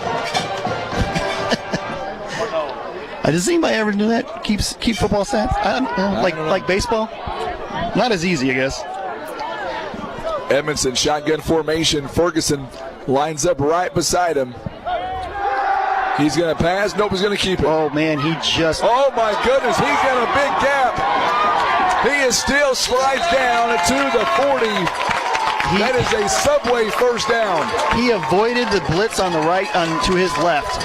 Does anybody ever do that? Keep football stats? I don't know. Like baseball? Not as easy, I guess. Edmondson shotgun formation. Ferguson lines up right beside him. He's going to pass. Nope, he's going to keep it. Oh, man, he just... Oh, my goodness, he's got a big gap. He is still slides down to the 40. That is a Subway first down. He avoided the blitz on the right to his left.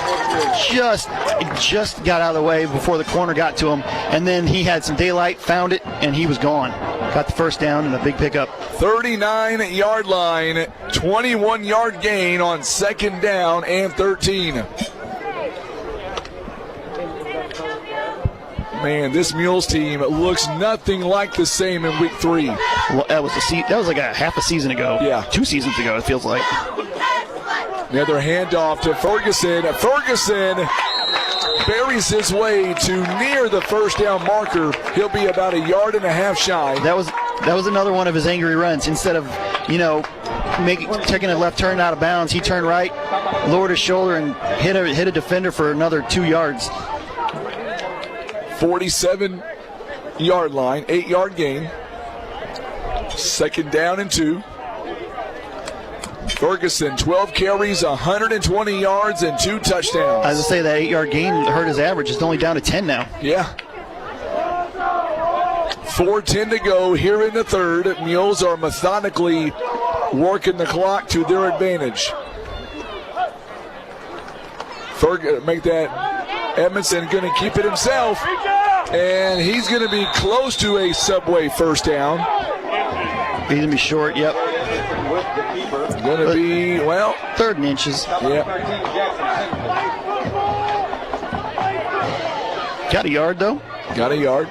Just got out of the way before the corner got to him. And then he had some daylight, found it, and he was gone. Got the first down and a big pickup. 39-yard line, 21-yard gain on second down and 13. Man, this Mules team looks nothing like the same in week 3. Well, that was like a half a season ago. Yeah. 2 seasons ago, it feels like. Another handoff to Ferguson. Ferguson buries his way to near the first down marker. He'll be about 1.5 yards shy. That was another one of his angry runs. Instead of, taking a left turn out of bounds, he turned right, lowered his shoulder, and hit a defender for another 2 yards. 47-yard line, 8-yard gain. 2nd down and 2. Ferguson, 12 carries, 120 yards, and 2 touchdowns. As I say, that 8-yard gain hurt his average. It's only down to 10 now. Yeah. 4:10 to go here in the 3rd. Mules are methodically working the clock to their advantage. Make that Edmondson going to keep it himself, and he's going to be close to a Subway first down. He's going to be short, yep. Going to be, 3rd and inches. Yep. Got a yard, though. Got a yard.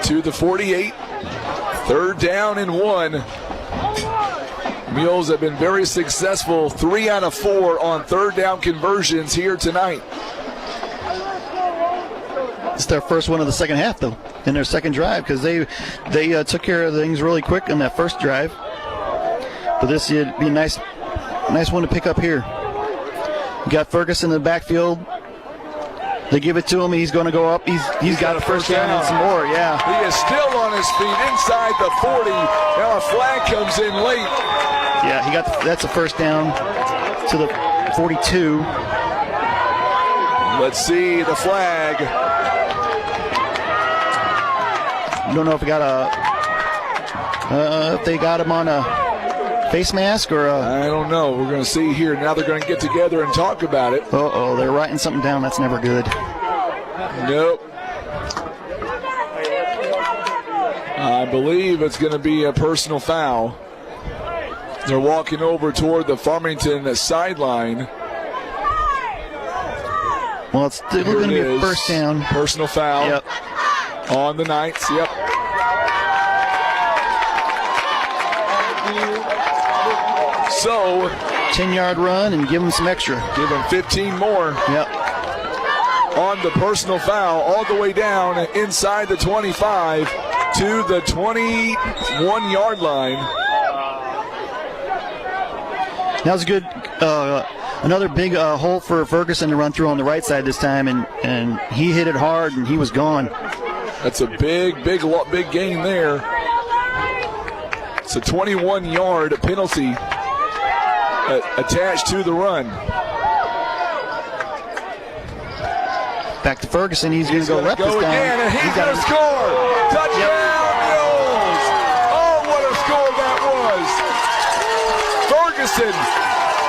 To the 48. 3rd down and 1. Mules have been very successful, 3 out of 4 on 3rd down conversions here tonight. It's their first one of the second half, though, in their second drive, because they took care of things really quick in that first drive. But this would be a nice one to pick up here. You got Ferguson in the backfield. They give it to him. He's going to go up. He's got a first down and some more. Yeah. He is still on his feet inside the 40. Now a flag comes in late. Yeah, that's a first down to the 42. Let's see the flag. Don't know if they got him on a face mask or I don't know. We're going to see here. Now they're going to get together and talk about it. Uh-oh, they're writing something down. That's never good. Nope. I believe it's going to be a personal foul. They're walking over toward the Farmington sideline. Well, it's still going to be a first down. Personal foul. Yep. On the Knights. Yep. So, 10-yard run and give them some extra. Give them 15 more. Yep. On the personal foul, all the way down inside the 25 to the 21-yard line. That was a good, another big hole for Ferguson to run through on the right side this time, and he hit it hard, and he was gone. That's a big gain there. It's a 21-yard penalty attached to the run. Back to Ferguson. He's going to go left this time. Again, and he's going to score. Touchdown, Mules. Oh, what a score that was. Ferguson,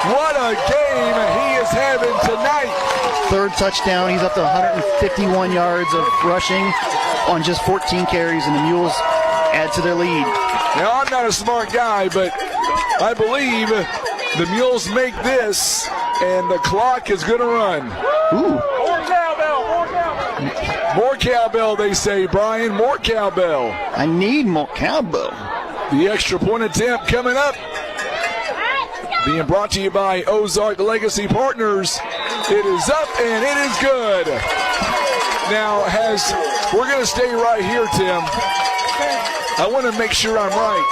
what a game he is having tonight. 3rd touchdown. He's up to 151 yards of rushing on just 14 carries, and the Mules add to their lead. Now, I'm not a smart guy, but I believe the Mules make this, and the clock is going to run. Ooh. More cowbell, they say, Brian. More cowbell. I need more cowbell. The extra point attempt coming up. Being brought to you by Ozark Legacy Partners. It is up and it is good. Now, we're going to stay right here, Tim. I want to make sure I'm right.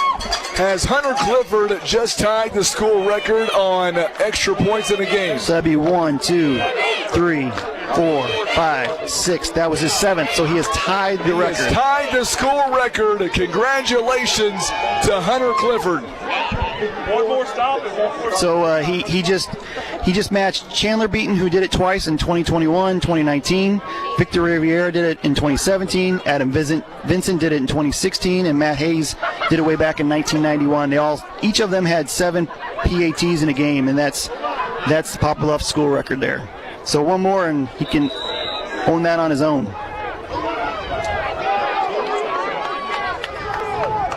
Has Hunter Clifford just tied the school record on extra points in a game? So that'd be 1, 2, 3, 4, 5, 6. That was his 7th, so he has tied the record. He has tied the school record. Congratulations to Hunter Clifford. One more stop and one more. So he just matched Chandler Beaton, who did it twice in 2021, 2019. Victor Riviera did it in 2017. Adam Vincent did it in 2016, and Matt Hayes did it way back in 1991. Each of them had 7 PATs in a game, and that's the Poplar Bluff school record there. So one more, and he can own that on his own.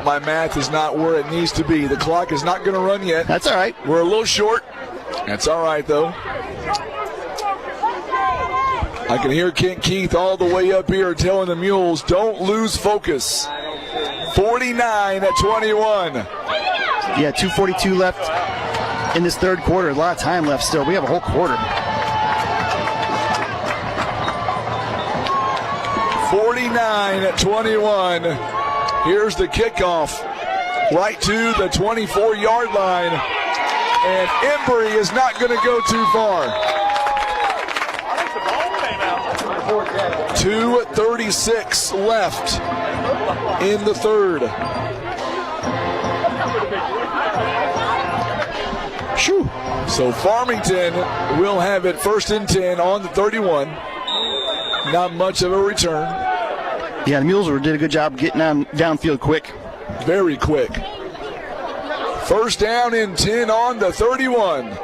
My math is not where it needs to be. The clock is not going to run yet. That's all right. We're a little short. That's all right, though. I can hear Kent Keith all the way up here telling the Mules, don't lose focus. 49-21. Yeah, 2:42 left in this third quarter. A lot of time left still. We have a whole quarter. 49-21. Here's the kickoff. Right to the 24-yard line. And Embry is not going to go too far. 2:36 left in the third. Shoo. So Farmington will have it 1st and 10 on the 31. Not much of a return. Yeah, the Mules did a good job getting downfield quick. Very quick. 1st down and 10 on the 31.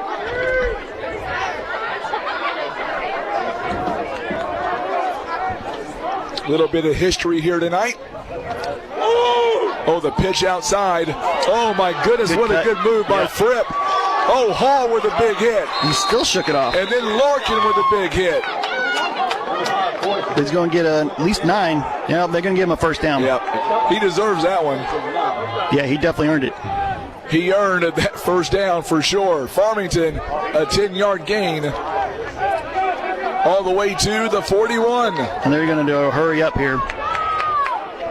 Little bit of history here tonight. Oh, the pitch outside. Oh, my goodness, what a good move by Fripp. Oh, Hall with a big hit. He still shook it off. And then Larkin with a big hit. He's going to get at least 9. Yeah, they're going to give him a 1st down. Yep, he deserves that one. Yeah, he definitely earned it. He earned that 1st down for sure. Farmington, a 10-yard gain. All the way to the 41. And they're going to hurry up here.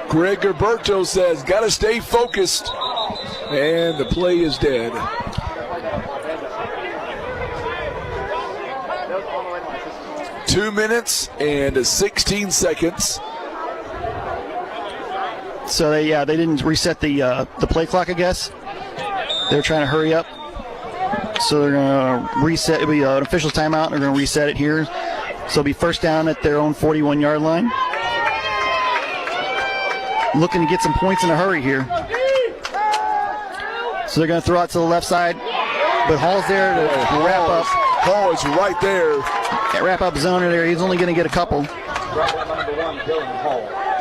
Greg Gerberto says, got to stay focused. And the play is dead. Two minutes and 16 seconds. So they didn't reset the play clock, I guess. They're trying to hurry up. So they're going to reset. It'll be an official timeout. They're going to reset it here. So it'll be 1st down at their own 41-yard line. Looking to get some points in a hurry here. So they're going to throw out to the left side. But Hall's there to wrap up. Hall is right there. Wrap up Zoner there. He's only going to get a couple.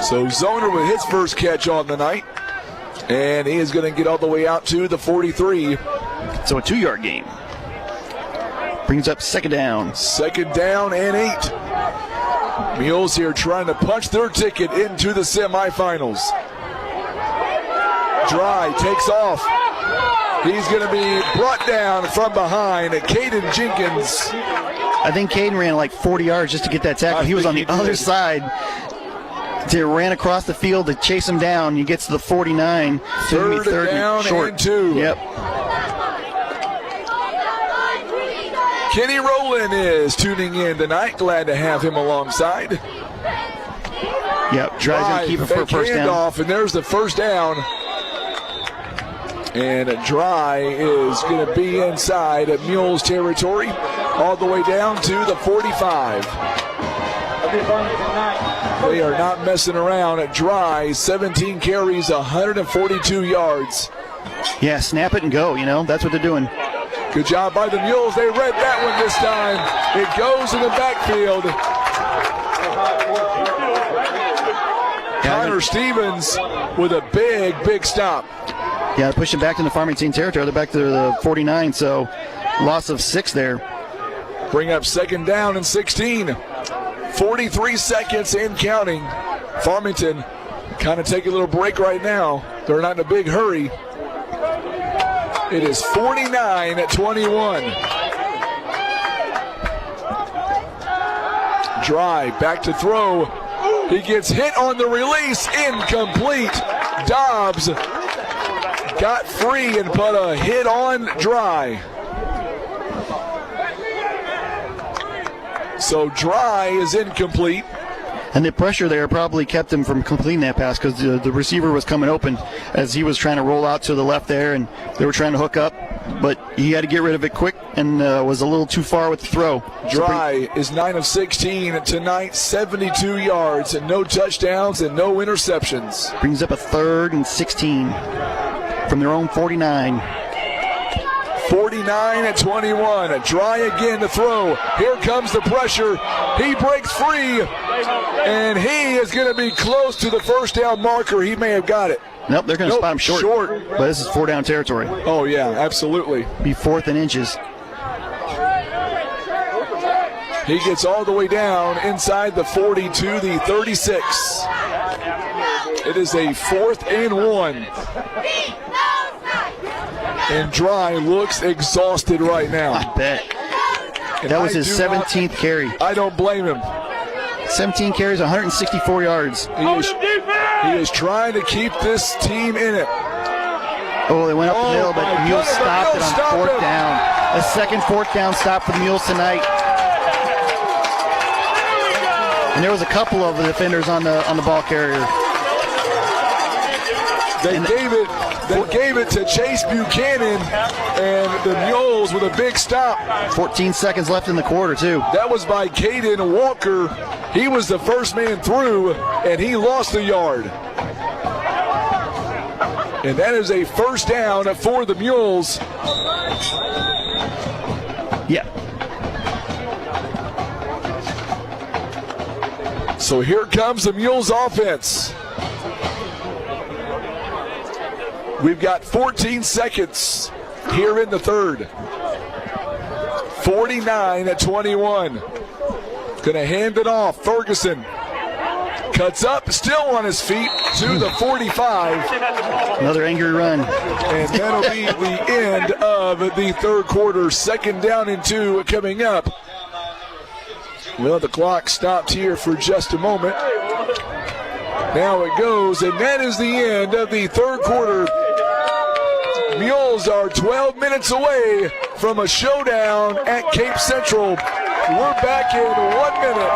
So Zoner with his first catch on the night. And he is going to get all the way out to the 43. So a 2-yard gain. Brings up 2nd down. 2nd down and 8. Mules here trying to punch their ticket into the semifinals. Dry takes off. He's going to be brought down from behind. Caden Jenkins. I think Caden ran like 40 yards just to get that tackle. He was on the other side. They ran across the field to chase him down. He gets to the 49. Third down short. And 2. Yep. Kenny Rowland is tuning in tonight. Glad to have him alongside. Yep, Dry's going to keep it for a 1st down. Off, and there's the 1st down. And Dry is going to be inside of Mules territory all the way down to the 45. They are not messing around at Dry. 17 carries, 142 yards. Yeah, snap it and go, That's what they're doing. Good job by the Mules. They read that one this time. It goes in the backfield. Connor Stevens with a big stop. Yeah, they're pushing back into Farmington territory. They're back to the 49, so loss of 6 there. Bring up 2nd down and 16. 43 seconds and counting. Farmington kind of take a little break right now. They're not in a big hurry. It is 49-21. Dry back to throw. He gets hit on the release. Incomplete. Dobbs got free and put a hit on Dry. So Dry is incomplete. And the pressure there probably kept him from completing that pass because the receiver was coming open as he was trying to roll out to the left there, and they were trying to hook up. But he had to get rid of it quick and was a little too far with the throw. Dry is 9 of 16 tonight, 72 yards and no touchdowns and no interceptions. Brings up a 3rd and 16 from their own 49. 49-21. Dry again to throw. Here comes the pressure. He breaks free, and he is going to be close to the 1st down marker. He may have got it. Nope, they're going to spot him short. But this is 4 down territory. Oh, yeah, absolutely. Be 4th and inches. He gets all the way down inside the 40 to the 36. It is a 4th and 1. And Dry looks exhausted right now. I bet. That was his 17th carry. I don't blame him. 17 carries, 164 yards. He is trying to keep this team in it. Oh, they went up the middle, but the Mules stopped it on 4th down. A second 4th down stop for the Mules tonight. And there was a couple of the defenders on the ball carrier. They gave it to Chase Buchanan, and the Mules with a big stop. 14 seconds left in the quarter, too. That was by Caden Walker. He was the first man through, and he lost a yard. And that is a 1st down for the Mules. Yeah. So here comes the Mules offense. We've got 14 seconds here in the 3rd. 49-21. Going to hand it off. Ferguson cuts up, still on his feet to the 45. Another angry run. And that'll be the end of the 3rd quarter. 2nd down and 2 coming up. Well, the clock stopped here for just a moment. Now it goes, and that is the end of the 3rd quarter. Mules are 12 minutes away from a showdown at Cape Central. We're back in 1 minute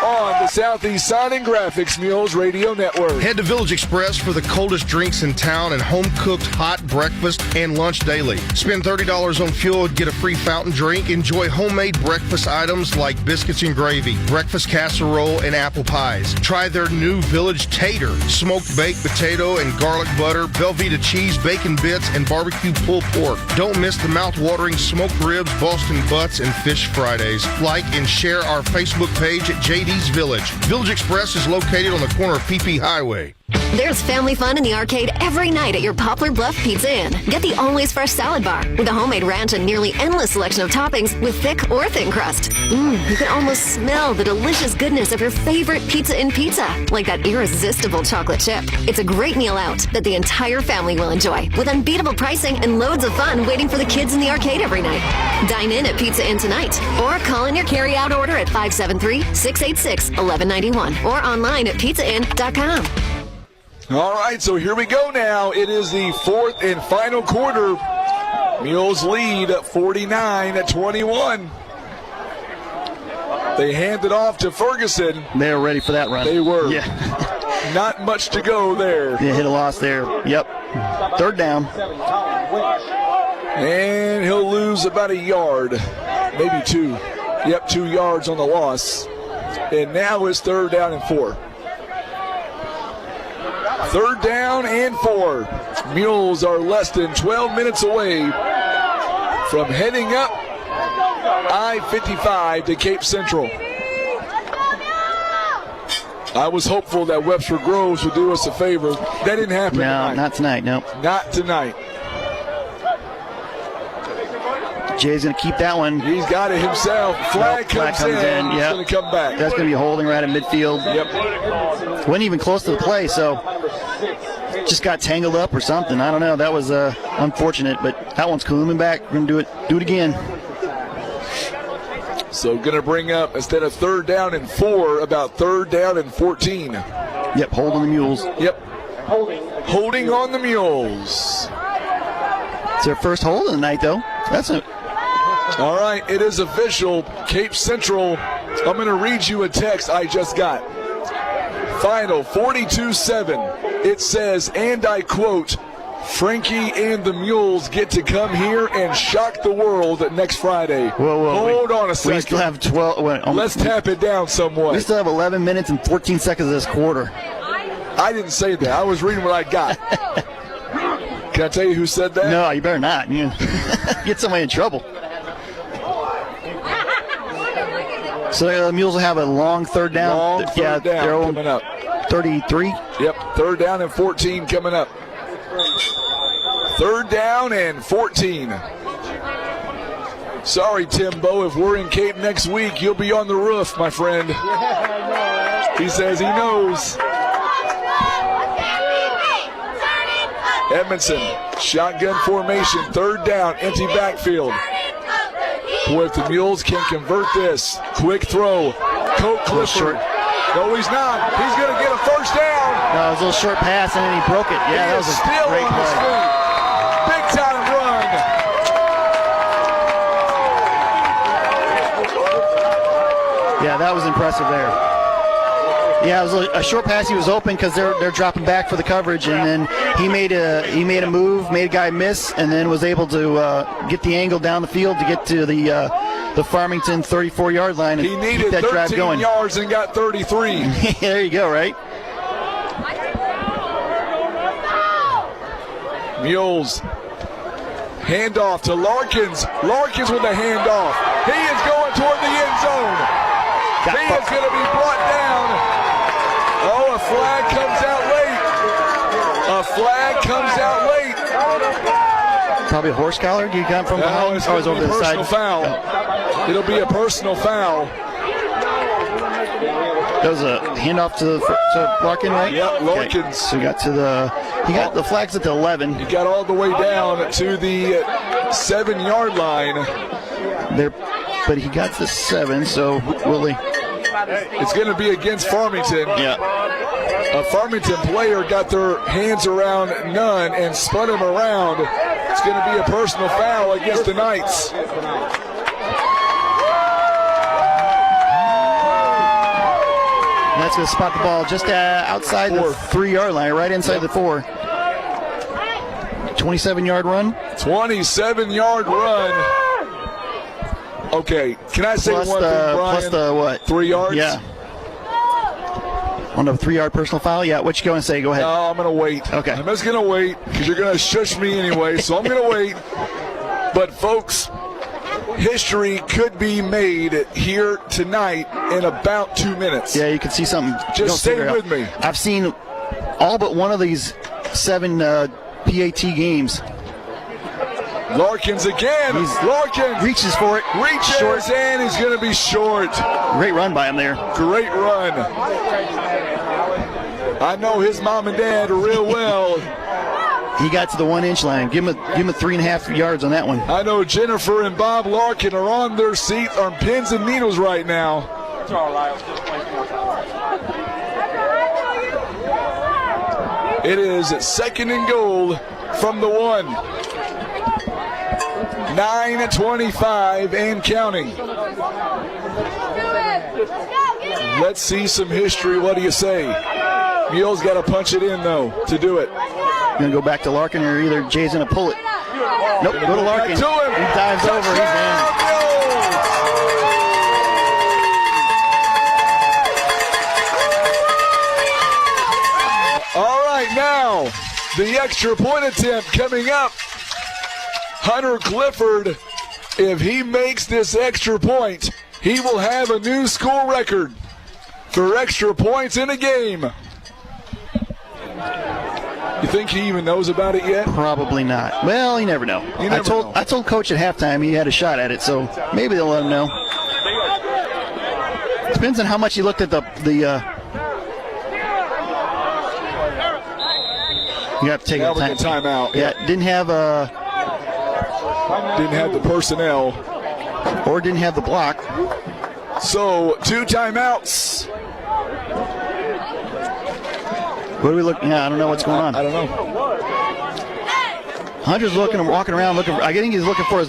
on the Southeast Sign and Graphics Mules Radio Network. Head to Village Express for the coldest drinks in town and home-cooked hot breakfast and lunch daily. Spend $30 on fuel and get a free fountain drink. Enjoy homemade breakfast items like biscuits and gravy, breakfast casserole, and apple pies. Try their new Village Tater, smoked baked potato and garlic butter, Velveeta cheese, bacon bits, and barbecue pulled pork. Don't miss the mouth-watering smoked ribs, Boston butts, and fish Fridays. Like and share our Facebook page at JD's Village. Village Express is located on the corner of PP Highway. There's family fun in the arcade every night at your Poplar Bluff Pizza Inn. Get the always fresh salad bar with a homemade ranch and nearly endless selection of toppings with thick or thin crust. You can almost smell the delicious goodness of your favorite Pizza Inn pizza, like that irresistible chocolate chip. It's a great meal out that the entire family will enjoy, with unbeatable pricing and loads of fun waiting for the kids in the arcade every night. Dine in at Pizza Inn tonight, or call in your carry-out order at 573-686-1191, or online at pizzainn.com. All right, so here we go now. It is the 4th and final quarter. Mules lead 49-21. They hand it off to Ferguson. They were ready for that run. They were. Yeah. Not much to go there. They hit a loss there. Yep. 3rd down. And he'll lose about a yard, maybe 2. Yep, 2 yards on the loss. And now it's 3rd down and 4. 3rd down and 4. Mules are less than 12 minutes away from heading up I-55 to Cape Central. I was hopeful that Webster Groves would do us a favor. That didn't happen tonight. Not tonight, no. Not tonight. Jay's going to keep that one. He's got it himself. Flag comes in. Yep. He's going to come back. That's going to be a holding right at midfield. Yep. Wasn't even close to the play, so just got tangled up or something. I don't know. That was unfortunate, but that one's coming back. We're going to do it again. So going to bring up, instead of 3rd down and 4, about 3rd down and 14. Yep, holding the Mules. Yep. Holding on the Mules. It's their first hold of the night, though. All right, it is official. Cape Central, I'm going to read you a text I just got. Final 42-7. It says, and I quote, Frankie and the Mules get to come here and shock the world next Friday. Whoa, Hold on a second. We still have 12. Let's tap it down somewhat. We still have 11 minutes and 14 seconds of this quarter. I didn't say that. I was reading what I got. Can I tell you who said that? No, you better not. You get somebody in trouble. So the Mules will have a long 3rd down. Long third down coming up. 33. Yep, 3rd down and 14 coming up. 3rd down and 14. Sorry, Timbo, if we're in Cape next week, you'll be on the roof, my friend. He says he knows. Edmondson, shotgun formation, 3rd down, empty backfield. Boy, if the Mules can convert this. Quick throw. Colt Clifford. No, he's not. He's going to get a 1st down. No, it was a little short pass, and then he broke it. Yeah, that was a great play. Big time run. Yeah, that was impressive there. Yeah, it was a short pass. He was open because they're dropping back for the coverage, and then he made a move, made a guy miss, and then was able to get the angle down the field to get to the Farmington 34-yard line and he needed keep that drive 13 going. yards and got 33. There you go, right? Mules. Handoff to Larkins. Larkins with the handoff. He is going toward the end zone. He is going to be brought down. Oh, a flag comes out late. A flag comes out late. Probably a horse collar. You got from behind? It's going to be a personal foul. It'll be a personal foul. That was a handoff to Larkin, right? Yep, Larkins. Okay. So he got the flags at the 11. He got all the way down to the 7-yard line. There, but he got the 7. So will he? It's going to be against Farmington. Yeah. A Farmington player got their hands around Nunn and spun him around. It's going to be a personal foul against the Knights. And that's going to spot the ball just outside the 3-yard line, right inside the 4. 27-yard run. 27-yard run. Okay, can I say one thing, Brian? Plus the what? 3 yards? Yeah. On a 3-yard personal foul? Yeah, what you going to say? Go ahead. No, I'm going to wait. Okay. I'm just going to wait because you're going to shush me anyway, so I'm going to wait. But, folks, history could be made here tonight in about 2 minutes. Yeah, you can see something. Just stay with me. I've seen all but one of these 7 PAT games. Larkins again. Larkins reaches for it. Reaches short. And he's going to be short. Great run by him there. Great run. I know his mom and dad real well. He got to the 1-inch line. Give him a 3.5 yards on that one. I know Jennifer and Bob Larkin are on their seat on pins and needles right now. It's all right. It is 2nd and goal from the 1. 9:25 and counting. Let's see some history. What do you say? Mules got to punch it in, though, to do it. Going to go back to Larkin, or either Jay's going to pull it. Nope, go to Larkin. To him. He dives over. He's in. All right, now the extra point attempt coming up. Hunter Clifford, if he makes this extra point, he will have a new school record for extra points in a game. You think he even knows about it yet? Probably not. Well, you never know. I told Coach at halftime he had a shot at it, so maybe they'll let him know. Depends on how much he looked at the you have to take a timeout. Yeah, didn't have the personnel. Or didn't have the block. So, 2 timeouts. What are we looking at? I don't know what's going on. I don't know. Hunter's walking around looking for, I think he's looking for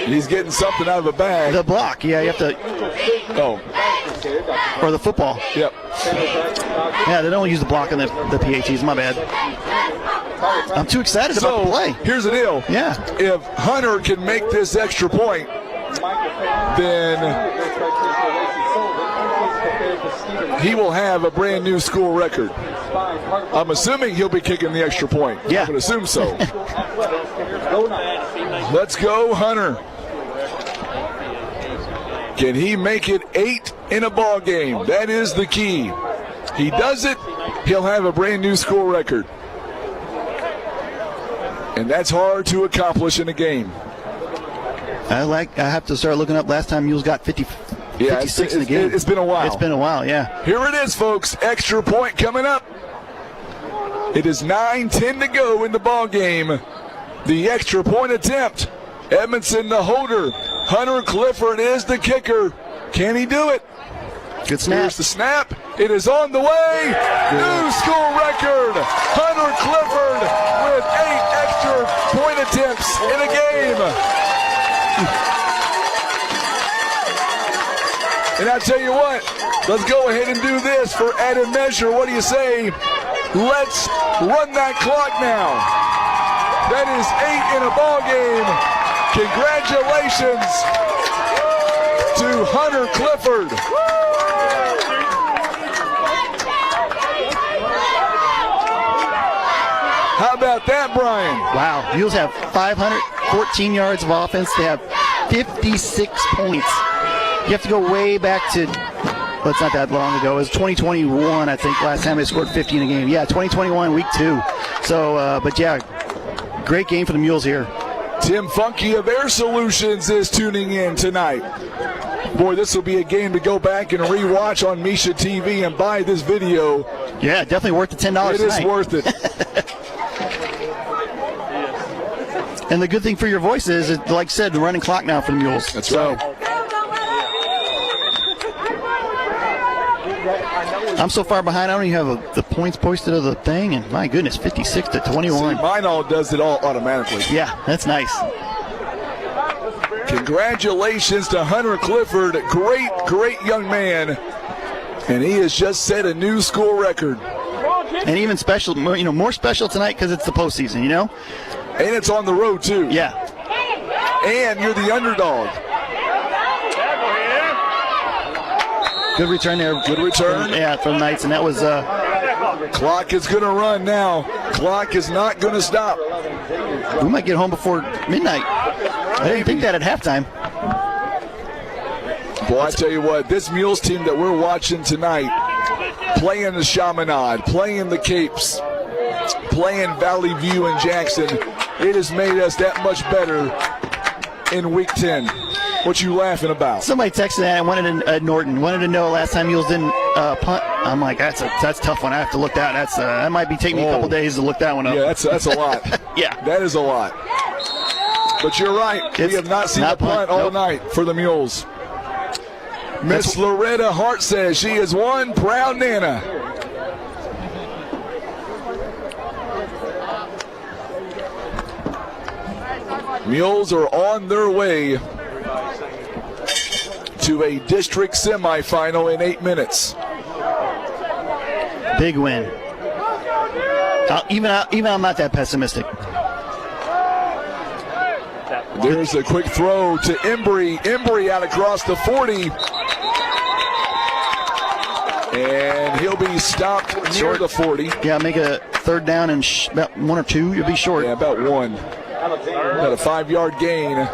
He's getting something out of a bag. The block, yeah, you have to. Oh. Or the football. Yep. Yeah, they don't use the block on the PATs, my bad. I'm too excited about the play. Here's the deal. Yeah. If Hunter can make this extra point, then he will have a brand new school record. I'm assuming he'll be kicking the extra point. Yeah. I would assume so. Let's go, Hunter. Can he make it 8 in a ball game? That is the key. He does it, he'll have a brand new school record. And that's hard to accomplish in a game. I have to start looking up last time Mules got 56 in the game. It's been a while. It's been a while, yeah. Here it is, folks. Extra point coming up. It is 9:10 to go in the ball game. The extra point attempt. Edmondson, the holder. Hunter Clifford is the kicker. Can he do it? Good snap. Here's the snap. It is on the way. New school record. Hunter Clifford with 8 extra point attempts in a game. And I tell you what, let's go ahead and do this for added measure. What do you say? Let's run that clock now. That is 8 in a ball game. Congratulations to Hunter Clifford. How about that, Brian? Wow. Mules have 514 yards of offense. They have 56 points. You have to go way back to, well, it's not that long ago. It was 2021, I think, last time they scored 50 in a game. Yeah, 2021, week 2. So, but yeah, great game for the Mules here. Tim Funky of Air Solutions is tuning in tonight. Boy, this will be a game to go back and rewatch on Misha TV and buy this video. Yeah, definitely worth the $10 It is worth it. And the good thing for your voice is, like I said, the running clock now for the Mules. That's right. I'm so far behind, I don't even have the points posted of the thing, and my goodness, 56 to 21. See, mine all does it all automatically. Yeah, that's nice. Congratulations to Hunter Clifford. Great young man. And he has just set a new school record. And even special, more special tonight because it's the postseason, And it's on the road, too. Yeah. And you're the underdog. Good return there. Good return. Yeah, from Knights, and that was... Clock is going to run now. Clock is not going to stop. We might get home before midnight. I didn't think that at halftime. Boy, I tell you what, this Mules team that we're watching tonight, playing the Chaminade, playing the Capes, playing Valley View and Jackson, it has made us that much better in Week 10. What you laughing about? Somebody texted that and wanted to know last time Mules didn't punt. I'm like, that's a tough one. I have to look that. That might be taking me a couple days to look that one up. Yeah, that's a lot. Yeah, that is a lot. But you're right. We have not seen a punt all night for the Mules. Miss Loretta Hart says she is one proud Nana. Mules are on their way to a district semifinal in 8 minutes. Big win. Even I'm not that pessimistic. There's a quick throw to Embry. Embry out across the 40. And he'll be stopped near the 40. Yeah, make a third down and about 1 or 2. You'll be short. Yeah, about 1. About a 5-yard gain.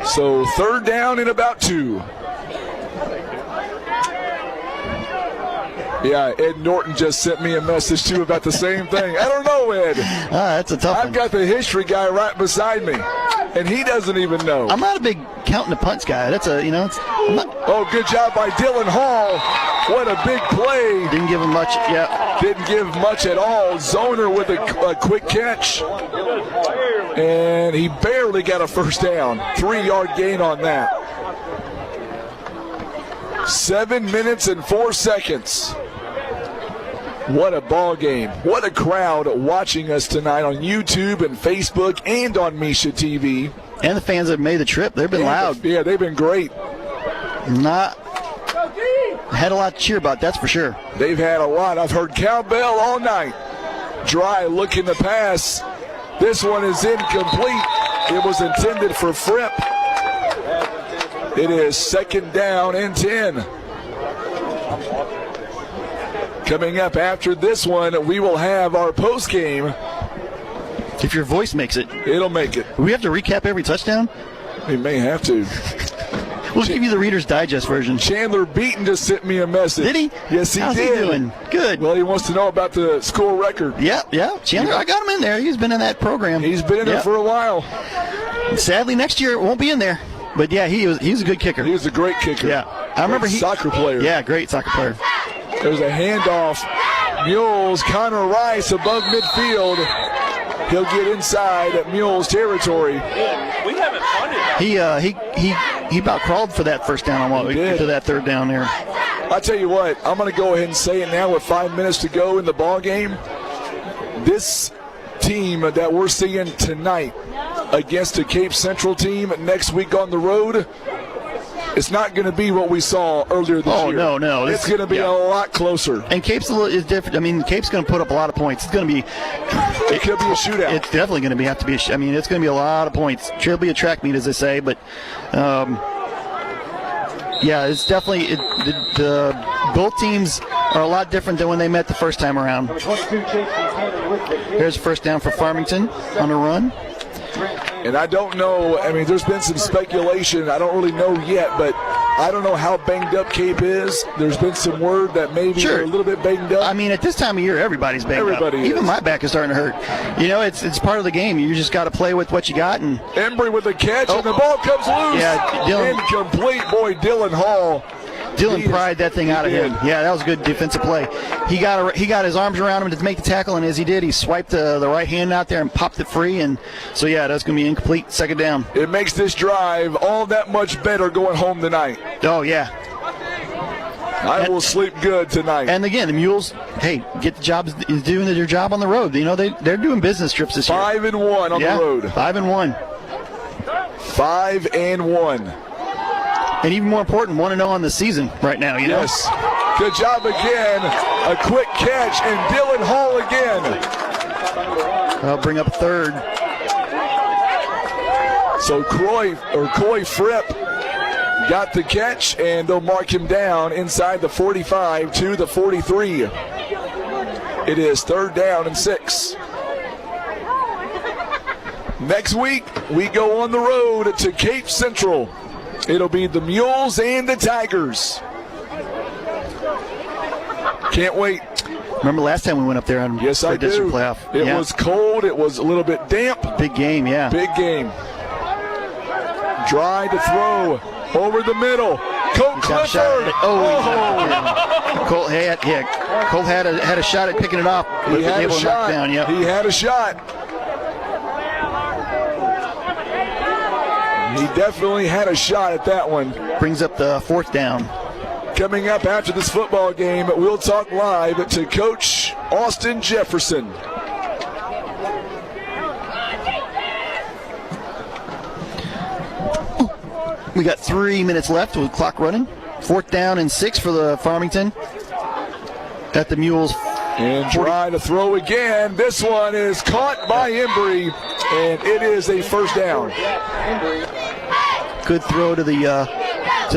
So third down and about 2. Yeah, Ed Norton just sent me a message, too, about the same thing. I don't know, Ed. That's a tough one. I've got the history guy right beside me, and he doesn't even know. I'm not a big counting the punts guy. That's Oh, good job by Dylan Hall. What a big play. Didn't give him much, yeah. Didn't give much at all. Zoner with a quick catch. And he barely got a first down. 3-yard gain on that. 7 minutes and 4 seconds. What a ball game. What a crowd watching us tonight on YouTube and Facebook and on Misha TV. And the fans that made the trip, they've been loud. Yeah, they've been great. Had a lot to cheer about, that's for sure. They've had a lot. I've heard cowbell all night. Dry looking to pass. This one is incomplete. It was intended for Fripp. It is 2nd down and 10. Coming up after this one, we will have our post game. If your voice makes it. It'll make it. Do we have to recap every touchdown? We may have to. We'll give you the Reader's Digest version. Chandler Beaton just sent me a message. Did he? Yes, he How's did. He doing? Good. Well, he wants to know about the school record. Yeah. Chandler, I got him in there. He's been in that program. He's been in there for a while. Sadly, next year it won't be in there. But yeah, he's a good kicker. He was a great kicker. Yeah, I remember soccer player. Yeah, great soccer player. There's a handoff. Mules, Connor Rice above midfield. He'll get inside at Mules territory. We haven't punted. He about crawled for that first down to that third down there. I tell you what, I'm going to go ahead and say it now with 5 minutes to go in the ball game. This team that we're seeing tonight against a Cape Central team next week on the road, it's not going to be what we saw earlier this year. Oh, no. It's going to be a lot closer. And Cape's is different. I mean, Cape's going to put up a lot of points. It's going to be... It could be a shootout. It's definitely going to have to be I mean, it's going to be a lot of points. It'll be a track meet, as they say, but... yeah, it's definitely... both teams are a lot different than when they met the first time around. Here's first down for Farmington on a run. And I don't know, I mean, there's been some speculation. I don't really know yet, but I don't know how banged up Cape is. There's been some word that maybe they're a little bit banged up. I mean, at this time of year, everybody's banged up. Even my back is starting to hurt. You know, it's part of the game. You just got to play with what you got. And Embry with the catch, and the ball comes loose. Yeah, incomplete. Boy, Dylan Hall. Dylan pried that thing out of him. Yeah, that was a good defensive play. He got his arms around him to make the tackle, and as he did, he swiped the right hand out there and popped it free. And so, yeah, that's going to be incomplete. Second down. It makes this drive all that much better going home tonight. Oh, yeah. I will sleep good tonight. And again, the Mules, hey, doing their job on the road. You know, they're doing business trips this year. 5-1 on the road. 5-1. 5-1. And even more important, 1-0 on the season right now, you know? Yes. Good job again. A quick catch, and Dylan Hall again. I'll bring up third. So Coy Fripp got the catch, and they'll mark him down inside the 45 to the 43. It is third down and 6. Next week, we go on the road to Cape Central. It'll be the Mules and the Tigers. Can't wait. Remember last time we went up there on yes, I district do. playoff? It was cold. It was a little bit damp. Big game, yeah. Big game. Dry to throw over the middle. Colt Clifford. Colt had a shot at picking it off. He had a shot. Down, yep. He had a shot. He definitely had a shot at that one. Brings up the fourth down. Coming up after this football game, we'll talk live to Coach Austin Jefferson. We got 3 minutes left with clock running. Fourth down and 6 for the Farmington at the Mules. And try to throw again. This one is caught by Embry, and it is a first down. Good throw to the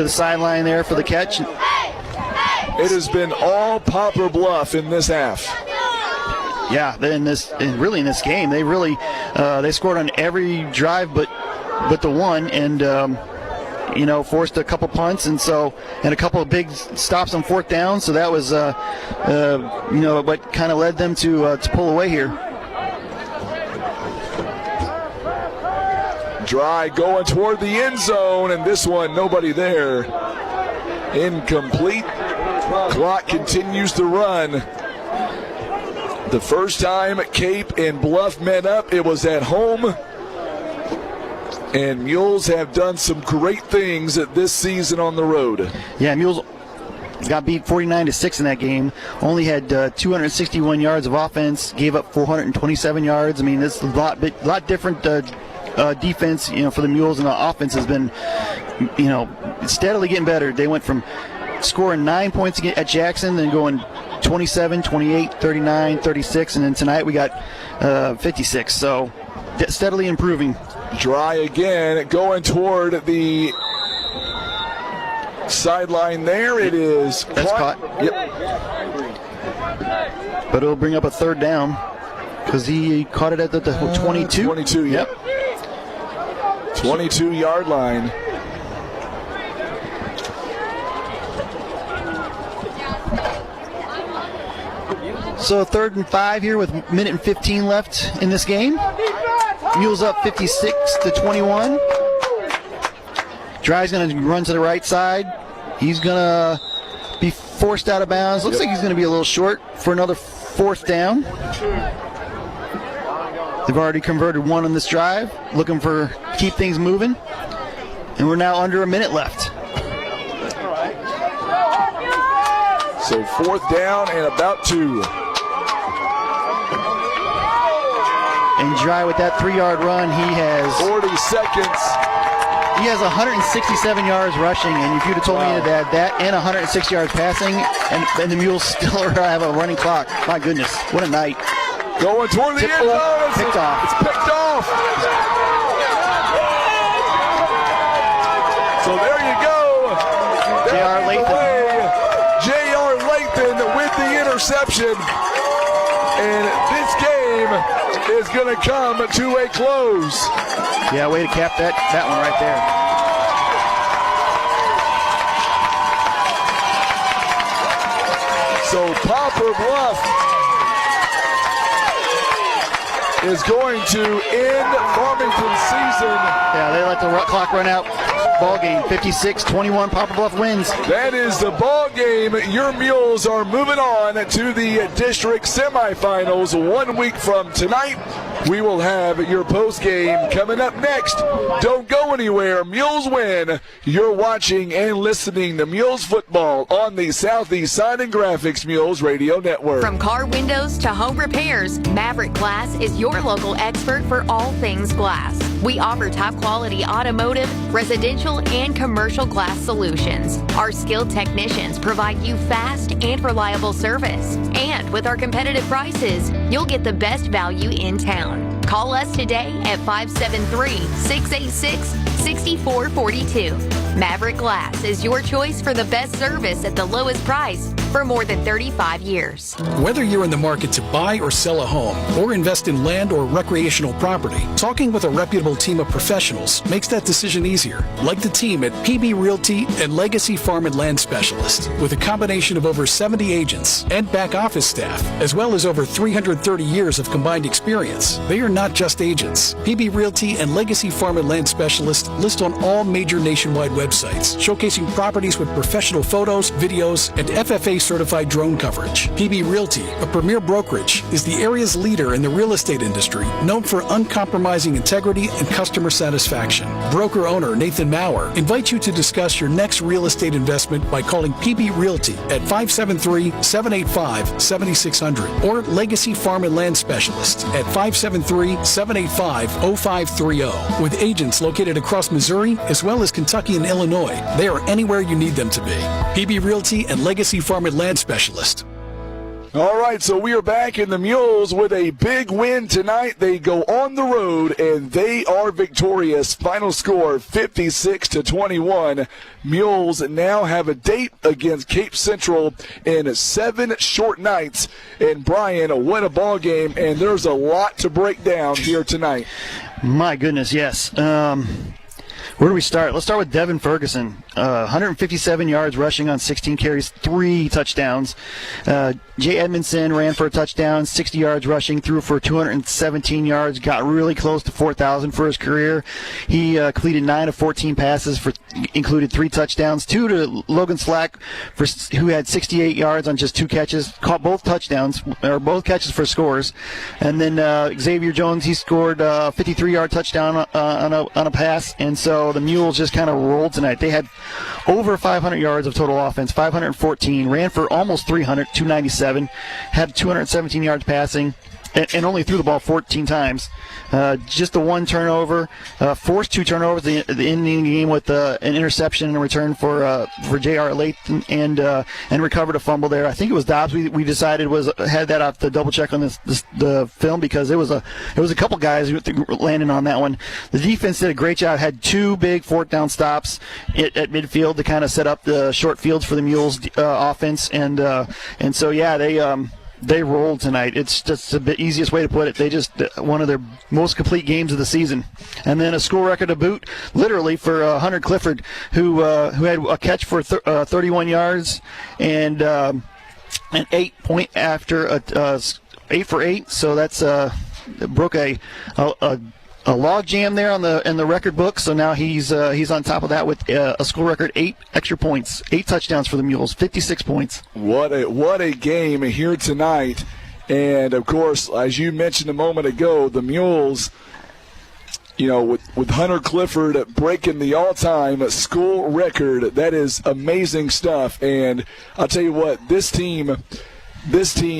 sideline there for the catch. It has been all Poplar Bluff in this half. Yeah, in this game, they really they scored on every drive but the one, and forced a couple punts and a couple of big stops on fourth down. So that was what kind of led them to pull away here. Dry going toward the end zone, and this one, nobody there. Incomplete. Clock continues to run. The first time Cape and Bluff met up, it was at home. And Mules have done some great things this season on the road. Yeah, Mules got beat 49-6 in that game. Only had 261 yards of offense, gave up 427 yards. I mean, this is a lot different defense, for the Mules, and the offense has been, steadily getting better. They went from scoring 9 points at Jackson, then going 27, 28, 39, 36, and then tonight we got 56. So steadily improving. Dry again, going toward the sideline there. It is That's caught. Yep. But it'll bring up a third down because he caught it at the 22. 22, yep. 22-yard line. So 3rd and 5 here with a minute and 15 left in this game. Mules up 56-21. Dry's going to run to the right side. He's going to be forced out of bounds. Looks like he's going to be a little short for another 4th down. They've already converted 1 on this drive, looking for keep things moving. And we're now under a minute left. So 4th down and about 2. And Dry with that 3-yard run, he has 40 seconds. He has 167 yards rushing, and if you'd have told me that and 106 yards passing, and the Mules still have a running clock, my goodness, what a night. Going toward the end zone. Picked off. It's picked off. So there you go. J.R. Lathan. J.R. Lathan with the interception. And this game is going to come to a close. Yeah, way to cap that one right there. So Poplar Bluff is going to end Farmington's season. Yeah, they let the clock run out. Ball game, 56-21, Poplar Bluff wins. That is the ball game. Your Mules are moving on to the district semifinals 1 week from tonight. We will have your post game coming up next. Don't go anywhere. Mules win. You're watching and listening to Mules football on the Southeast Sign and Graphics Mules Radio Network. From car windows to home repairs, Maverick Glass is your local expert for all things glass. We offer top quality automotive, residential, and commercial glass solutions. Our skilled technicians provide you fast and reliable service. And with our competitive prices, you'll get the best value in town. Call us today at 573-686-6442. Maverick Glass is your choice for the best service at the lowest price for more than 35 years. Whether you're in the market to buy or sell a home or invest in land or recreational property, talking with a reputable team of professionals makes that decision easier. Like the team at PB Realty and Legacy Farm and Land Specialists, with a combination of over 70 agents and back office staff, as well as over 330 years of combined experience. They are not just agents. PB Realty and Legacy Farm and Land Specialists list on all major nationwide websites, showcasing properties with professional photos, videos, and FFA certified drone coverage. PB Realty, a premier brokerage, is the area's leader in the real estate industry, known for uncompromising integrity and customer satisfaction. Broker owner Nathan Maurer invites you to discuss your next real estate investment by calling PB Realty at 573-785-7600 or Legacy Farm and Land Specialist at 573-785-0530. With agents located across Missouri as well as Kentucky and Illinois, they are anywhere you need them to be. PB Realty and Legacy Farm and Land Specialist. All right, so we are back in the Mules with a big win tonight. They go on the road, and they are victorious. Final score, 56-21. Mules now have a date against Cape Central in 7 short nights. And, Brian, what a ball game, and there's a lot to break down here tonight. My goodness, yes. Where do we start? Let's start with Devin Ferguson. 157 yards rushing on 16 carries, 3 touchdowns. Jay Edmondson ran for a touchdown, 60 yards rushing, threw for 217 yards, got really close to 4,000 for his career. He completed 9 of 14 passes, included 3 touchdowns, 2 to Logan Slack, who had 68 yards on just 2 catches, caught both touchdowns, or both catches for scores. And then Xavier Jones, he scored a 53-yard touchdown on a pass, and so the Mules just kind of rolled tonight. They had over 500 yards of total offense, 514, ran for almost 300, 297, had 217 yards passing, and only threw the ball 14 times. Just the 1 turnover, forced 2 turnovers at the ending of the game with an interception in return for J.R. Lathan, and recovered a fumble there. I think it was Dobbs we decided had that off the double check on the film, because it was a couple guys who landed on that one. The defense did a great job, had 2 big 4th down stops at midfield to kind of set up the short fields for the Mules offense, and so yeah, they rolled tonight. It's just the easiest way to put it. They just one of their most complete games of the season. And then a school record to boot, literally, for Hunter Clifford, who had a catch for 31 yards and an 8 point after 8 for 8. So that's broke a log jam there in the record book. So now he's on top of that with a school record 8 extra points, 8 touchdowns for the Mules, 56 points. What a game here tonight. And of course, as you mentioned a moment ago, the Mules, with Hunter Clifford breaking the all-time school record, that is amazing stuff. And I'll tell you what, this team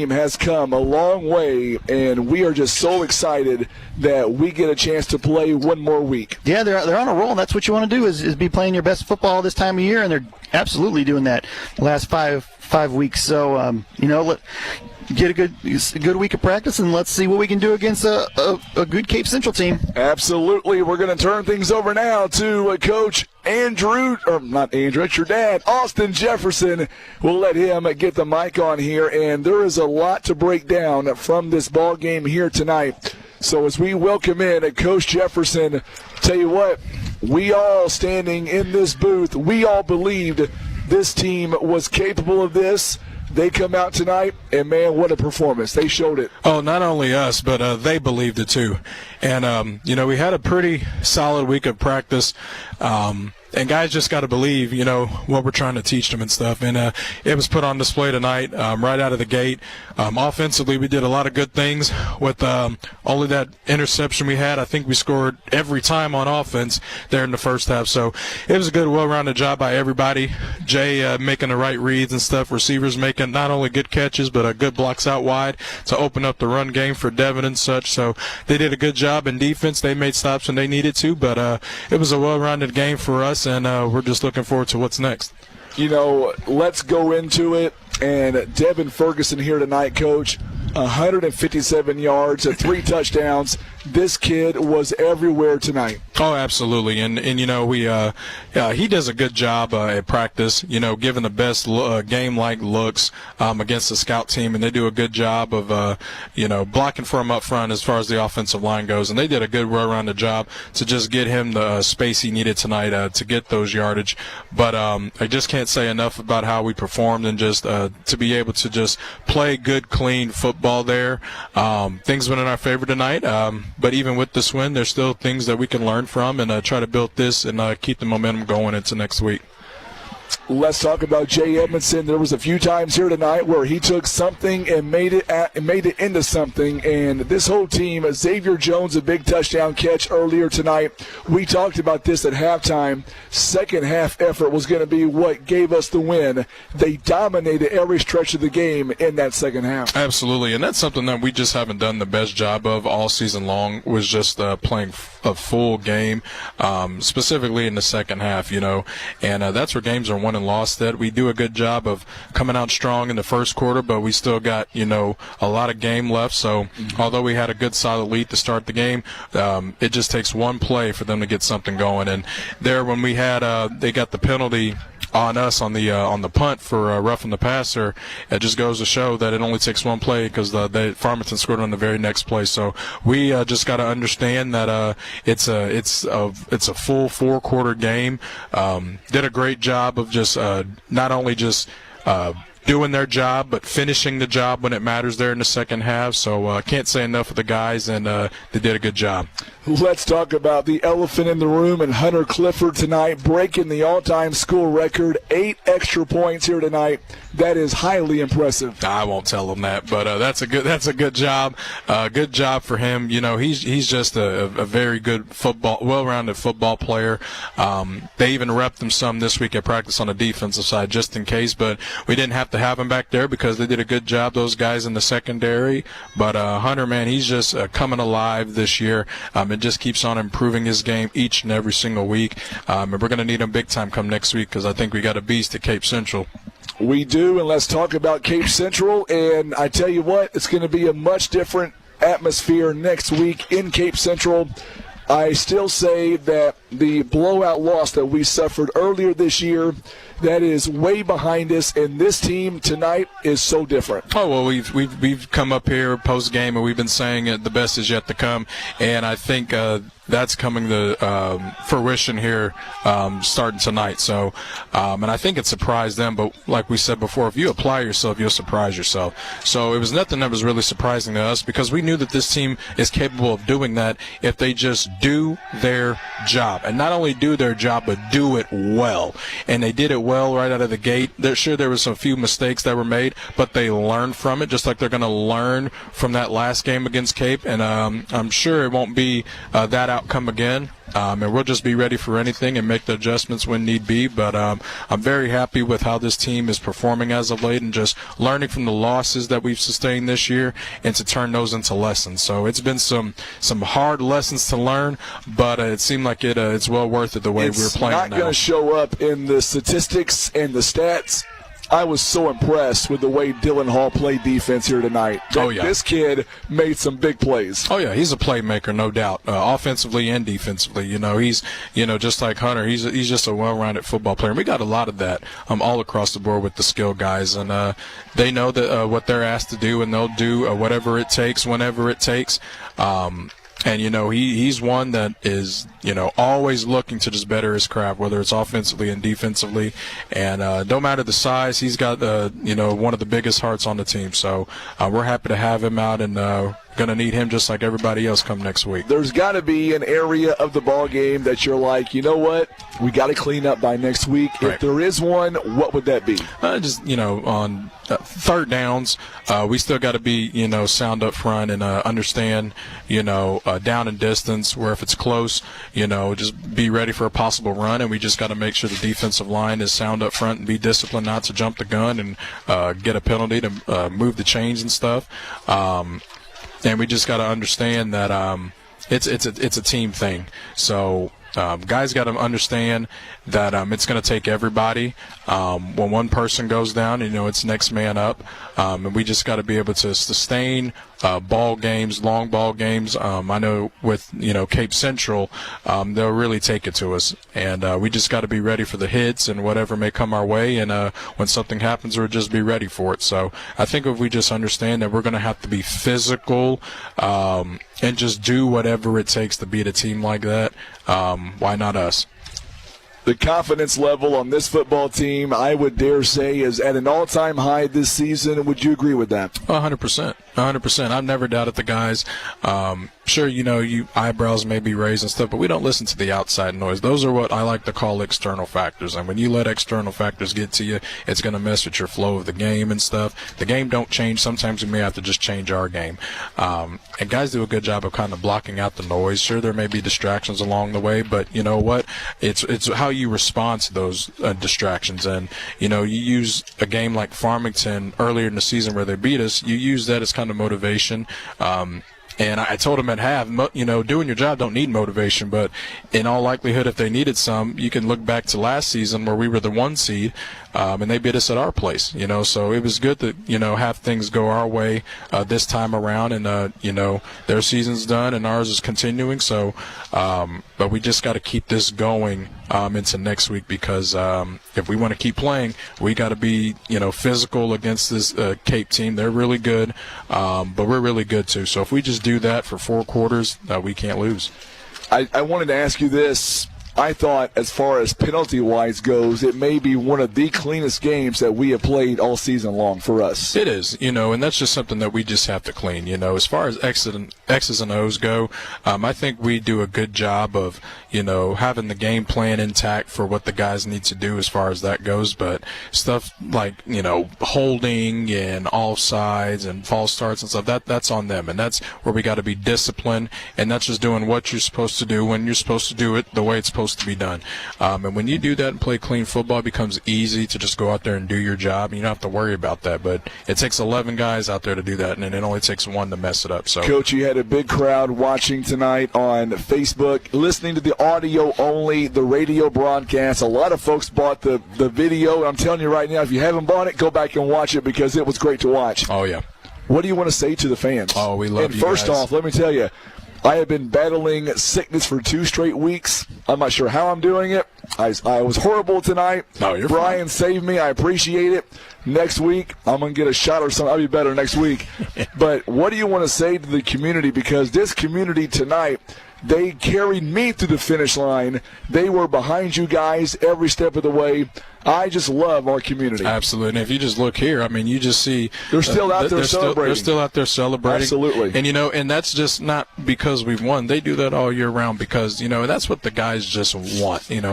has come a long way, and we are just so excited that we get a chance to play one more week. Yeah, they're on a roll, and that's what you want to do is be playing your best football this time of year, and they're absolutely doing that the last five weeks. So, get a good week of practice, and let's see what we can do against a good Cape Central team. Absolutely. We're going to turn things over now to Coach Andrew, or not Andrew, it's your dad, Austin Jefferson. We'll let him get the mic on here, and there is a lot to break down from this ball game here tonight. So as we welcome in Coach Jefferson, tell you what, we all standing in this booth, we all believed this team was capable of this. They come out tonight, and, man, what a performance. They showed it. Oh, not only us, but they believed it too. And, we had a pretty solid week of practice. And guys just got to believe, what we're trying to teach them and stuff. And it was put on display tonight right out of the gate. Offensively, we did a lot of good things with only that interception we had. I think we scored every time on offense there in the first half. So it was a good, well-rounded job by everybody. Jay making the right reads and stuff. Receivers making not only good catches, but good blocks out wide to open up the run game for Devin and such. So they did a good job in defense. They made stops when they needed to. But it was a well-rounded game for us. And we're just looking forward to what's next. Let's go into it. And Devin Ferguson here tonight, Coach, 157 yards, 3 touchdowns. This kid was everywhere tonight. Oh, absolutely. And he does a good job at practice, giving the best game-like looks against the scout team. And they do a good job of, blocking for him up front as far as the offensive line goes. And they did a good well-rounded job to just get him the space he needed tonight to get those yardage. But I just can't say enough about how we performed and just to be able to just play good, clean football there. Things went in our favor tonight. But even with this win, there's still things that we can learn from and try to build this and keep the momentum going into next week. Let's talk about Jay Edmondson. There was a few times here tonight where he took something and made it into something. And this whole team, Xavier Jones, a big touchdown catch earlier tonight. We talked about this at halftime. Second half effort was going to be what gave us the win. They dominated every stretch of the game in that second half. Absolutely, and that's something that we just haven't done the best job of all season long, was just playing a full game, specifically in the second half, and that's where games are won and lost. That we do a good job of coming out strong in the first quarter, but we still got a lot of game left. So although we had a good solid lead to start the game, it just takes one play for them to get something going. And there, when we had they got the penalty on us on the punt for roughing the passer, it just goes to show that it only takes one play, because the Farmington scored on the very next play. So we just got to understand that it's a full 4-quarter game. Did a great job of just not only just doing their job, but finishing the job when it matters there in the second half. So can't say enough of the guys, and they did a good job. Let's talk about the elephant in the room and Hunter Clifford tonight, breaking the all-time school record, 8 extra points here tonight. That is highly impressive. I won't tell him that, but that's a good job. Good job for him. He's just a very good well-rounded football player. They even repped him some this week at practice on the defensive side, just in case, but we didn't have to have him back there because they did a good job, those guys in the secondary. But Hunter, man, he's just coming alive this year. It just keeps on improving his game each and every single week. And we're going to need him big time come next week, because I think we got a beast at Cape Central. We do, and let's talk about Cape Central. And I tell you what, it's going to be a much different atmosphere next week in Cape Central. I still say that the blowout loss that we suffered earlier this year, that is way behind us, and this team tonight is so different. Oh, well, we've come up here post-game, and we've been saying it, the best is yet to come, and I think that's coming to fruition here starting tonight. So, and I think it surprised them, but like we said before, if you apply yourself, you'll surprise yourself. So it was nothing that was really surprising to us because we knew that this team is capable of doing that if they just do their job. And not only do their job, but do it well. And they did it well right out of the gate. There was a few mistakes that were made, but they learned from it, just like they're going to learn from that last game against Cape. And I'm sure it won't be that outcome again. And we'll just be ready for anything and make the adjustments when need be. But I'm very happy with how this team is performing as of late and just learning from the losses that we've sustained this year and to turn those into lessons. So it's been some hard lessons to learn, but it seemed like it's well worth it the way we were playing now. It's not going to show up in the statistics and the stats. I was so impressed with the way Dylan Hall played defense here tonight. Oh, yeah. This kid made some big plays. Oh, yeah, he's a playmaker, no doubt, offensively and defensively. He's, just like Hunter, he's just a well-rounded football player. And we got a lot of that all across the board with the skill guys. And they know that what they're asked to do, and they'll do whatever it takes, whenever it takes. And, he's one that is, always looking to just better his craft, whether it's offensively and defensively. And no matter the size, he's got, one of the biggest hearts on the team. So we're happy to have him out and going to need him just like everybody else come next week. There's got to be an area of the ball game that you're like, you know what, we got to clean up by next week. Right. If there is one, what would that be? On third downs, we still got to be, sound up front and understand, down and distance where if it's close, just be ready for a possible run. And we just got to make sure the defensive line is sound up front and be disciplined not to jump the gun and get a penalty to move the chains and stuff. And we just got to understand that it's a team thing. So guys got to understand that it's going to take everybody. When one person goes down, it's next man up. And we just got to be able to sustain ball games, long ball games. I know with, Cape Central, they'll really take it to us. And we just got to be ready for the hits and whatever may come our way. And when something happens, we'll just be ready for it. So I think if we just understand that we're going to have to be physical and just do whatever it takes to beat a team like that, why not us? The confidence level on this football team, I would dare say, is at an all-time high this season. Would you agree with that? 100%. 100%. I've never doubted the guys. Sure, you eyebrows may be raised and stuff, but we don't listen to the outside noise. Those are what I like to call external factors. And when you let external factors get to you, it's going to mess with your flow of the game and stuff. The game don't change. Sometimes we may have to just change our game. And guys do a good job of kind of blocking out the noise. Sure, there may be distractions along the way, but you know what? It's how you respond to those distractions. And, you use a game like Farmington earlier in the season where they beat us. You use that as kind of motivation. And I told them at half, doing your job don't need motivation, but in all likelihood, if they needed some, you can look back to last season where we were the 1 seed, and they beat us at our place, so it was good to, have things go our way this time around, and, their season's done and ours is continuing, so, but we just got to keep this going into next week because if we want to keep playing, we got to be, physical against this Cape team. They're really good, but we're really good too. So if we just do that for 4 quarters, we can't lose. I wanted to ask you this. I thought as far as penalty-wise goes, it may be one of the cleanest games that we have played all season long for us. It is, and that's just something that we just have to clean. As far as X's and O's go, I think we do a good job of, having the game plan intact for what the guys need to do as far as that goes. But stuff like, holding and offsides and false starts and stuff, that's on them. And that's where we got to be disciplined. And that's just doing what you're supposed to do when you're supposed to do it the way it's supposed to be done. And when you do that and play clean football, it becomes easy to just go out there and do your job. You don't have to worry about that. But it takes 11 guys out there to do that, and it only takes 1 to mess it up. So, Coach, you had a big crowd watching tonight on Facebook, listening to the audio only, the radio broadcast. A lot of folks bought the video. I'm telling you right now, if you haven't bought it, go back and watch it because it was great to watch. Oh, yeah. What do you want to say to the fans? Oh, we love you first guys. off, let me tell you, I have been battling sickness for 2 straight weeks. I'm not sure how I'm doing it. I was horrible tonight. No, you're Brian fine. saved me. I appreciate it. Next week, I'm going to get a shot or something. I'll be better next week. But what do you want to say to the community? Because this community tonight They carried me through the finish line. They were behind you guys every step of the way. I just love our community. Absolutely. And if you just look here, I mean, you just see they're still out there celebrating. They're still out there celebrating. Absolutely. And, and that's just not because we've won. They do that all year round because, that's what the guys just want, and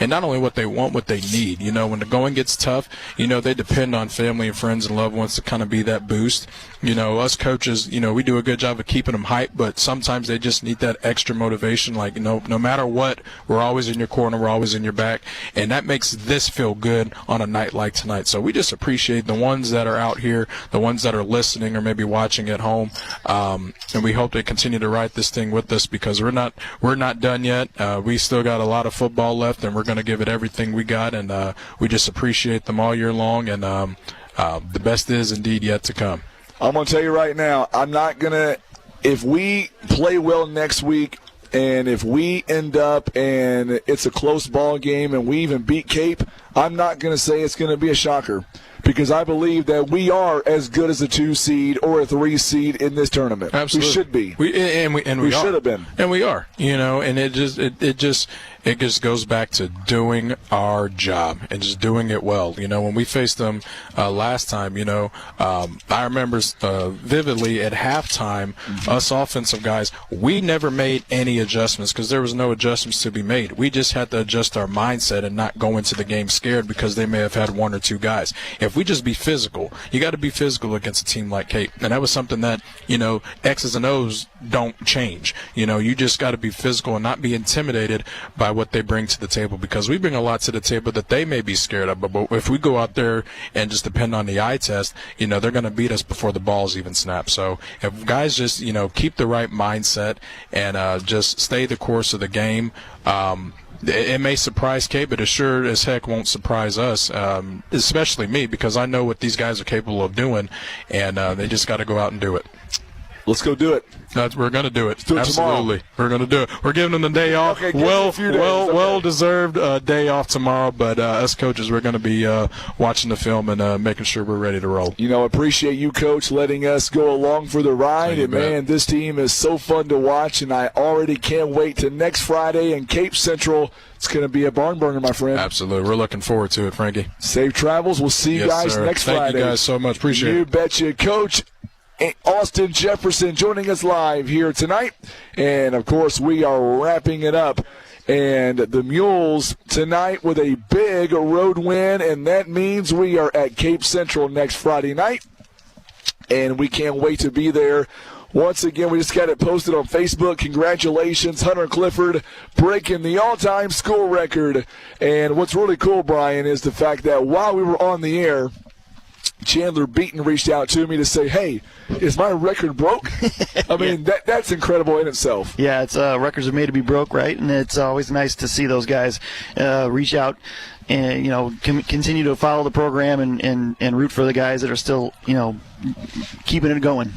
not only what they want, what they need. When the going gets tough, they depend on family and friends and loved ones to kind of be that boost. Us coaches, we do a good job of keeping them hyped, but sometimes they just need that extra motivation. Like, no matter what, we're always in your corner, we're always in your back, and that makes this feel good on a night like tonight. So we just appreciate the ones that are out here, the ones that are listening or maybe watching at home, and we hope they continue to ride this thing with us because we're not done yet. We still got a lot of football left, and we're going to give it everything we got, and we just appreciate them all year long, and the best is indeed yet to come. I'm going to tell you right now, if we play well next week, and if we end up and it's a close ball game and we even beat Cape, I'm not going to say it's going to be a shocker because I believe that we are as good as a 2 seed or a 3 seed in this tournament. Absolutely. We should be. We should have been. And we are. And it just goes back to doing our job and just doing it well. When we faced them last time, I remember vividly at halftime, us offensive guys, we never made any adjustments because there was no adjustments to be made. We just had to adjust our mindset and not go into the game scared because they may have had 1 or 2 guys. If we just be physical, you got to be physical against a team like Cape. And that was something that, X's and O's don't change. You just got to be physical and not be intimidated by what they bring to the table because we bring a lot to the table that they may be scared of. But if we go out there and just depend on the eye test, they're going to beat us before the balls even snap. So if guys just, keep the right mindset and just stay the course of the game, it may surprise Cape, but it sure as heck won't surprise us, especially me, because I know what these guys are capable of doing, and they just got to go out and do it. Let's go do it. We're going to do it. Do it Absolutely. Tomorrow. We're going to do it. We're giving them the day off. Okay, well-deserved day off tomorrow, but us coaches, we're going to be watching the film and making sure we're ready to roll. Appreciate you, Coach, letting us go along for the ride. And, man, this team is so fun to watch, and I already can't wait to next Friday in Cape Central. It's going to be a barn burner, my friend. Absolutely. We're looking forward to it, Frankie. Safe travels. We'll see you guys next Friday. Thank you guys so much. Appreciate it. You betcha. Coach Austin Jefferson joining us live here tonight. And, of course, we are wrapping it up. And the Mules tonight with a big road win, and that means we are at Cape Central next Friday night. And we can't wait to be there. Once again, we just got it posted on Facebook. Congratulations, Hunter Clifford, breaking the all-time school record. And what's really cool, Brian, is the fact that while we were on the air, Chandler Beaton reached out to me to say, hey, is my record broke? I mean, that's incredible in itself. Yeah, it's records are made to be broke, right? And it's always nice to see those guys reach out and, continue to follow the program and root for the guys that are still, keeping it going.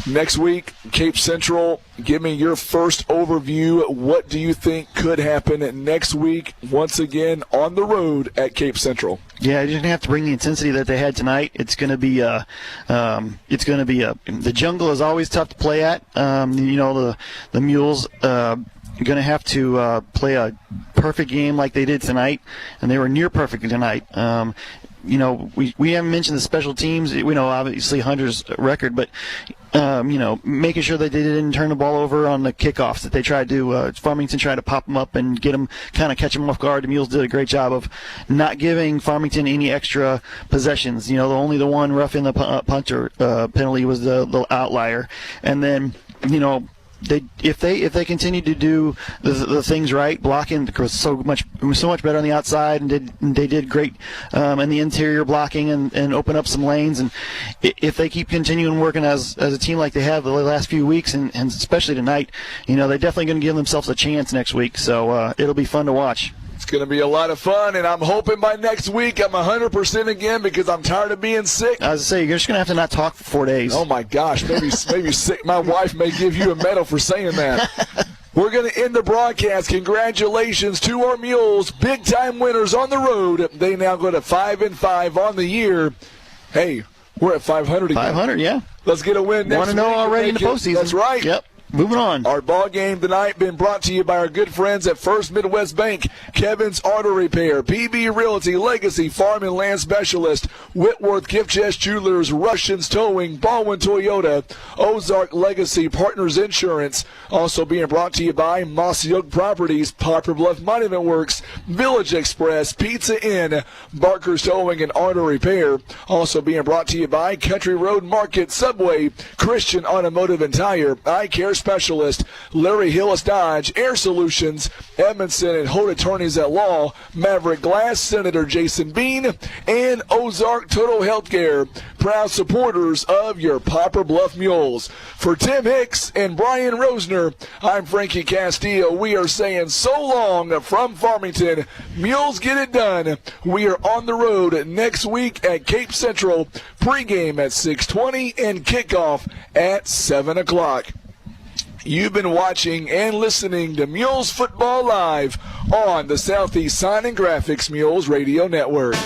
Next week, Cape Central, give me your first overview. What do you think could happen next week, once again, on the road at Cape Central? Yeah, you're going to have to bring the intensity that they had tonight. It's going to be the jungle is always tough to play at. The Mules going to have to play a perfect game like they did tonight, and they were near perfect tonight. We haven't mentioned the special teams. We know obviously Hunter's record, but making sure that they didn't turn the ball over on the kickoffs that they tried to. Farmington tried to pop them up and get them, kind of catch them off guard. The Mules did a great job of not giving Farmington any extra possessions. Only the one roughing the punter penalty was the outlier, and then if they continue to do the things right, blocking was so much better on the outside, and they did great in the interior blocking and open up some lanes. And if they keep continuing working as a team like they have the last few weeks, and especially tonight, they're definitely going to give themselves a chance next week. So it'll be fun to watch. It's going to be a lot of fun, and I'm hoping by next week I'm 100% again because I'm tired of being sick. I was saying, you're just going to have to not talk for 4 days. Oh, my gosh. Maybe sick. My wife may give you a medal for saying that. We're going to end the broadcast. Congratulations to our Mules, big-time winners on the road. They now go to 5-5 on the year. Hey, we're at 500 again. 500, yeah. Let's get a win next week. 1-0 already in the postseason. That's right. Yep. Moving on. Our ball game tonight been brought to you by our good friends at First Midwest Bank, Kevin's Auto Repair, PB Realty, Legacy Farm and Land Specialist, Whitworth Gift Chest Jewelers, Russians Towing, Baldwin Toyota, Ozark Legacy Partners Insurance. Also being brought to you by Mossy Oak Properties, Poplar Bluff Monument Works, Village Express, Pizza Inn, Barker's Towing and Auto Repair. Also being brought to you by Country Road Market, Subway, Christian Automotive and Tire, Eye Care Specialist, Larry Hillis Dodge, Air Solutions, Edmondson and Holt Attorneys at Law, Maverick Glass, Senator Jason Bean, and Ozark Total Healthcare, proud supporters of your Poplar Bluff Mules. For Tim Hicks and Brian Rosner, I'm Frankie Castillo. We are saying so long from Farmington. Mules get it done. We are on the road next week at Cape Central, pregame at 6:20 and kickoff at 7 o'clock. You've been watching and listening to Mules Football Live on the Southeast Sign and Graphics Mules Radio Network.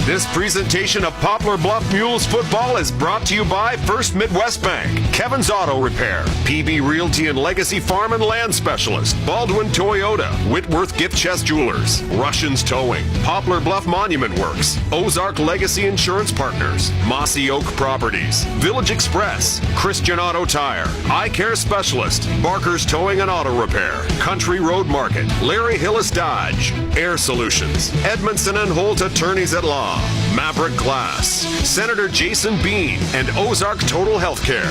This presentation of Poplar Bluff Mules football is brought to you by First Midwest Bank, Kevin's Auto Repair, PB Realty and Legacy Farm and Land Specialist, Baldwin Toyota, Whitworth Gift Chest Jewelers, Russians Towing, Poplar Bluff Monument Works, Ozark Legacy Insurance Partners, Mossy Oak Properties, Village Express, Christian Auto Tire, Eye Care Specialist, Barker's Towing and Auto Repair, Country Road Market, Larry Hillis Dodge, Air Solutions, Edmondson and Holt Attorneys at Law, Maverick Glass, Senator Jason Bean, and Ozark Total Healthcare.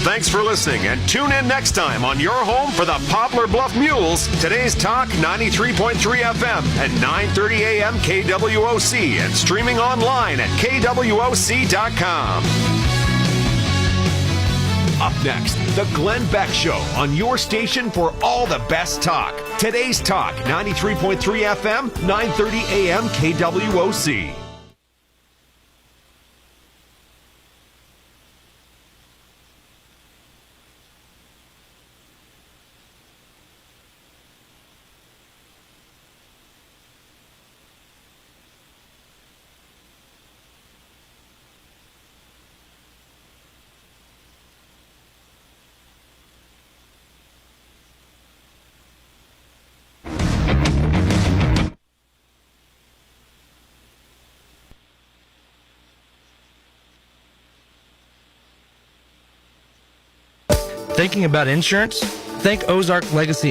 Thanks for listening, and tune in next time on your home for the Poplar Bluff Mules. Today's Talk 93.3 FM at 9:30 a.m. KWOC and streaming online at KWOC.com. Up next, the Glenn Beck Show on your station for all the best talk. Today's Talk 93.3 FM, 9:30 a.m. KWOC. Thinking about insurance? Think Ozark Legacy